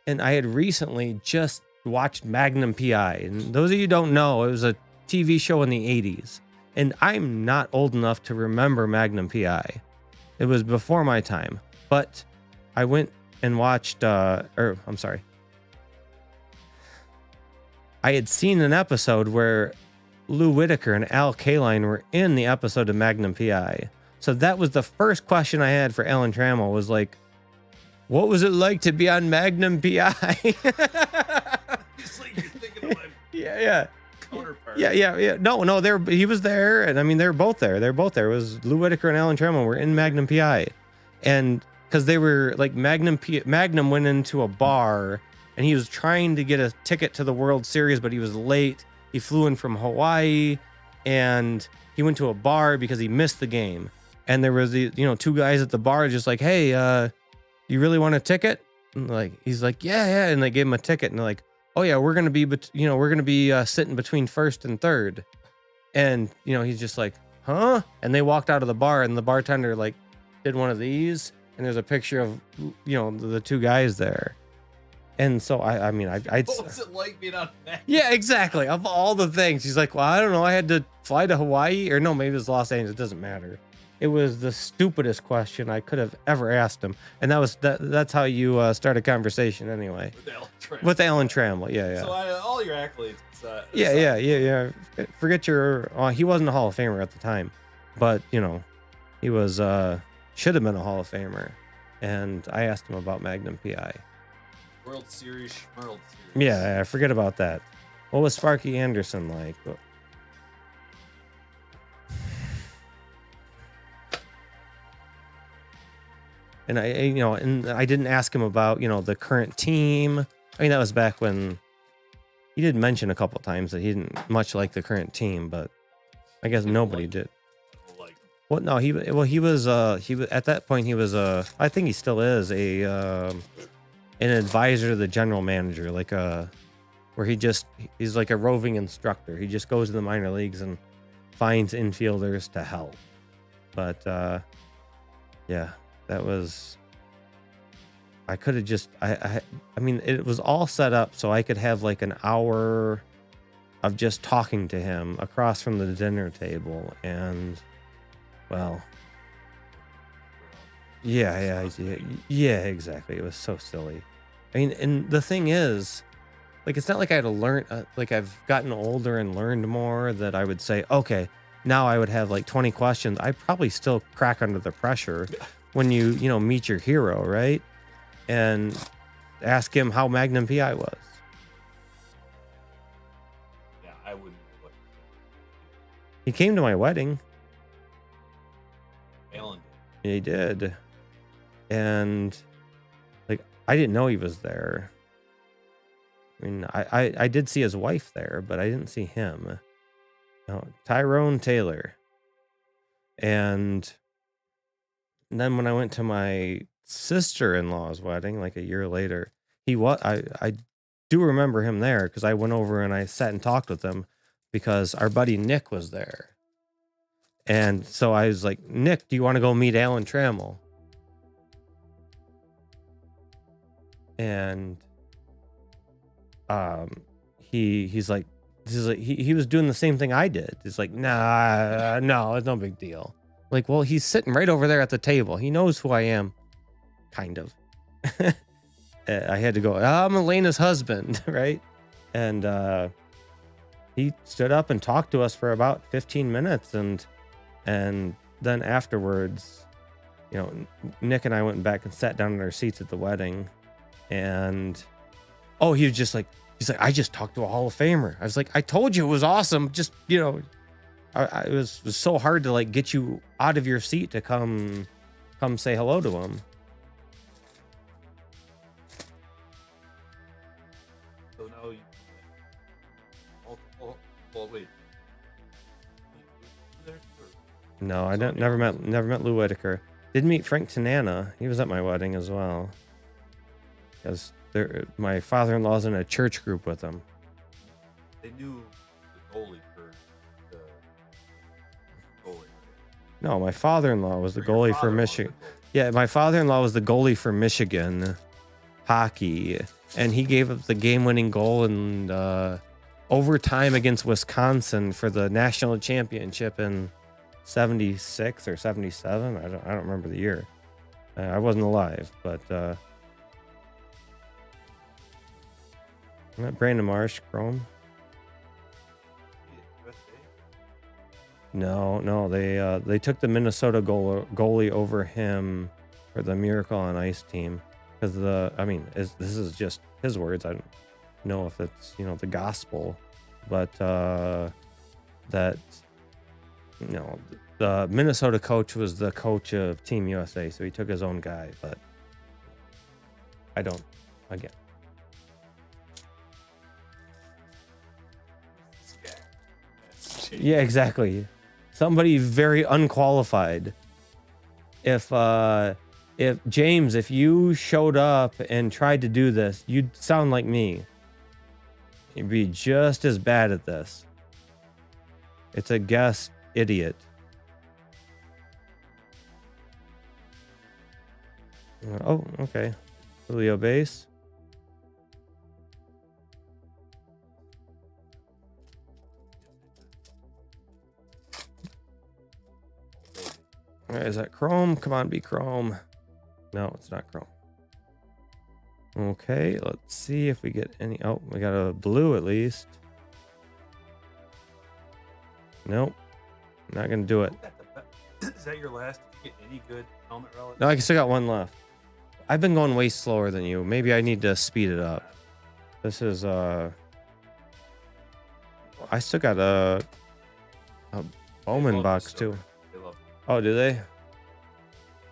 And I had recently just watched Magnum PI. And those of you who don't know, it was a TV show in the 80s. And I'm not old enough to remember Magnum PI. It was before my time. But I went and watched, I had seen an episode where Lou Whitaker and Al Kaline were in the episode of Magnum PI. So that was the first question I had for Alan Trammell, was like, what was it like to be on Magnum PI? He's like, you're thinking of my yeah. counterpart. Yeah. No, he was there, and I mean, they're both there. It was Lou Whitaker and Alan Trammell were in Magnum PI, and because they were like Magnum went into a bar, and he was trying to get a ticket to the World Series, but he was late. He flew in from Hawaii, and he went to a bar because he missed the game. And there was the two guys at the bar just like, hey, you really want a ticket? And he's like, yeah, and they gave him a ticket, and they're like, oh yeah, we're gonna be sitting between first and third. And he's just like, huh? And they walked out of the bar, and the bartender did one of these, and there's a picture of the two guys there. And so I What was it like being on that? yeah, exactly. Of all the things, he's like, well, I don't know, I had to fly to Hawaii, or no, maybe it was Los Angeles. It doesn't matter. It was the stupidest question I could have ever asked him, and that's how you start a conversation anyway. With Alan Trammell, yeah. So all your accolades. Yeah. Forget he wasn't a Hall of Famer at the time, but he was should have been a Hall of Famer, and I asked him about Magnum PI. World Series. Yeah, forget about that. What was Sparky Anderson like? And I didn't ask him about, the current team. I mean, that was back when he did mention a couple of times that he didn't much like the current team, but I guess nobody did. Well, no, he was at that point, he was I think he still is an advisor to the general manager, where he's like a roving instructor. He just goes to the minor leagues and finds infielders to help. But yeah, that was, I could have just, I mean, it was all set up so I could have an hour of just talking to him across from the dinner table. And well, yeah, exactly. It was so silly. I mean, and the thing is, it's not like I had to learn, I've gotten older and learned more that I would say, okay, now I would have 20 questions. I probably still crack under the pressure when you meet your hero, right? And ask him how Magnum PI was. Yeah, I wouldn't know what. He came to my wedding. Alan He did. And I didn't know he was there. I mean, I did see his wife there, but I didn't see him. No, Tyrone Taylor. And then when I went to my sister-in-law's wedding, a year later, I do remember him there because I went over and I sat and talked with him because our buddy Nick was there. And so I was like, Nick, do you want to go meet Alan Trammell? And he was doing the same thing I did. He's like, nah, no, it's no big deal. Well, he's sitting right over there at the table. He knows who I am, kind of. I had to go, I'm Elena's husband, right? And he stood up and talked to us for about 15 minutes, and then afterwards, you know, Nick and I went back and sat down in our seats at the wedding, and he was just like, he's like, I just talked to a Hall of Famer. I was like, I told you it was awesome. Just, you know, it was so hard to like get you out of your seat to come say hello to him. So now you multiple. Well, wait. No, I never met Lou Whitaker. Did meet Frank Tanana. He was at my wedding as well. Because my father-in-law's in a church group with him. They knew the goalie for the goalie. Right? No, my father-in-law was the Or your goalie for father was the Michigan. goalie. Yeah, my father-in-law was the goalie for Michigan hockey, and he gave up the game-winning goal in overtime against Wisconsin for the national championship in '76 or '77. I don't remember the year. I wasn't alive, but I met Brandon Marsh, Chrome. No, they took the Minnesota goalie over him for the Miracle on Ice team, because this is just his words. I don't know if it's, you know, the gospel, but that, you know, the Minnesota coach was the coach of Team USA, so he took his own guy. But I don't, again. Yeah, exactly. Somebody very unqualified. If James, if you showed up and tried to do this, you'd sound like me. You'd be just as bad at this. It's a guest idiot. Oh, okay. Julio base. All right, is that Chrome? Come on, be Chrome. No, it's not Chrome. Okay, let's see if we get any. Oh, we got a blue at least. Nope, not gonna do it. Is that your last? Did you get any good helmet relics? No, I still got one left. I've been going way slower than you. Maybe I need to speed it up. This is I still got a Bowman love box this too. silver. They love Oh, do they?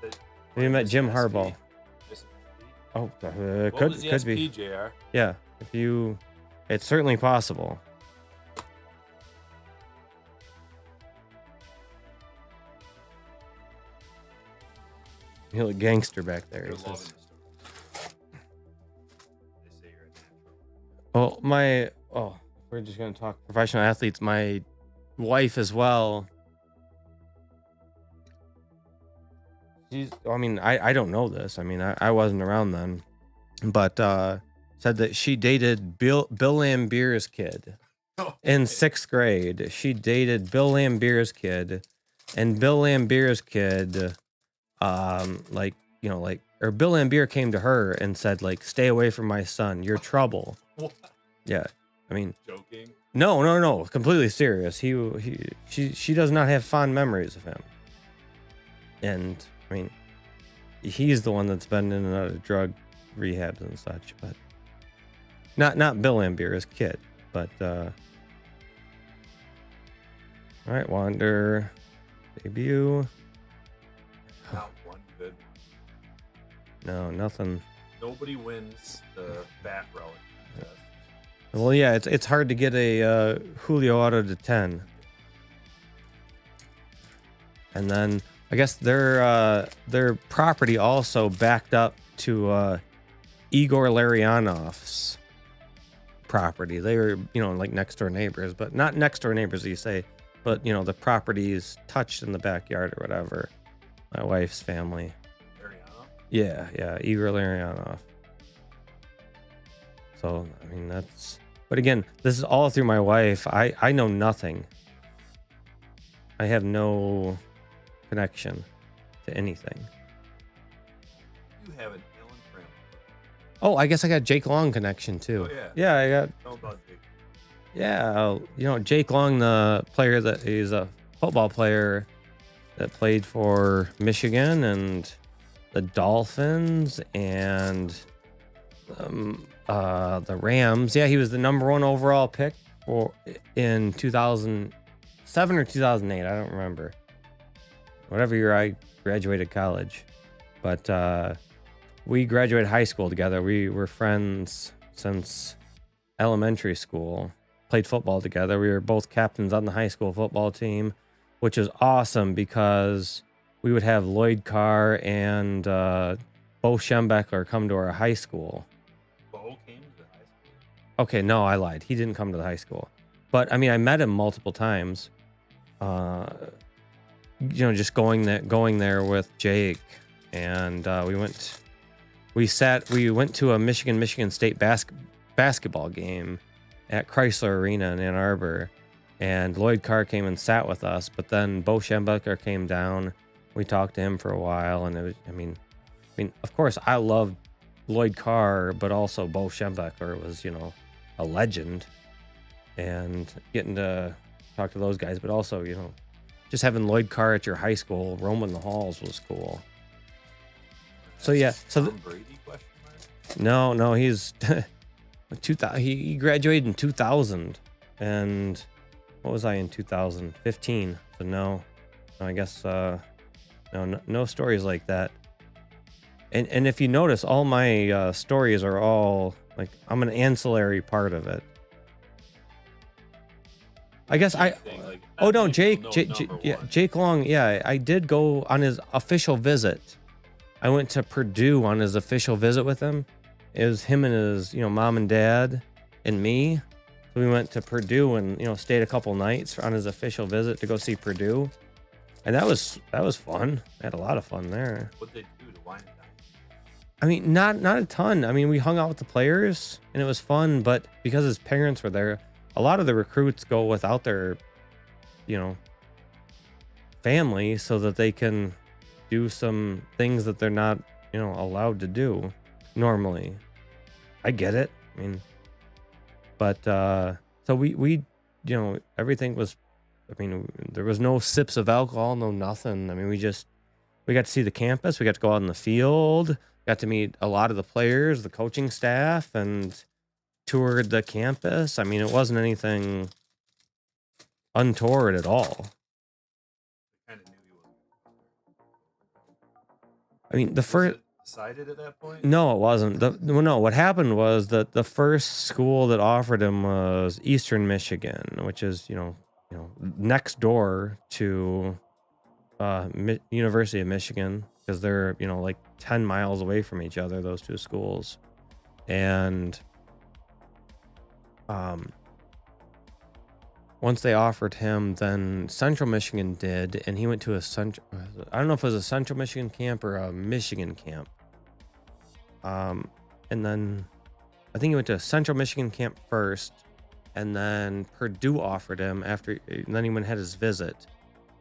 it. Have you met This Jim SP. Harbaugh? This SP. Oh, What could was the could SP, be. JR? Yeah, if you, it's certainly possible. You look gangster back there. They're He says. loving this stuff. They say you're a natural. We're just gonna talk professional athletes. My wife as well. I don't know this. I mean, I wasn't around then, but said that she dated Bill Lapeer's kid in 6th grade. She dated Bill Lapeer's kid, and Bill Lapeer's kid, or Bill Lapeer came to her and said, like, stay away from my son. You're trouble. What? Yeah, I mean, Joking. no, completely serious. She does not have fond memories of him, and I mean, he's the one that's been in and out of drug rehabs and such, but not Bill Lapeer, his kid, but all right, Wander debut. Not one good one. No, nothing. Nobody wins the bat relic contest. Well, yeah, it's hard to get a Julio auto to 10, and then I guess their property also backed up to Igor Larionov's property. They were, you know, like next door neighbors, but not next door neighbors, you say, but you know, the properties touched in the backyard or whatever. My wife's family. Ariana? Yeah, Igor Larionov. So I mean, but again, this is all through my wife. I know nothing. I have no connection to anything. You have an Ellen Cram. Oh, I guess I got Jake Long connection too. Oh, yeah. Yeah, I got. Tell about Jake. Yeah, you know, Jake Long, the player that he's a football player that played for Michigan and the Dolphins and the Rams. Yeah, he was the #1 overall pick in 2007 or 2008. I don't remember. Whatever year I graduated college. But we graduated high school together. We were friends since elementary school. Played football together. We were both captains on the high school football team, which is awesome because we would have Lloyd Carr and Bo Schembeckler come to our high school. Bo came to high school. Okay, no, I lied. He didn't come to the high school. But I mean, I met him multiple times. Just going there with Jake, and we went to a Michigan State basketball game at Chrysler Arena in Ann Arbor, and Lloyd Carr came and sat with us, but then Bo Schembeckler came down. We talked to him for a while, and it was, I mean, of course, I loved Lloyd Carr, but also Bo Schembeckler was, a legend, and getting to talk to those guys, but also, just having Lloyd Carr at your high school roaming the halls was cool. So yeah, Tom Brady question mark? No, he's 2000. He graduated in 2000, and what was I in 2015? So no, I guess no stories like that. And if you notice, all my stories are all like I'm an ancillary part of it. I guess Jake Long. Yeah, I did go on his official visit. I went to Purdue on his official visit with him. It was him and his, mom and dad and me. So we went to Purdue and, stayed a couple nights on his official visit to go see Purdue. And that was fun. I had a lot of fun there. What'd they do to wine and dine? I mean, not a ton. I mean, we hung out with the players and it was fun, but because his parents were there, a lot of the recruits go without their, family so that they can do some things that they're not, allowed to do normally. I get it. I mean, but so we everything was, there was no sips of alcohol, no nothing. I mean, we got to see the campus. We got to go out in the field, got to meet a lot of the players, the coaching staff, and toured the campus. I mean, it wasn't anything untoward at all. Kind of knew he wasn't. I mean, the first decided at that point? No, it wasn't. What happened was that the first school that offered him was Eastern Michigan, which is next door to University of Michigan, because they're like 10 miles away from each other, those two schools. And once they offered him, then Central Michigan did, and he went to I don't know if it was a Central Michigan camp or a Michigan camp. And then I think he went to a Central Michigan camp first, and then Purdue offered him and then he went and had his visit.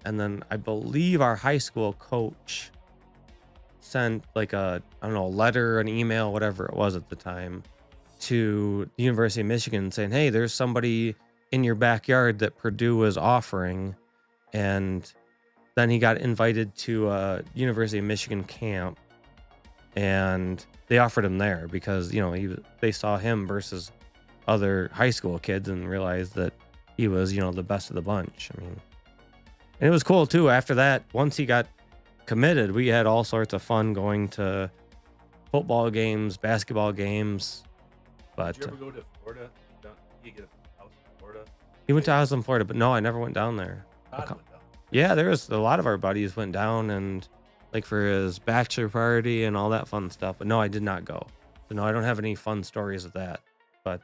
And then I believe our high school coach sent like a letter, an email, whatever it was at the time, to the University of Michigan saying, hey, there's somebody in your backyard that Purdue is offering. And then he got invited to a University of Michigan camp, and they offered him there because, they saw him versus other high school kids and realized that he was, the best of the bunch. I mean, and it was cool too. After that, once he got committed, we had all sorts of fun going to football games, basketball games. But did you ever go to Florida? Did you get a house in Florida? He went to a house in Florida, but no, I never went down there. Todd went down. Yeah, there was a lot of our buddies went down and like for his bachelor party and all that fun stuff. But no, I did not go. So no, I don't have any fun stories of that. But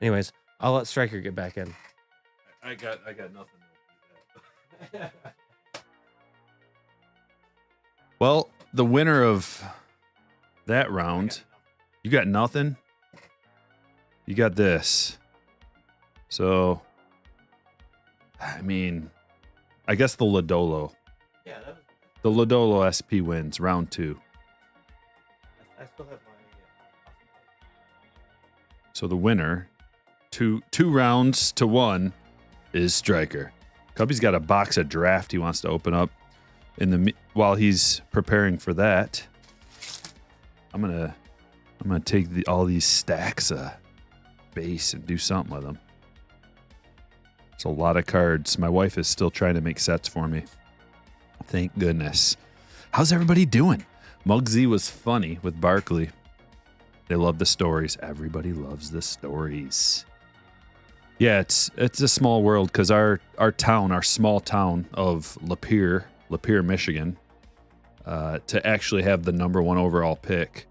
anyways, I'll let Stryker get back in. I got nothing to do that. Well, the winner of that round, you got nothing. You got this. So, I mean, I guess the Lodolo. Yeah, that was. The Lodolo SP wins round 2. I still have my. So the winner, two rounds to 1, is Stryker. Cubby's got a box of draft he wants to open up. while he's preparing for that, I'm gonna take all these stacks of base and do something with them. It's a lot of cards. My wife is still trying to make sets for me. Thank goodness. How's everybody doing? Muggsy was funny with Barkley. They love the stories. Everybody loves the stories. Yeah, it's a small world because our small town of Lapeer, Michigan, to actually have the #1 overall pick,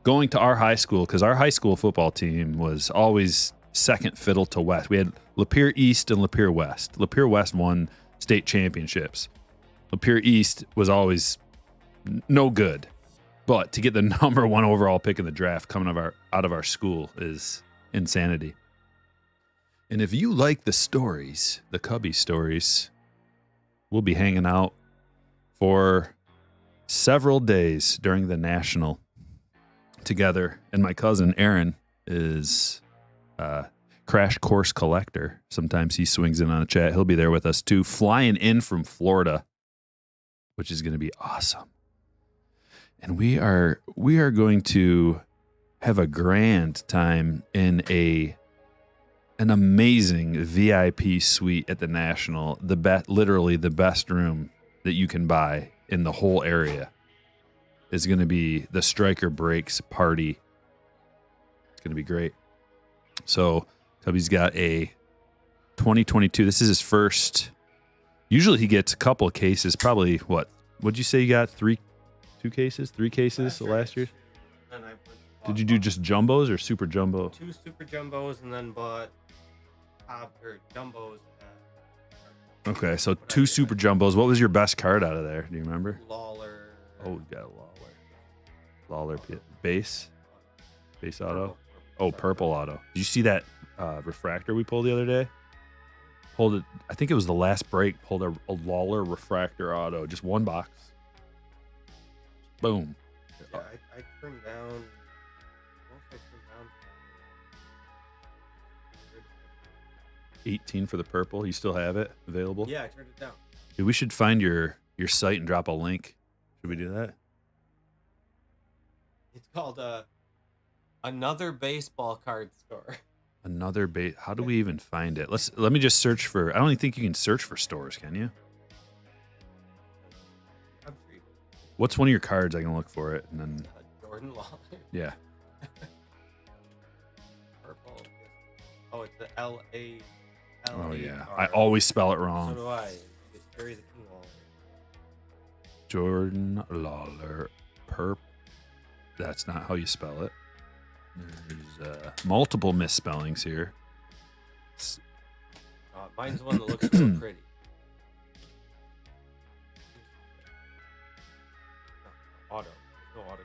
going to our high school, because our high school football team was always second fiddle to West. We had Lapeer East and Lapeer West. Lapeer West won state championships. Lapeer East was always no good. But to get the #1 overall pick in the draft coming out of our school is insanity. And if you like the stories, the Cubby stories, we'll be hanging out for several days during the National together. And my cousin Aaron is Crash Course Collector. Sometimes he swings in on a chat. He'll be there with us too, flying in from Florida, which is going to be awesome. And we are going to have a grand time in an amazing VIP suite at the National. Literally the best room that you can buy in the whole area is going to be the Striker Breaks party. It's going to be great. So Cubby's got a 2022. This is his first. Usually he gets a couple of cases. Probably what'd you say you got? 3 cases last year? And Did you do just jumbos or super jumbo? 2 super jumbos and then bought jumbos. Okay, so 2 super jumbos. What was your best card out of there? Do you remember? Lawler. Oh, we got a Lawler base auto. Oh, purple auto. Did you see that refractor we pulled the other day? Pulled it. I think it was the last break. Pulled a Lawler refractor auto. Just 1 box. Boom. Yeah, I turned down. What I turned down? 18 for the purple. You still have it available? Yeah, I turned it down. Dude, we should find your site and drop a link. Should we do that? It's called Another Baseball Card Store. Another base. How do we even find it? Let me just search for. I don't even think you can search for stores, can you? What's one of your cards? I can look for it and then. Jordan Lawler. Yeah. Purple. Oh, it's the L-A. Oh yeah. I always spell it wrong. So do I. It's Jerry the King Lawler. Jordan Lawler. Perp. That's not how you spell it. There's multiple misspellings here. Mine's the one that looks so pretty. No, auto. No auto.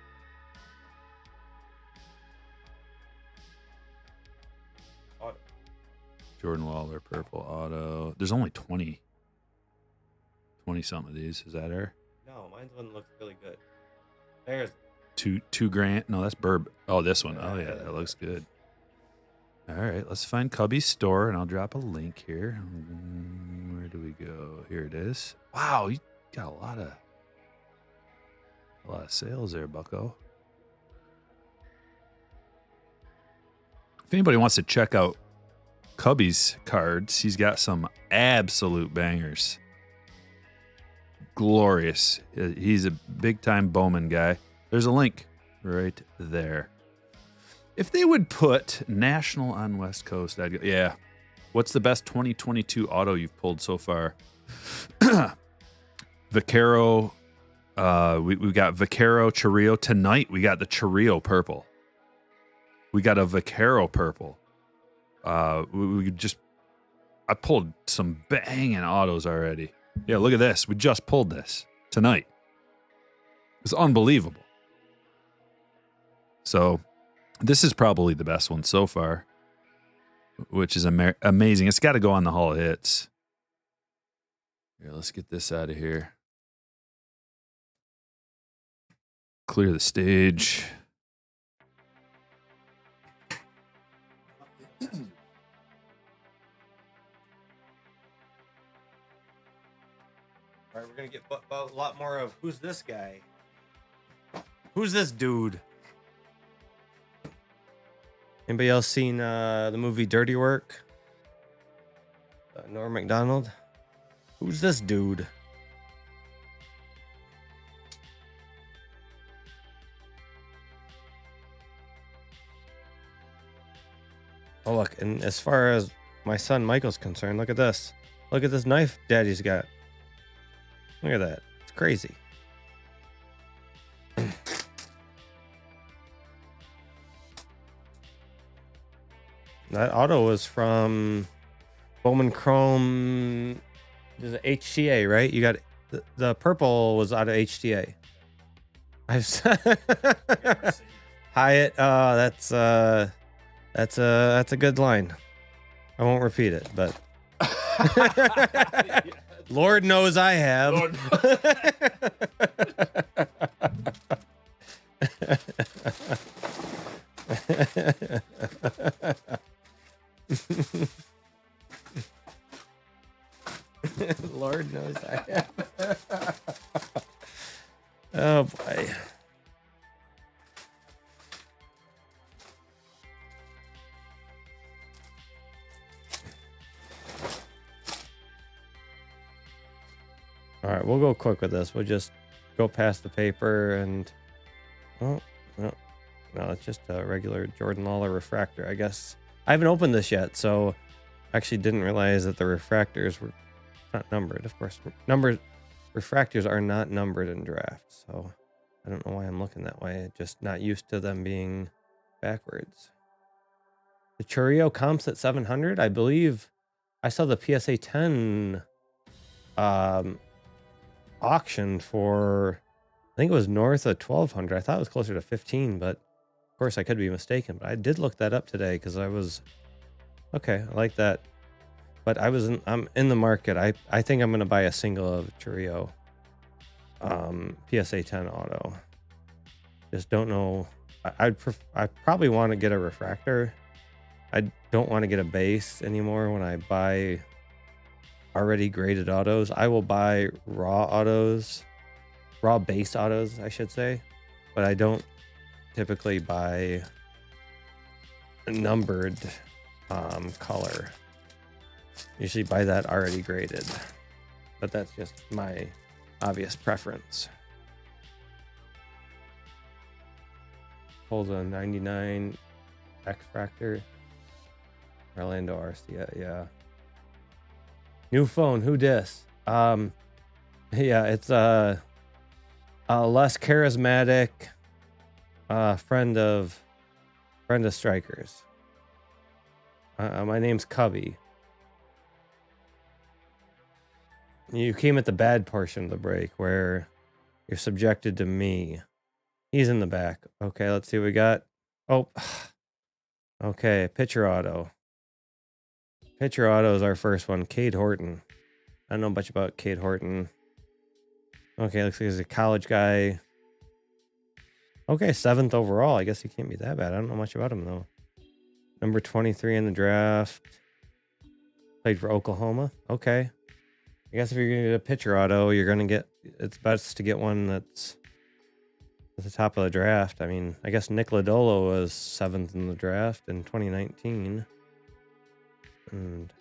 Auto. Jordan Lawler, purple auto. There's only 20 something of these. Is that her? No, mine's the one that looks really good. There's two grand. No, that's Burb. Oh, this one. Oh yeah, that looks good. All right, let's find Cubby's store, and I'll drop a link here. Where do we go? Here it is. Wow, you got a lot of sales there, Bucko. If anybody wants to check out Cubby's cards, he's got some absolute bangers. Glorious. He's a big-time Bowman guy. There's a link right there. If they would put National on West Coast, I'd go, yeah. What's the best 2022 auto you've pulled so far? Vaquero. We got Vaquero Chirrillo. Tonight, we got the Chirrillo purple. We got a Vaquero purple. I pulled some banging autos already. Yeah, look at this. We just pulled this tonight. It's unbelievable. So this is probably the best one so far, which is amazing. It's got to go on the Hall of Hits. Here, let's get this out of here. Clear the stage. All right, we're gonna get a lot more of who's this guy? Who's this dude? Anybody else seen the movie Dirty Work? Norm Macdonald. Who's this dude? Oh look, and as far as my son Michael's concerned, look at this. Look at this knife Daddy's got. Look at that. It's crazy. That auto was from Bowman Chrome. There's an HTA, right? You got the purple was out of HTA. I've Hyatt. That's a good line. I won't repeat it, but Lord knows I have. Lord Lord knows I have. Oh boy. All right, we'll go quick with this. We'll just go past the paper and oh no, it's just a regular Jordan Lawler refractor, I guess. I haven't opened this yet, so I actually didn't realize that the refractors were not numbered. Of course, refractors are not numbered in draft, so I don't know why I'm looking that way. Just not used to them being backwards. The Churio comps at 700. I believe I saw the PSA 10 auctioned for, I think it was north of 1200. I thought it was closer to 15, but of course I could be mistaken. But I did look that up today because I was okay. I like that. But I'm in the market. I think I'm gonna buy a single of Churio PSA 10 auto. Just don't know. I probably want to get a refractor. I don't want to get a base anymore when I buy already graded autos. I will buy raw base autos, I should say, but I don't typically buy a numbered color. Usually buy that already graded, but that's just my obvious preference. Hold a 99 X-Fractor. Orlando RC, yeah. New phone, who dis? Yeah, it's a less charismatic friend of Strikers. My name's Cubby. You came at the bad portion of the break where you're subjected to me. He's in the back. Okay, let's see what we got. Oh, okay, pitcher auto. Pitcher auto is our first one. Cade Horton. I don't know much about Cade Horton. Okay, looks like he's a college guy. Okay, 7th overall. I guess he can't be that bad. I don't know much about him, though. Number 23 in the draft. Played for Oklahoma. Okay. I guess if you're going to get a pitcher auto, you're going to get... It's best to get one that's at the top of the draft. I mean, I guess Nick Lodolo was 7th in the draft in 2019. And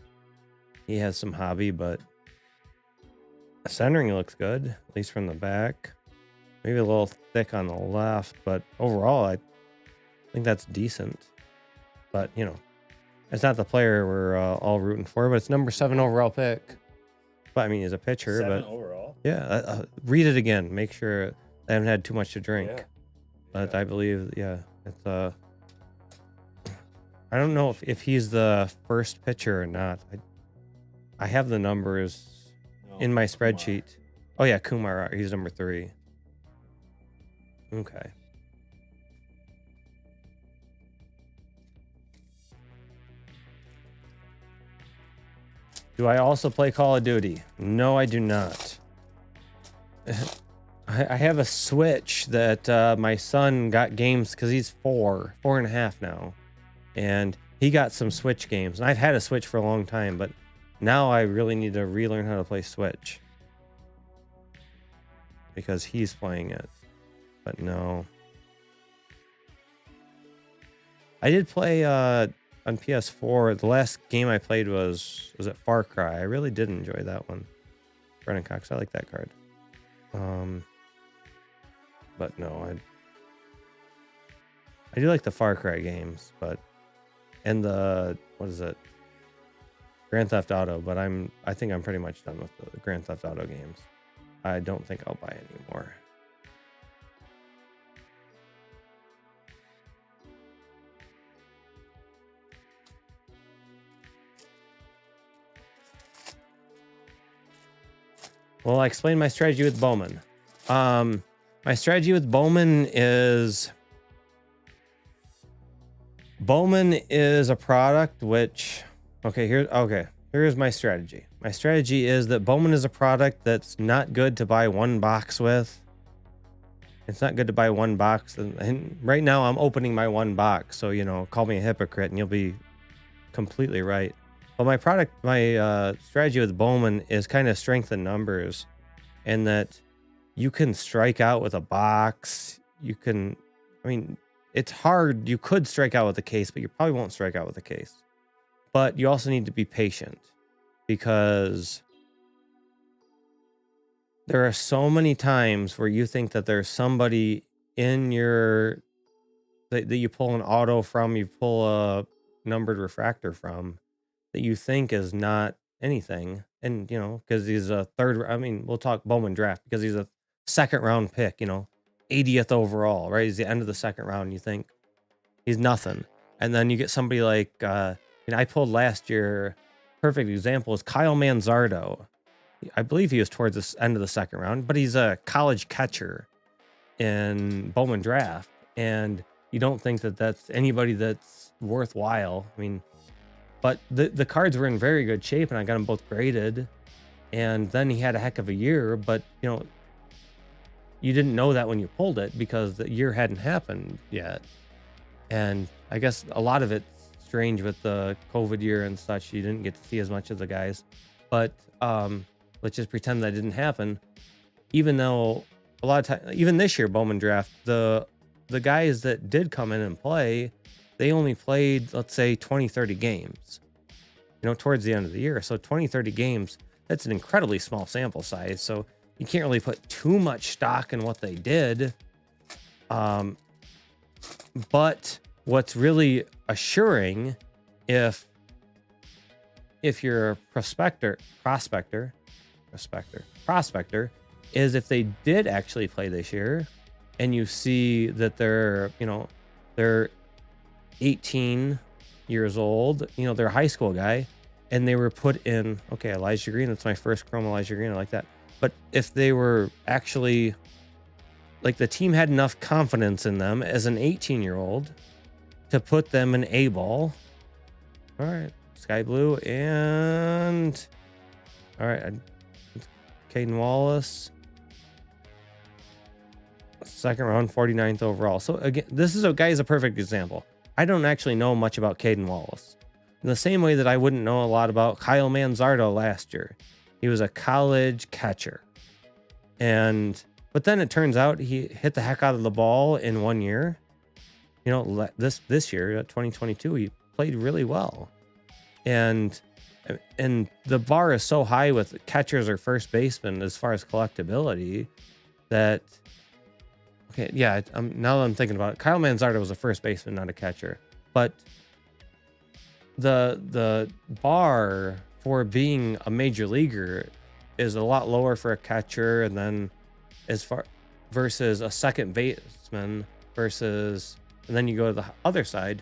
he has some hobby, but centering looks good, at least from the back. Maybe a little thick on the left, but overall, I think that's decent. But, you know, it's not the player we're all rooting for, but it's number 7 overall pick. But, I mean, he's a pitcher. 7 but overall? Yeah, read it again. Make sure they haven't had too much to drink. Yeah. But I believe, yeah, it's I don't know if he's the first pitcher or not. I have the numbers in my spreadsheet. Oh yeah, Kumar. He's number 3. Okay. Do I also play Call of Duty? No, I do not. I have a Switch that my son got games because he's 4.5 now. And he got some Switch games. And I've had a Switch for a long time, but now I really need to relearn how to play Switch. because he's playing it. But no. I did play on PS4. The last game I played was it Far Cry. I really did enjoy that one. Brennan Cox, I like that card. But no, I do like the Far Cry games, and the what is it? Grand Theft Auto, but I think I'm pretty much done with the Grand Theft Auto games. I don't think I'll buy any more. Well, I explained my strategy with Bowman. My strategy with Bowman is a product which, here's my strategy. My strategy is that Bowman is a product that's not good to buy one box with. It's not good to buy one box. And right now I'm opening my one box. So, call me a hypocrite and you'll be completely right. But my strategy with Bowman is kind of strength in numbers, and that you can strike out with a box. It's hard. You could strike out with a case, but you probably won't strike out with a case. But you also need to be patient, because there are so many times where you think that there's somebody in that you pull an auto from, you pull a numbered refractor from, that you think is not anything. And, because he's a we'll talk Bowman draft, because he's a second round pick, 80th overall, right? He's the end of the second round. And you think he's nothing. And then you get somebody like, I pulled last year, perfect example is Kyle Manzardo. I believe he was towards the end of the second round, but he's a college catcher in Bowman draft. And you don't think that that's anybody that's worthwhile. But the cards were in very good shape, and I got them both graded. And then he had a heck of a year, but you didn't know that when you pulled it, because the year hadn't happened yet. And I guess a lot of it's strange with the COVID year and such. You didn't get to see as much of the guys, but let's just pretend that didn't happen. Even though a lot of time, even this year Bowman draft, the guys that did come in and play, they only played, let's say, 20-30 games, towards the end of the year. So 20-30 games, that's an incredibly small sample size. So you can't really put too much stock in what they did. But what's really assuring, if you're a prospector, is if they did actually play this year, and you see that they're 18 years old, they're a high school guy, and they were put in, Elijah Green, that's my first Chrome Elijah Green, I like that. But if they were actually, like, the team had enough confidence in them as an 18-year-old to put them in A-ball. All right, Sky Blue, and all right, Caden Wallace, second round, 49th overall. So again, this is a perfect example. I don't actually know much about Caden Wallace, in the same way that I wouldn't know a lot about Kyle Manzardo last year. He was a college catcher, but then it turns out he hit the heck out of the ball in 1 year. This year, 2022, he played really well, and the bar is so high with catchers or first basemen as far as collectability that. Now that I'm thinking about it, Kyle Manzardo was a first baseman, not a catcher. But the bar for being a major leaguer is a lot lower for a catcher, and then versus a second baseman and then you go to the other side,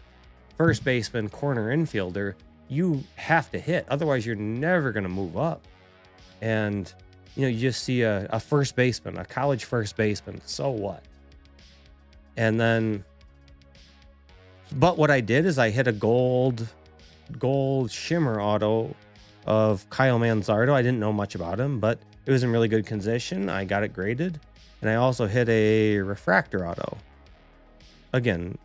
first baseman, corner infielder, you have to hit. Otherwise, you're never going to move up. And, you just see a first baseman, a college first baseman. So what? And then, but what I did is I hit a gold shimmer auto of Kyle Manzardo. I didn't know much about him, but it was in really good condition. I got it graded. And I also hit a refractor auto. Again,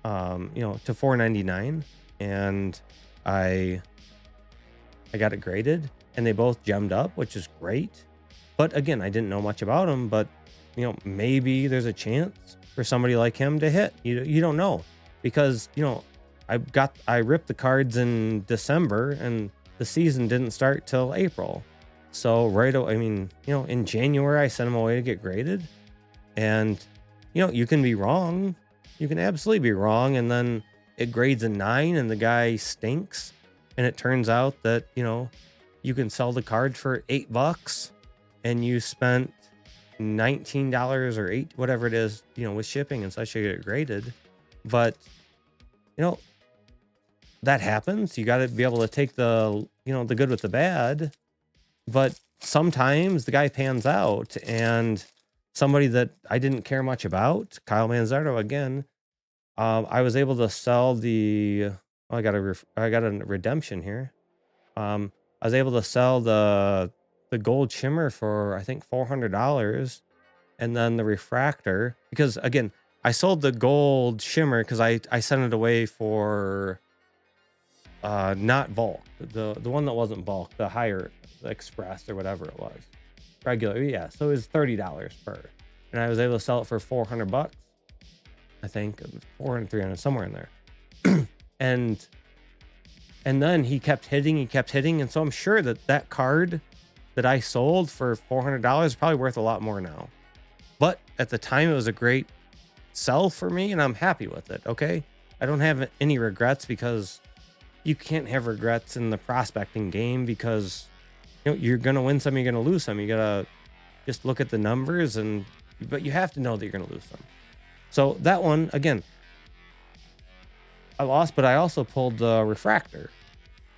to 499, and I got it graded, and they both gemmed up, which is great. But again, I didn't know much about him, but maybe there's a chance for somebody like him to hit. You don't know, because I ripped the cards in December and the season didn't start till April. So right away, in January I sent him away to get graded, and you can be wrong. You can absolutely be wrong, and then it grades a 9 and the guy stinks, and it turns out that you can sell the card for $8 and you spent $19 or $8, whatever it is, with shipping and such to get it graded. But that happens. You got to be able to take the the good with the bad. But sometimes the guy pans out, and somebody that I didn't care much about, Kyle Manzardo again, I was able to sell the. I got a redemption here. I was able to sell the gold shimmer for I think $400, and then the refractor, because again I sold the gold shimmer because I sent it away for not bulk, the one that wasn't bulk, the higher express or whatever it was, regular, yeah. So it was $30 per, and I was able to sell it for $400, I think 400, 300, somewhere in there. and then he kept hitting, and so I'm sure that card that I sold for $400 is probably worth a lot more now. But at the time, it was a great sell for me, and I'm happy with it. Okay, I don't have any regrets, because you can't have regrets in the prospecting game, because you're gonna win some, you're gonna lose some. You gotta just look at the numbers, but you have to know that you're gonna lose some. So that one again, I lost, but I also pulled the refractor,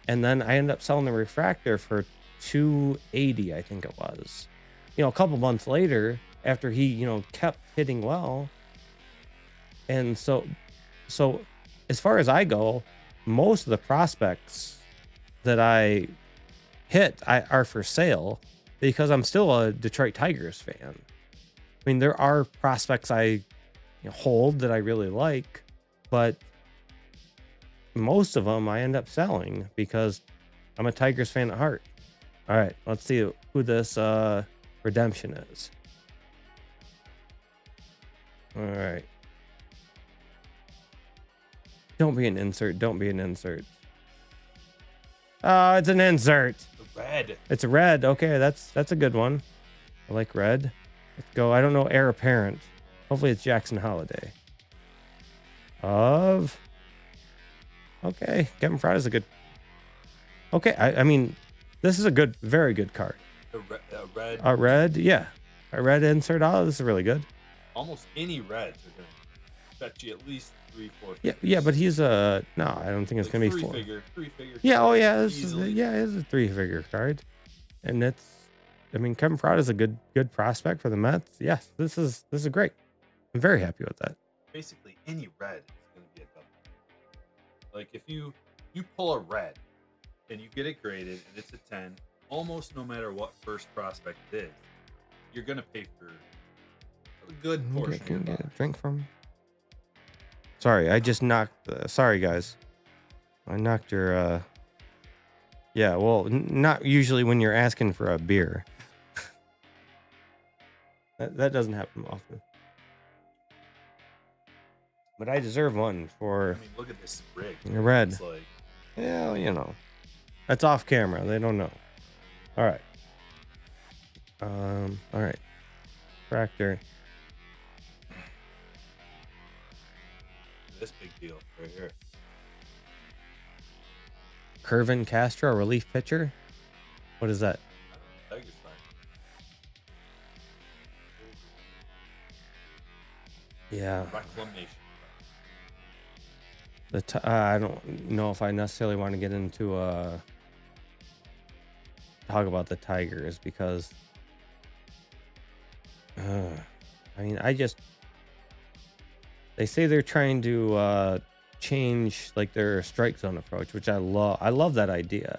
and then I ended up selling the refractor for $280, I think it was. A couple months later, after he kept hitting well. And so as far as I go, most of the prospects that I hit are for sale, because I'm still a Detroit Tigers fan. There are prospects I hold that I really like, but most of them I end up selling because I'm a Tigers fan at heart. All right, let's see who this redemption is. All right. Don't be an insert. Don't be an insert. Oh, it's an insert. The red. It's a red. Okay, that's a good one. I like red. Let's go. I don't know heir apparent. Hopefully it's Jackson Holiday. Okay, Kevin Fry is a good. Okay, I mean, this is a good, very good card. Red. A red, yeah. A red insert. Oh, this is really good. Almost any reds are going to fetch you at least 3-4 figures. Yeah, but he's no, I don't think it's gonna be three 4. Figure. Yeah, oh yeah, it's a 3-figure card, and Kevin Fry is a good prospect for the Mets. Yes, this is great. I'm very happy with that. Basically, any red is going to be a double. Like if you pull a red and you get it graded and it's a 10, almost no matter what first prospect it is, you're going to pay for a good portion. Can get a drink from? Sorry, I just knocked. Sorry, guys. I knocked your. Yeah, well, not usually when you're asking for a beer. that doesn't happen often. But I deserve one for. Look at this rig. Red. It's like... Yeah, that's off camera. They don't know. All right. All right. Fractor. This big deal right here. Curvin Castro, relief pitcher. What is that? Tigers fine. Yeah. Reclamation. I don't know if I necessarily want to get into talk about the Tigers, because they say they're trying to change like their strike zone approach, which I love that idea,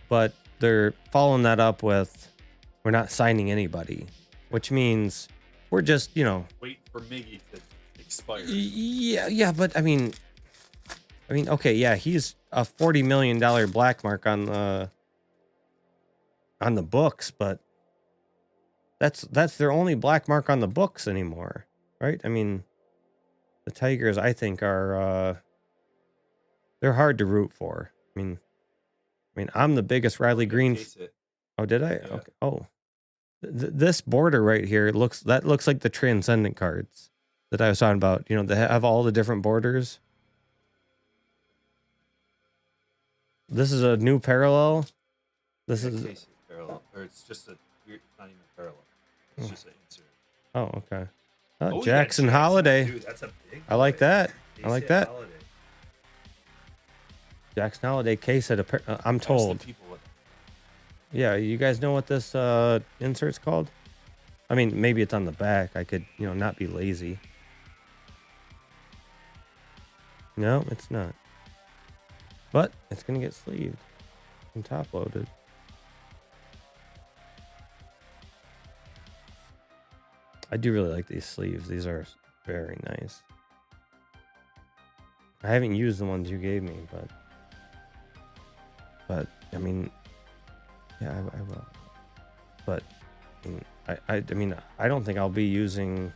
but they're following that up with we're not signing anybody, which means we're just waiting for Miggy to expire. Yeah, but I mean, okay, yeah, he's a $40 million black mark on the books, but that's their only black mark on the books anymore, right? I mean, the Tigers, I think, are they're hard to root for. I mean, I'm the biggest Riley Green. Case it. Oh, did I? Yeah. Okay. Oh, this border right here looks like the Transcendent cards that I was talking about. You know, they have all the different borders. This is a new parallel. This is Case it parallel, or it's just a weird, it's not even parallel. It's just an insert. oh, okay. Oh, Jackson yeah, Holiday. Dude, that's a big. I like boy. that. I like Case it that. Holiday. Jackson Holiday case at a. I'm Ask the told. people what- Yeah, you guys know what this insert's called? I mean, maybe it's on the back. I could, not be lazy. No, it's not. But it's gonna get sleeved and top loaded. I do really like these sleeves. These are very nice. I haven't used the ones you gave me, but I mean, yeah, I will. But I mean, I don't think I'll be using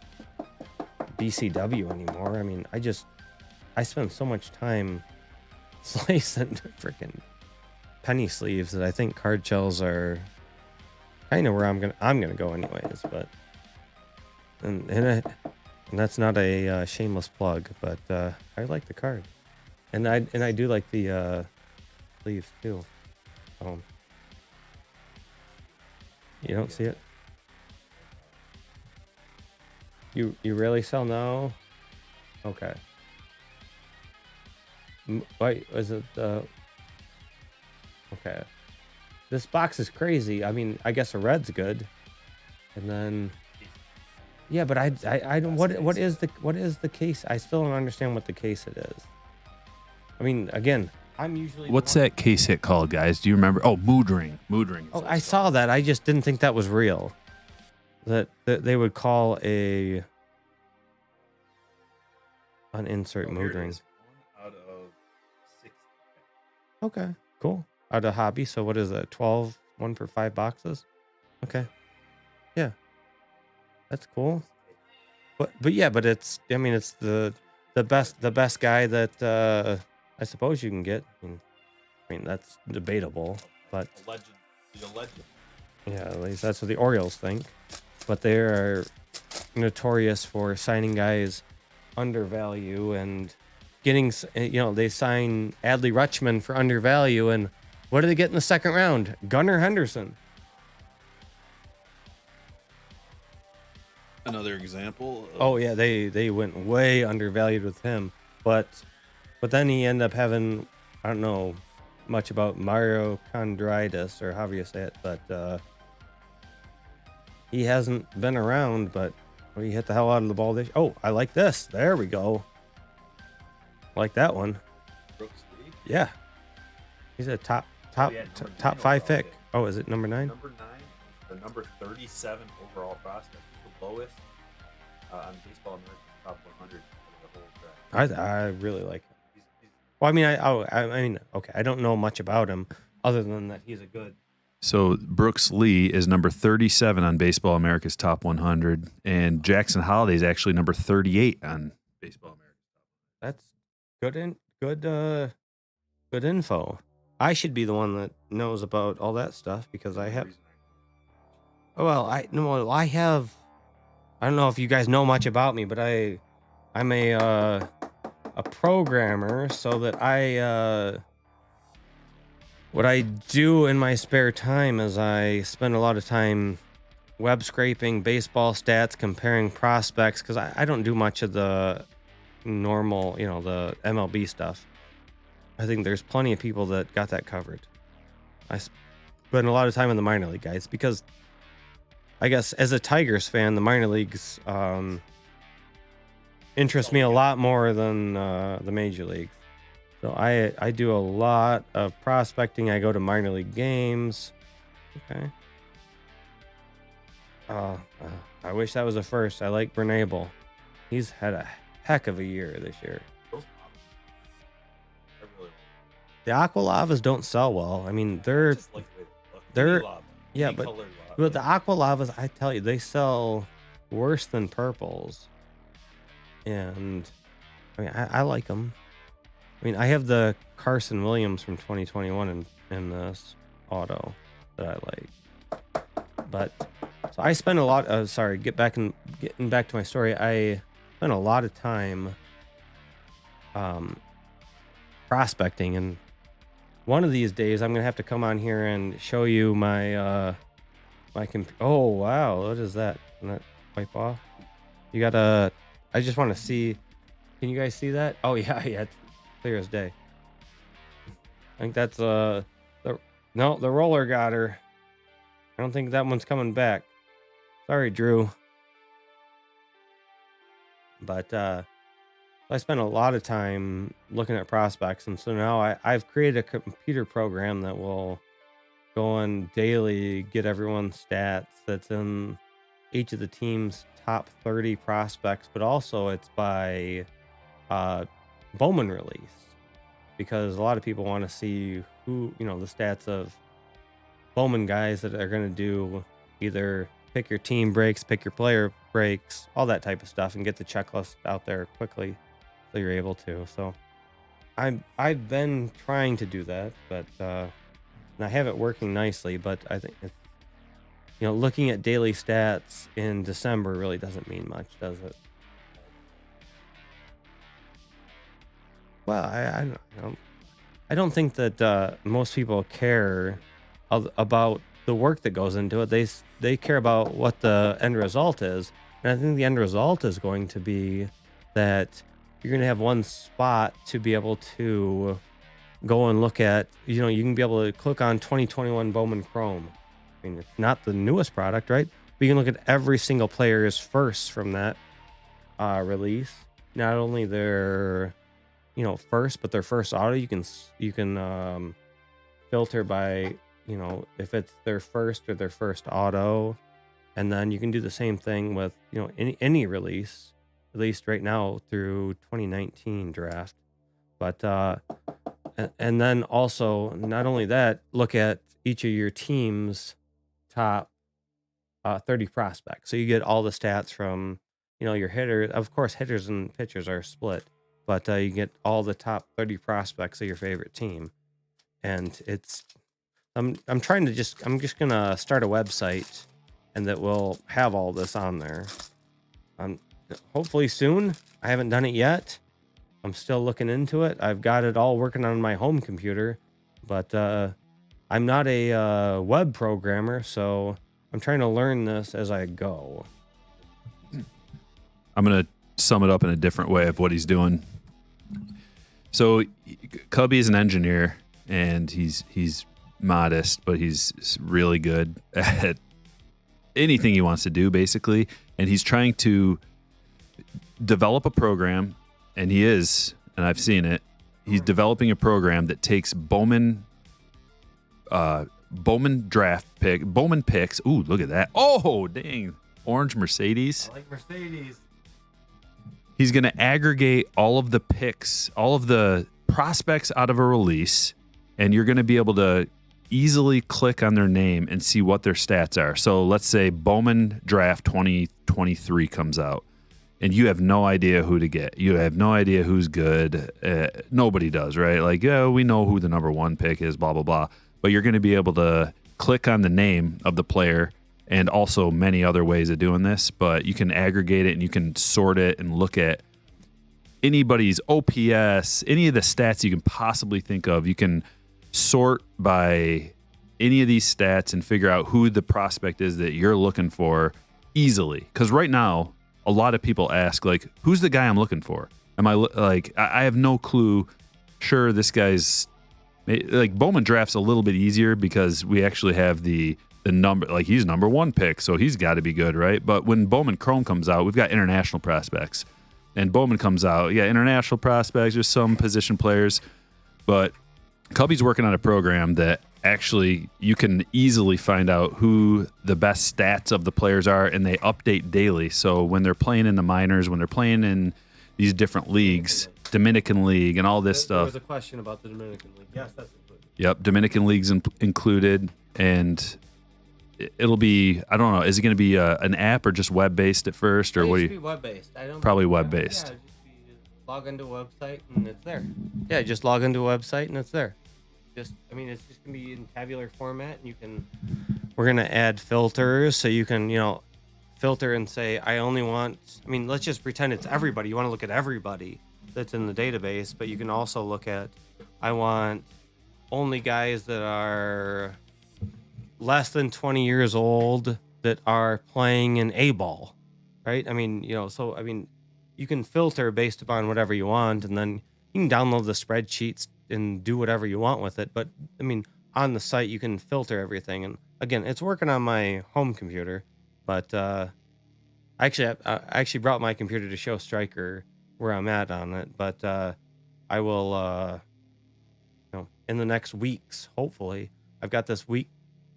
BCW anymore. I mean, I spend so much time slicing freaking penny sleeves that I think card shells are kind of where I'm gonna go anyways. But and that's not a shameless plug, but I like the card, and I do like the sleeves too. You don't see it? You really sell now? Okay. Wait, is it okay. This box is crazy. I mean, I guess a red's good. And then yeah, but I don't what is the case? I still don't understand what the case it is. I mean, again, I'm usually What's that case hit called, guys? Do you remember? Oh, mood ring. Mood ring. Oh, I saw that. I just didn't think that was real. That they would call an insert mood ring. 1 out of 6. Okay, cool. Out of hobby. So what is that? 12, 1 for 5 boxes. Okay, yeah, that's cool. But yeah, but it's the best guy that I suppose you can get. I mean that's debatable, but A legend. He's a legend. yeah, at least that's what the Orioles think. But they are notorious for signing guys under value and getting, they sign Adley Rutschman for under value. And what do they get in the second round? Gunnar Henderson. Another example. Oh, yeah, they went way undervalued with him. But then he ended up having, I don't know much about Mario Chondritis or however you say it, but he hasn't been around, but he hit the hell out of the ball. Oh, I like this. There we go. I like that one. Brooks Lee. Yeah. He's a top number 9 5 overall pick. pick. Oh, is it number 9? Number 9 is the number 37 overall prospect. He's the lowest on Baseball America's top 100 of the whole draft. I really like him. He's Well, I mean, okay, I don't know much about him other than that he's a good. So Brooks Lee is number 37 on Baseball America's Top 100, and Jackson Holiday is actually number 38 on Baseball America's Top 100. That's good info. I should be the one that knows about all that stuff because I have. Well, I have. I don't know if you guys know much about me, but I'm a programmer, so that what I do in my spare time is I spend a lot of time web scraping baseball stats, comparing prospects, because I don't do much of the normal, the MLB stuff. I think there's plenty of people that got that covered. I spend a lot of time in the minor league guys because I guess as a Tigers fan, the minor leagues interest me a lot more than the major leagues. So I do a lot of prospecting. I go to minor league games. Okay. I wish that was a first. I like Bernabel. He's had a heck of a year this year. The Aqualavas don't sell well. I mean, they're yeah, but But the aqua lavas, I tell you, they sell worse than purples. And I mean, I like them. I mean, I have the Carson Williams from 2021 in this auto that I like. But so I spend a lot. Getting back to my story. I spent a lot of time prospecting, and one of these days I'm gonna have to come on here and show you my oh wow, what is that? Can that wipe off? You gotta. I just want to see. Can you guys see that? Oh yeah, yeah, it's clear as day. I think that's the roller got her. I don't think that one's coming back. Sorry, Drew. But I spent a lot of time looking at prospects, and so now I've created a computer program that will go and daily get everyone's stats that's in each of the team's top 30 prospects, but also it's by Bowman release, because a lot of people want to see who, the stats of Bowman guys that are going to do either pick your team breaks, pick your player breaks, all that type of stuff, and get the checklist out there quickly so you're able to. So I've been trying to do that, but and I have it working nicely, but I think it's, looking at daily stats in December really doesn't mean much, does it? Well, I don't think that most people care about the work that goes into it. They care about what the end result is, and I think the end result is going to be that you're going to have one spot to be able to go and look at. You can be able to click on 2021 Bowman Chrome. I mean, it's not the newest product, right? But you can look at every single player's first from that release. Not only their first, but their first auto. You can filter by if it's their first or their first auto, and then you can do the same thing with any release, at least right now through 2019 draft. But and then also, not only that, look at each of your team's top 30 prospects, so you get all the stats from your hitter. Of course, hitters and pitchers are split, but you get all the top 30 prospects of your favorite team. And it's I'm just gonna start a website, and that will have all this on there. Hopefully soon. I haven't done it yet. I'm still looking into it. I've got it all working on my home computer, but I'm not a web programmer, so I'm trying to learn this as I go. I'm gonna sum it up in a different way of what he's doing. So Cubby is an engineer, and he's modest, but he's really good at anything he wants to do, basically. And he's trying to develop a program, and I've seen it. He's developing a program that takes Bowman picks. Ooh, look at that. Oh, dang. Orange Mercedes. I like Mercedes. He's going to aggregate all of the picks, all of the prospects out of a release, and you're going to be able to easily click on their name and see what their stats are. So let's say Bowman Draft 2023 comes out, and you have no idea who to get. You have no idea who's good. Nobody does, right? Like, yeah, we know who the number one pick is, blah, blah, blah. But you're going to be able to click on the name of the player, and also many other ways of doing this. But you can aggregate it, and you can sort it and look at anybody's OPS, any of the stats you can possibly think of. You can sort by any of these stats and figure out who the prospect is that you're looking for easily. Because right now, a lot of people ask, like, who's the guy I'm looking for? Am I like, I have no clue. Sure, this guy's like, Bowman Draft's a little bit easier because we actually have the number, like, he's number one pick, so he's got to be good, right? But when Bowman Chrome comes out, we've got international prospects. And Bowman comes out, yeah, international prospects, there's some position players, but Cubby's working on a program that actually you can easily find out who the best stats of the players are, and they update daily. So when they're playing in the minors, when they're playing in these different leagues, Dominican League and all this stuff. There was a question about the Dominican League. Yes, that's included. Yep, Dominican League's included, and it'll be, I don't know, is it going to be an app or just web based at first, or It what do should you? be web-based. I don't Probably think- web-based. Yeah, just log into a website and it's there. Yeah, just log into a website and it's there. I mean, it's just gonna be in tabular format, and we're gonna add filters so you can, filter and say, I only want. I mean, let's just pretend it's everybody. You want to look at everybody that's in the database, but you can also look at, I want only guys that are less than 20 years old that are playing in A-ball, right? I mean, you can filter based upon whatever you want, and then you can download the spreadsheets and do whatever you want with it. But I mean, on the site, you can filter everything. And again, it's working on my home computer, but I actually brought my computer to show Stryker where I'm at on it. But I will, in the next weeks, hopefully, I've got this week,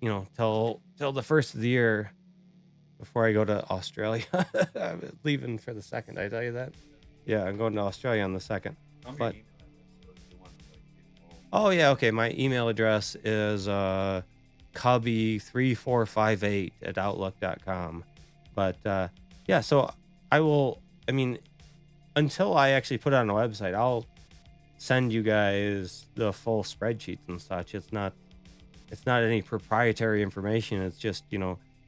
till the first of the year before I go to Australia. I'm leaving for the 2nd. Did I tell you that? Yeah, I'm going to Australia on the 2nd. But oh yeah, okay. My email address is Cubby3458 at outlook.com. But yeah, so I will. I mean, until I actually put it on a website, I'll send you guys the full spreadsheets and such. It's not any proprietary information. It's just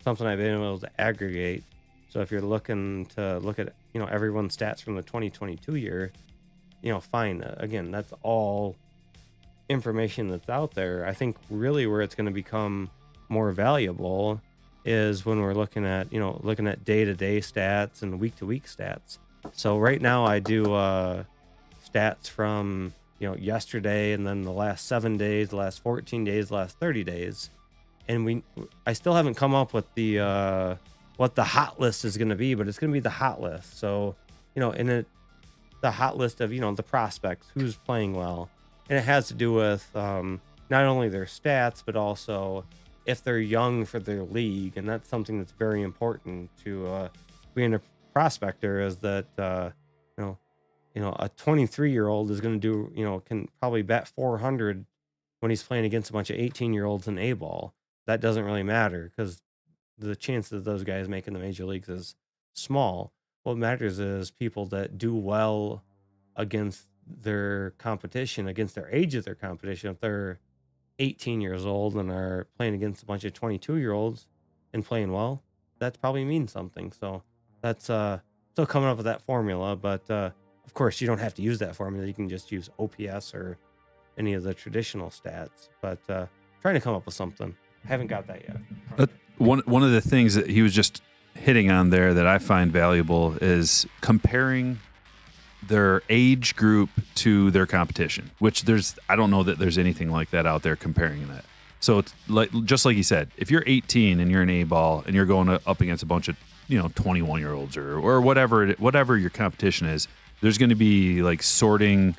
something I've been able to aggregate. So if you're looking to look at everyone's stats from the 2022 year, fine. Again, that's all information that's out there. I think really where it's going to become more valuable is when we're looking at day-to-day stats and week-to-week stats. So right now I do stats from yesterday, and then the last 7 days, the last 14 days, the last 30 days, and I still haven't come up with the what the hot list is going to be, but it's going to be the hot list. So the hot list of the prospects, who's playing well, and it has to do with not only their stats but also if they're young for their league. And that's something that's very important to being a prospector, is that a 23-year-old is going to do can probably bet 400 when he's playing against a bunch of 18-year-olds in A-ball. That doesn't really matter because the chances of those guys making the major leagues is small. What matters is people that do well against their competition, against their age of their competition. If they're 18 years old and are playing against a bunch of 22-year-olds and playing well, that probably means something. So that's still coming up with that formula. But of course, you don't have to use that formula. You can just use OPS or any of the traditional stats. But trying to come up with something. I haven't got that yet. One of the things that he was just hitting on there that I find valuable is comparing their age group to their competition, which I don't know that there's anything like that out there comparing that. So it's just like you said, if you're 18 and you're in A-ball and you're going up against a bunch of 21-year-olds or whatever your competition is, there's going to be like sorting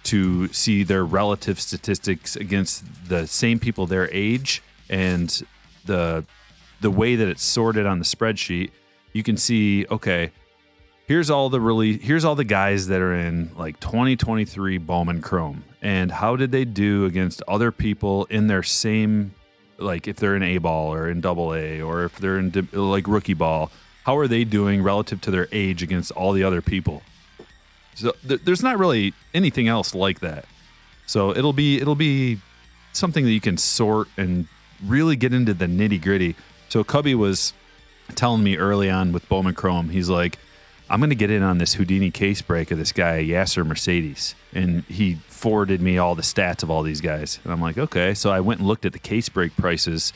to see their relative statistics against the same people their age, and the way that it's sorted on the spreadsheet, you can see, okay, here's all the guys that are in like 2023 Bowman Chrome, and how did they do against other people in their same, like if they're in A-ball or in AA, or if they're in like rookie ball, how are they doing relative to their age against all the other people? So there's not really anything else like that. So it'll be something that you can sort and really get into the nitty gritty. So Cubby was telling me early on with Bowman Chrome, he's like, I'm going to get in on this Houdini case break of this guy, Yasser Mercedes. And he forwarded me all the stats of all these guys. And I'm like, okay. So I went and looked at the case break prices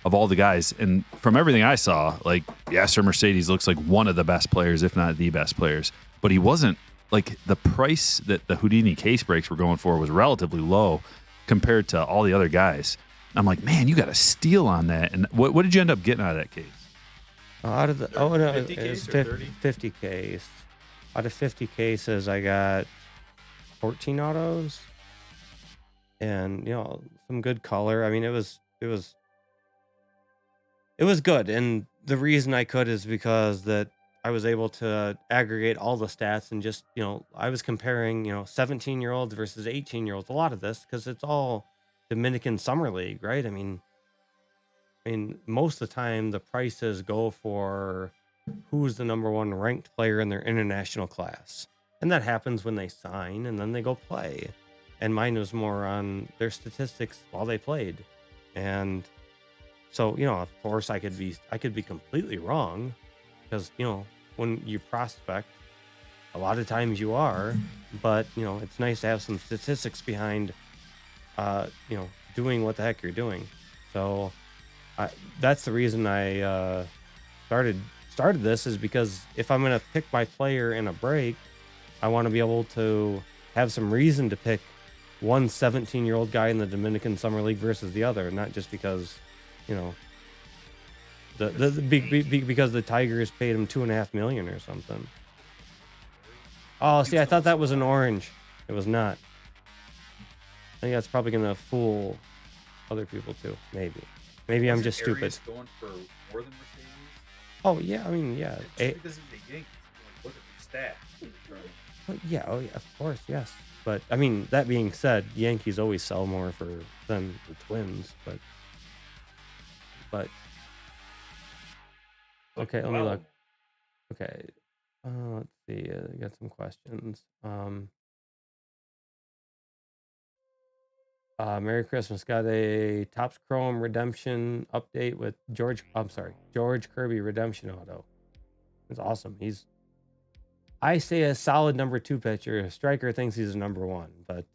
of all the guys. And from everything I saw, like Yasser Mercedes looks like one of the best players, if not the best players. But he wasn't, like the price that the Houdini case breaks were going for was relatively low compared to all the other guys. I'm like, man, you got a steal on that. And what did you end up getting out of that case? Out of the 50 it was case or 30? 50 case. Out of 50 cases, I got 14 autos, and some good color. I mean, it was good, and the reason I could is because that I was able to aggregate all the stats and just I was comparing 17-year-olds versus 18-year-olds. A lot of this because it's all Dominican Summer League, right? I mean, I mean, most of the time the prices go for who's the number one ranked player in their international class. And that happens when they sign and then they go play. And mine was more on their statistics while they played. And so, of course I could be completely wrong because, when you prospect, a lot of times you are, but it's nice to have some statistics behind doing what the heck you're doing. So that's the reason I started this, is because if I'm going to pick my player in a break, I want to be able to have some reason to pick one 17-year-old guy in the Dominican Summer League versus the other, not just because, because the Tigers paid him $2.5 million or something. Oh, see, I thought that was an orange. It was not. I think that's probably gonna fool other people too. Maybe I'm just stupid. Going for more than Mercedes? Oh yeah, I mean yeah. Just because he's a Yankee, look at the stats. Oh yeah, of course, yes. But I mean, that being said, Yankees always sell more than the Twins. But okay, let me look. Okay, let's see. I got some questions. Merry Christmas. Got a Topps Chrome redemption update with George Kirby redemption auto. It's awesome. I say a solid number 2 pitcher. Striker thinks he's a number 1, but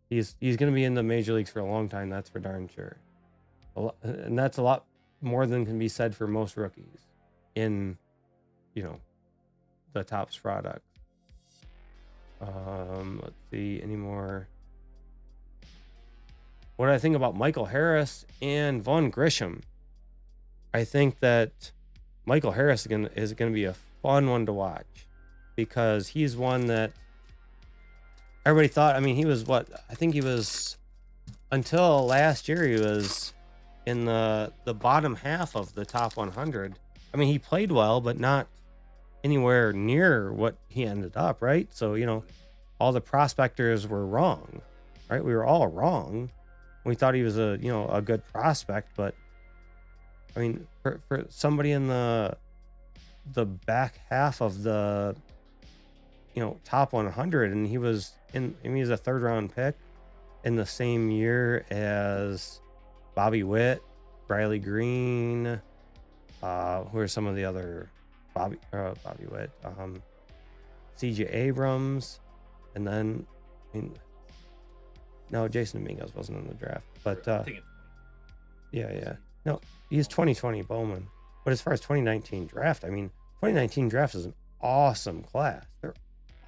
he's going to be in the major leagues for a long time. That's for darn sure. And that's a lot more than can be said for most rookies in, the Topps product. Let's see any more. What I think about Michael Harris and Vaughn Grisham. I think that Michael Harris is going to be a fun one to watch, because he's one that everybody thought, I mean, he was until last year, he was in the bottom half of the top 100. I mean, he played well, but not anywhere near what he ended up, right? So, all the prospectors were wrong, right? We were all wrong. We thought he was a good prospect, but I mean, for somebody in the back half of the top 100, and he was a 3rd round pick in the same year as Bobby Witt, Riley Green, who are some of the other Bobby Witt, CJ Abrams, and then no, Jason Dominguez wasn't in the draft, but yeah. No, he's 2020 Bowman. But as far as 2019 draft, I mean, 2019 draft is an awesome class. They're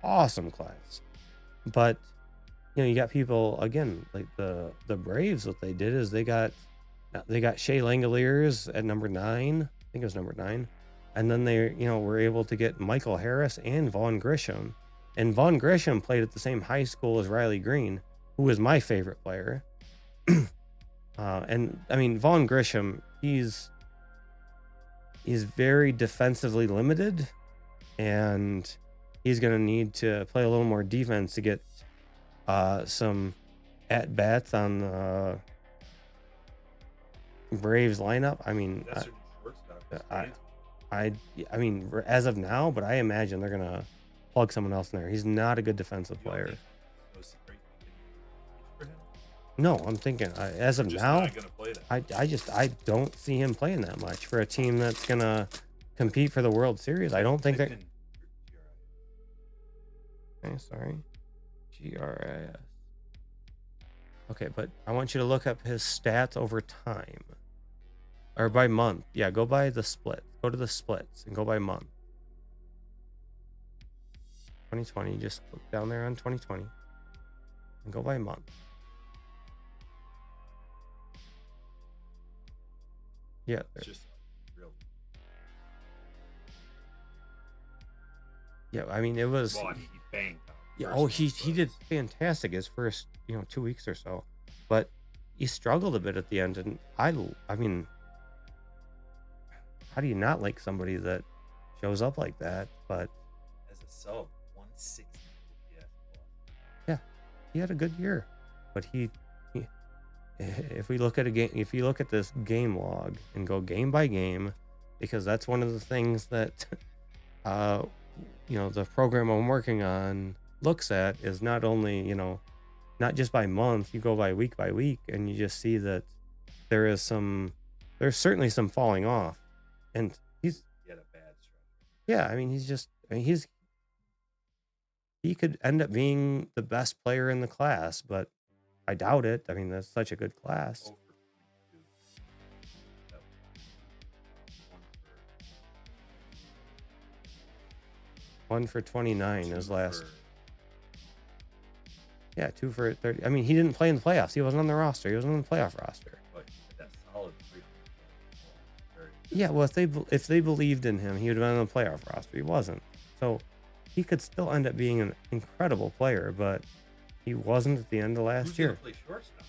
awesome class. But you got people again like the Braves. What they did is they got Shea Langoliers at number 9. I think it was number 9, and then they were able to get Michael Harris and Vaughn Grisham. And Vaughn Grisham played at the same high school as Riley Green, who is my favorite player. And I mean, Vaughn Grisham, he's very defensively limited, and he's going to need to play a little more defense to get some at bats on the Braves lineup. I mean, I mean, as of now, but I imagine they're going to plug someone else in there. He's not a good defensive player. No, I'm thinking as of now, I don't see him playing that much for a team that's gonna compete for the World Series. I don't think that. Okay, sorry, GRIS. Okay, but I want you to look up his stats over time, or by month. Yeah, go by the split. Go to the splits and go by month. 2020. Just look down there on 2020 and go by month. Yeah, it's just real. Yeah, I mean, it was. Well, he banged out. Yeah, he did fantastic his first 2 weeks or so, but he struggled a bit at the end. And I mean, how do you not like somebody that shows up like that? But as a sub, 160. Yeah, he had a good year, but if we look at a game, if you look at this game log and go game by game, because that's one of the things that the program I'm working on looks at is not only, not just by month, you go by week, and you just see that there's certainly some falling off. And He had a bad stretch. yeah, I mean, he could end up being the best player in the class, but I doubt it. I mean, that's such a good class. 0 for 22. That was 1 for 29 2 his last. for- Yeah, 2 for 30. I mean, he didn't play in the playoffs. He wasn't on the roster. He wasn't on the playoff roster. But that's solid 3. Very Yeah, well, if they believed in him, he would have been on the playoff roster. He wasn't. So he could still end up being an incredible player, but he wasn't at the end of last Who's year. gonna play shortstop?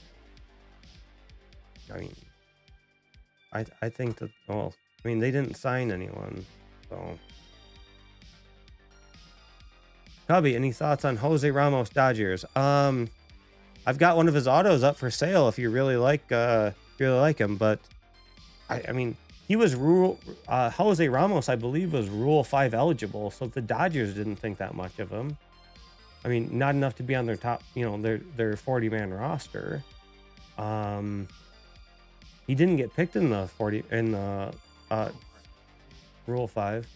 I mean, I think that, well, I mean, they didn't sign anyone, so. Cubby, any thoughts on Jose Ramos Dodgers? I've got one of his autos up for sale if you really like him, but I mean, he was Jose Ramos, I believe, was Rule 5 eligible, so the Dodgers didn't think that much of him. I mean, not enough to be on their top, their 40-man roster. He didn't get picked in the Rule 5.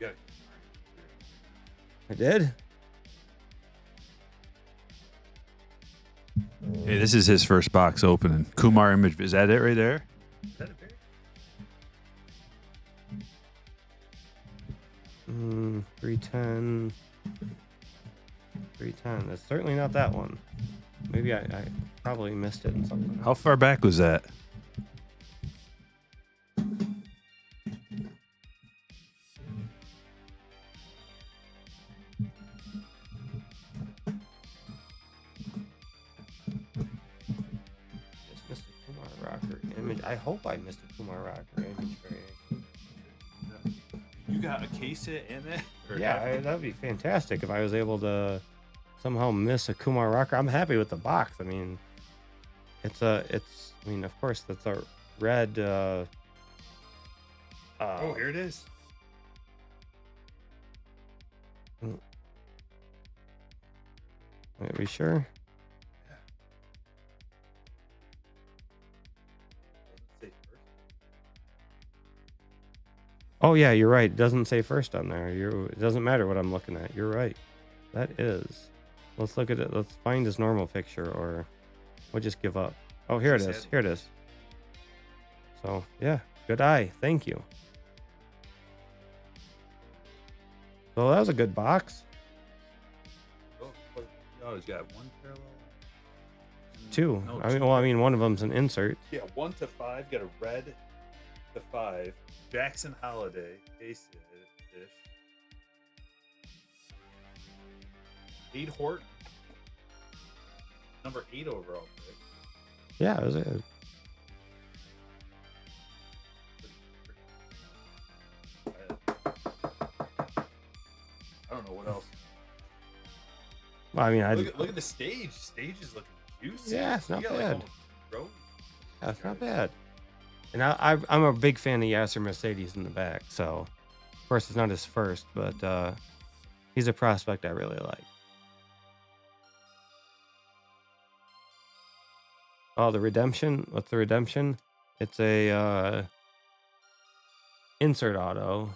Yeah. I did. Hey, this is his first box opening. Kumar image. Is that it right there? Is that a bear? 310. 310. It's certainly not that one. Maybe I probably missed it in something. How far back was that? Just missed a Kumar Rocker image. I hope I missed a Kumar Rocker image variation. You got a case hit in it? Or Yeah, that'd be fantastic if I was able to somehow miss a Kumar Rocker. I'm happy with the box. I mean, I mean, of course, that's a red. Oh, here it is. Are we sure? Doesn't say first. Oh yeah, you're right. It doesn't say first on there. It doesn't matter what I'm looking at. You're right. That is. Let's look at it. Let's find his normal picture, or we'll just give up. Oh, here it is. Here it is. So yeah, good eye. Thank you. So that was a good box. Oh, he's got 1 parallel. 2. No, I mean, one of them's an insert. Yeah, 1 to 5. Got a red to 5. Jackson Holiday, ace ish. 8 Horton. Number 8 overall pick. Yeah, it was a. I don't know what else. Well, I mean, Look at the stage. Stage is looking juicy. Yeah, it's not You got, bad. almost rows. That's not bad. And I'm a big fan of Yasser Mercedes in the back. So, of course, it's not his first, but he's a prospect I really like. Oh, the redemption. What's the redemption? It's a insert auto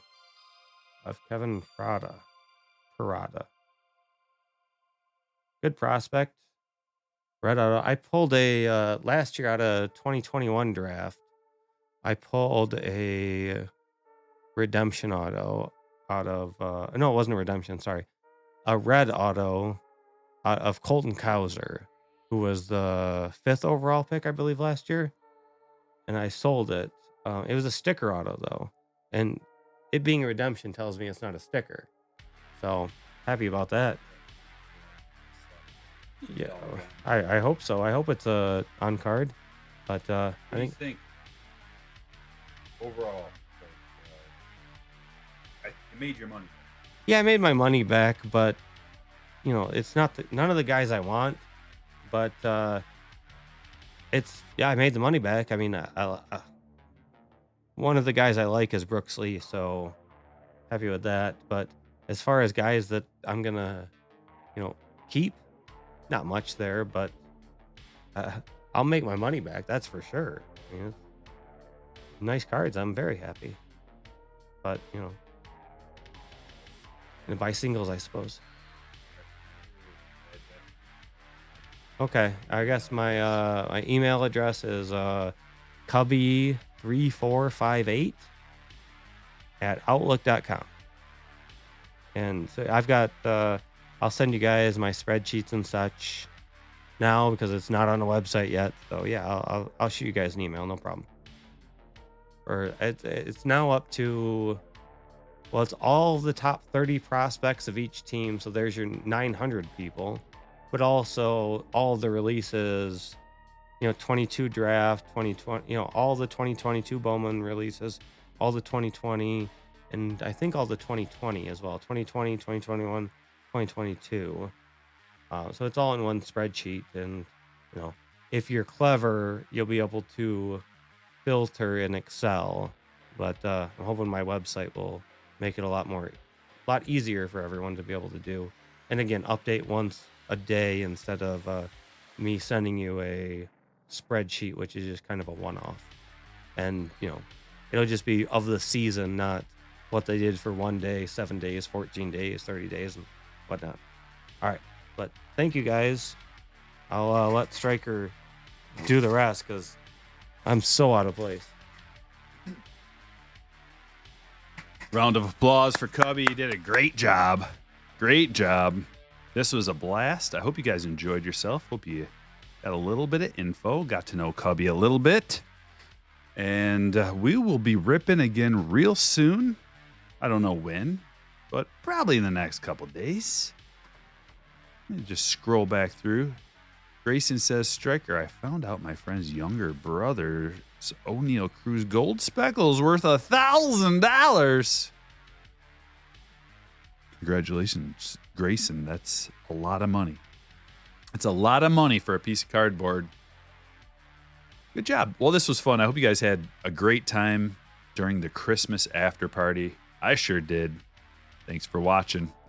of Kevin Parada. Good prospect. Red auto. I pulled a last year out of 2021 draft. I pulled a redemption auto out of no, it wasn't a redemption. Sorry, a red auto out of Colton Cowser, who was the 5th overall pick, I believe, last year, and I sold it. It was a sticker auto though, and it being a redemption tells me it's not a sticker. So happy about that. Yeah, I hope so. I hope it's on card, but I What do you think think overall? You made your money. yeah, I made my money back, but it's not none of the guys I want. but I made the money back. I mean, one of the guys I like is Brooksley, so happy with that. But as far as guys that I'm gonna, keep, not much there, but I'll make my money back. That's for sure. Nice cards. I'm very happy. But and buy singles, I suppose. Okay, I guess my email address is Cubby3458 at outlook.com. And so I've got I'll send you guys my spreadsheets and such now because it's not on the website yet. So yeah, I'll shoot you guys an email, no problem. Or it's now up to, well, it's all the top 30 prospects of each team. So there's your 900 people, but also all the releases, 22 draft, 2020, all the 2022 Bowman releases, all the 2020, and I think all the 2020 as well, 2020, 2021, 2022. So it's all in one spreadsheet. And, if you're clever, you'll be able to filter in Excel, but I'm hoping my website will make it a lot easier for everyone to be able to do. And again, update once a day instead of me sending you a spreadsheet, which is just kind of a one-off. And it'll just be of the season, not what they did for 1 day, 7 days, 14 days, 30 days, and whatnot. All right, but thank you guys. I'll let Stryker do the rest because I'm so out of place. Round of applause for Cubby. He did a great job. Great job. This was a blast. I hope you guys enjoyed yourself. Hope you got a little bit of info, got to know Cubby a little bit. And we will be ripping again real soon. I don't know when, but probably in the next couple days. Let me just scroll back through. Grayson says, Stryker, I found out my friend's younger brother's O'Neill Cruz gold speckle is worth $1,000. Congratulations, Grayson. That's a lot of money. It's a lot of money for a piece of cardboard. Good job. Well, this was fun. I hope you guys had a great time during the Christmas after party. I sure did. Thanks for watching.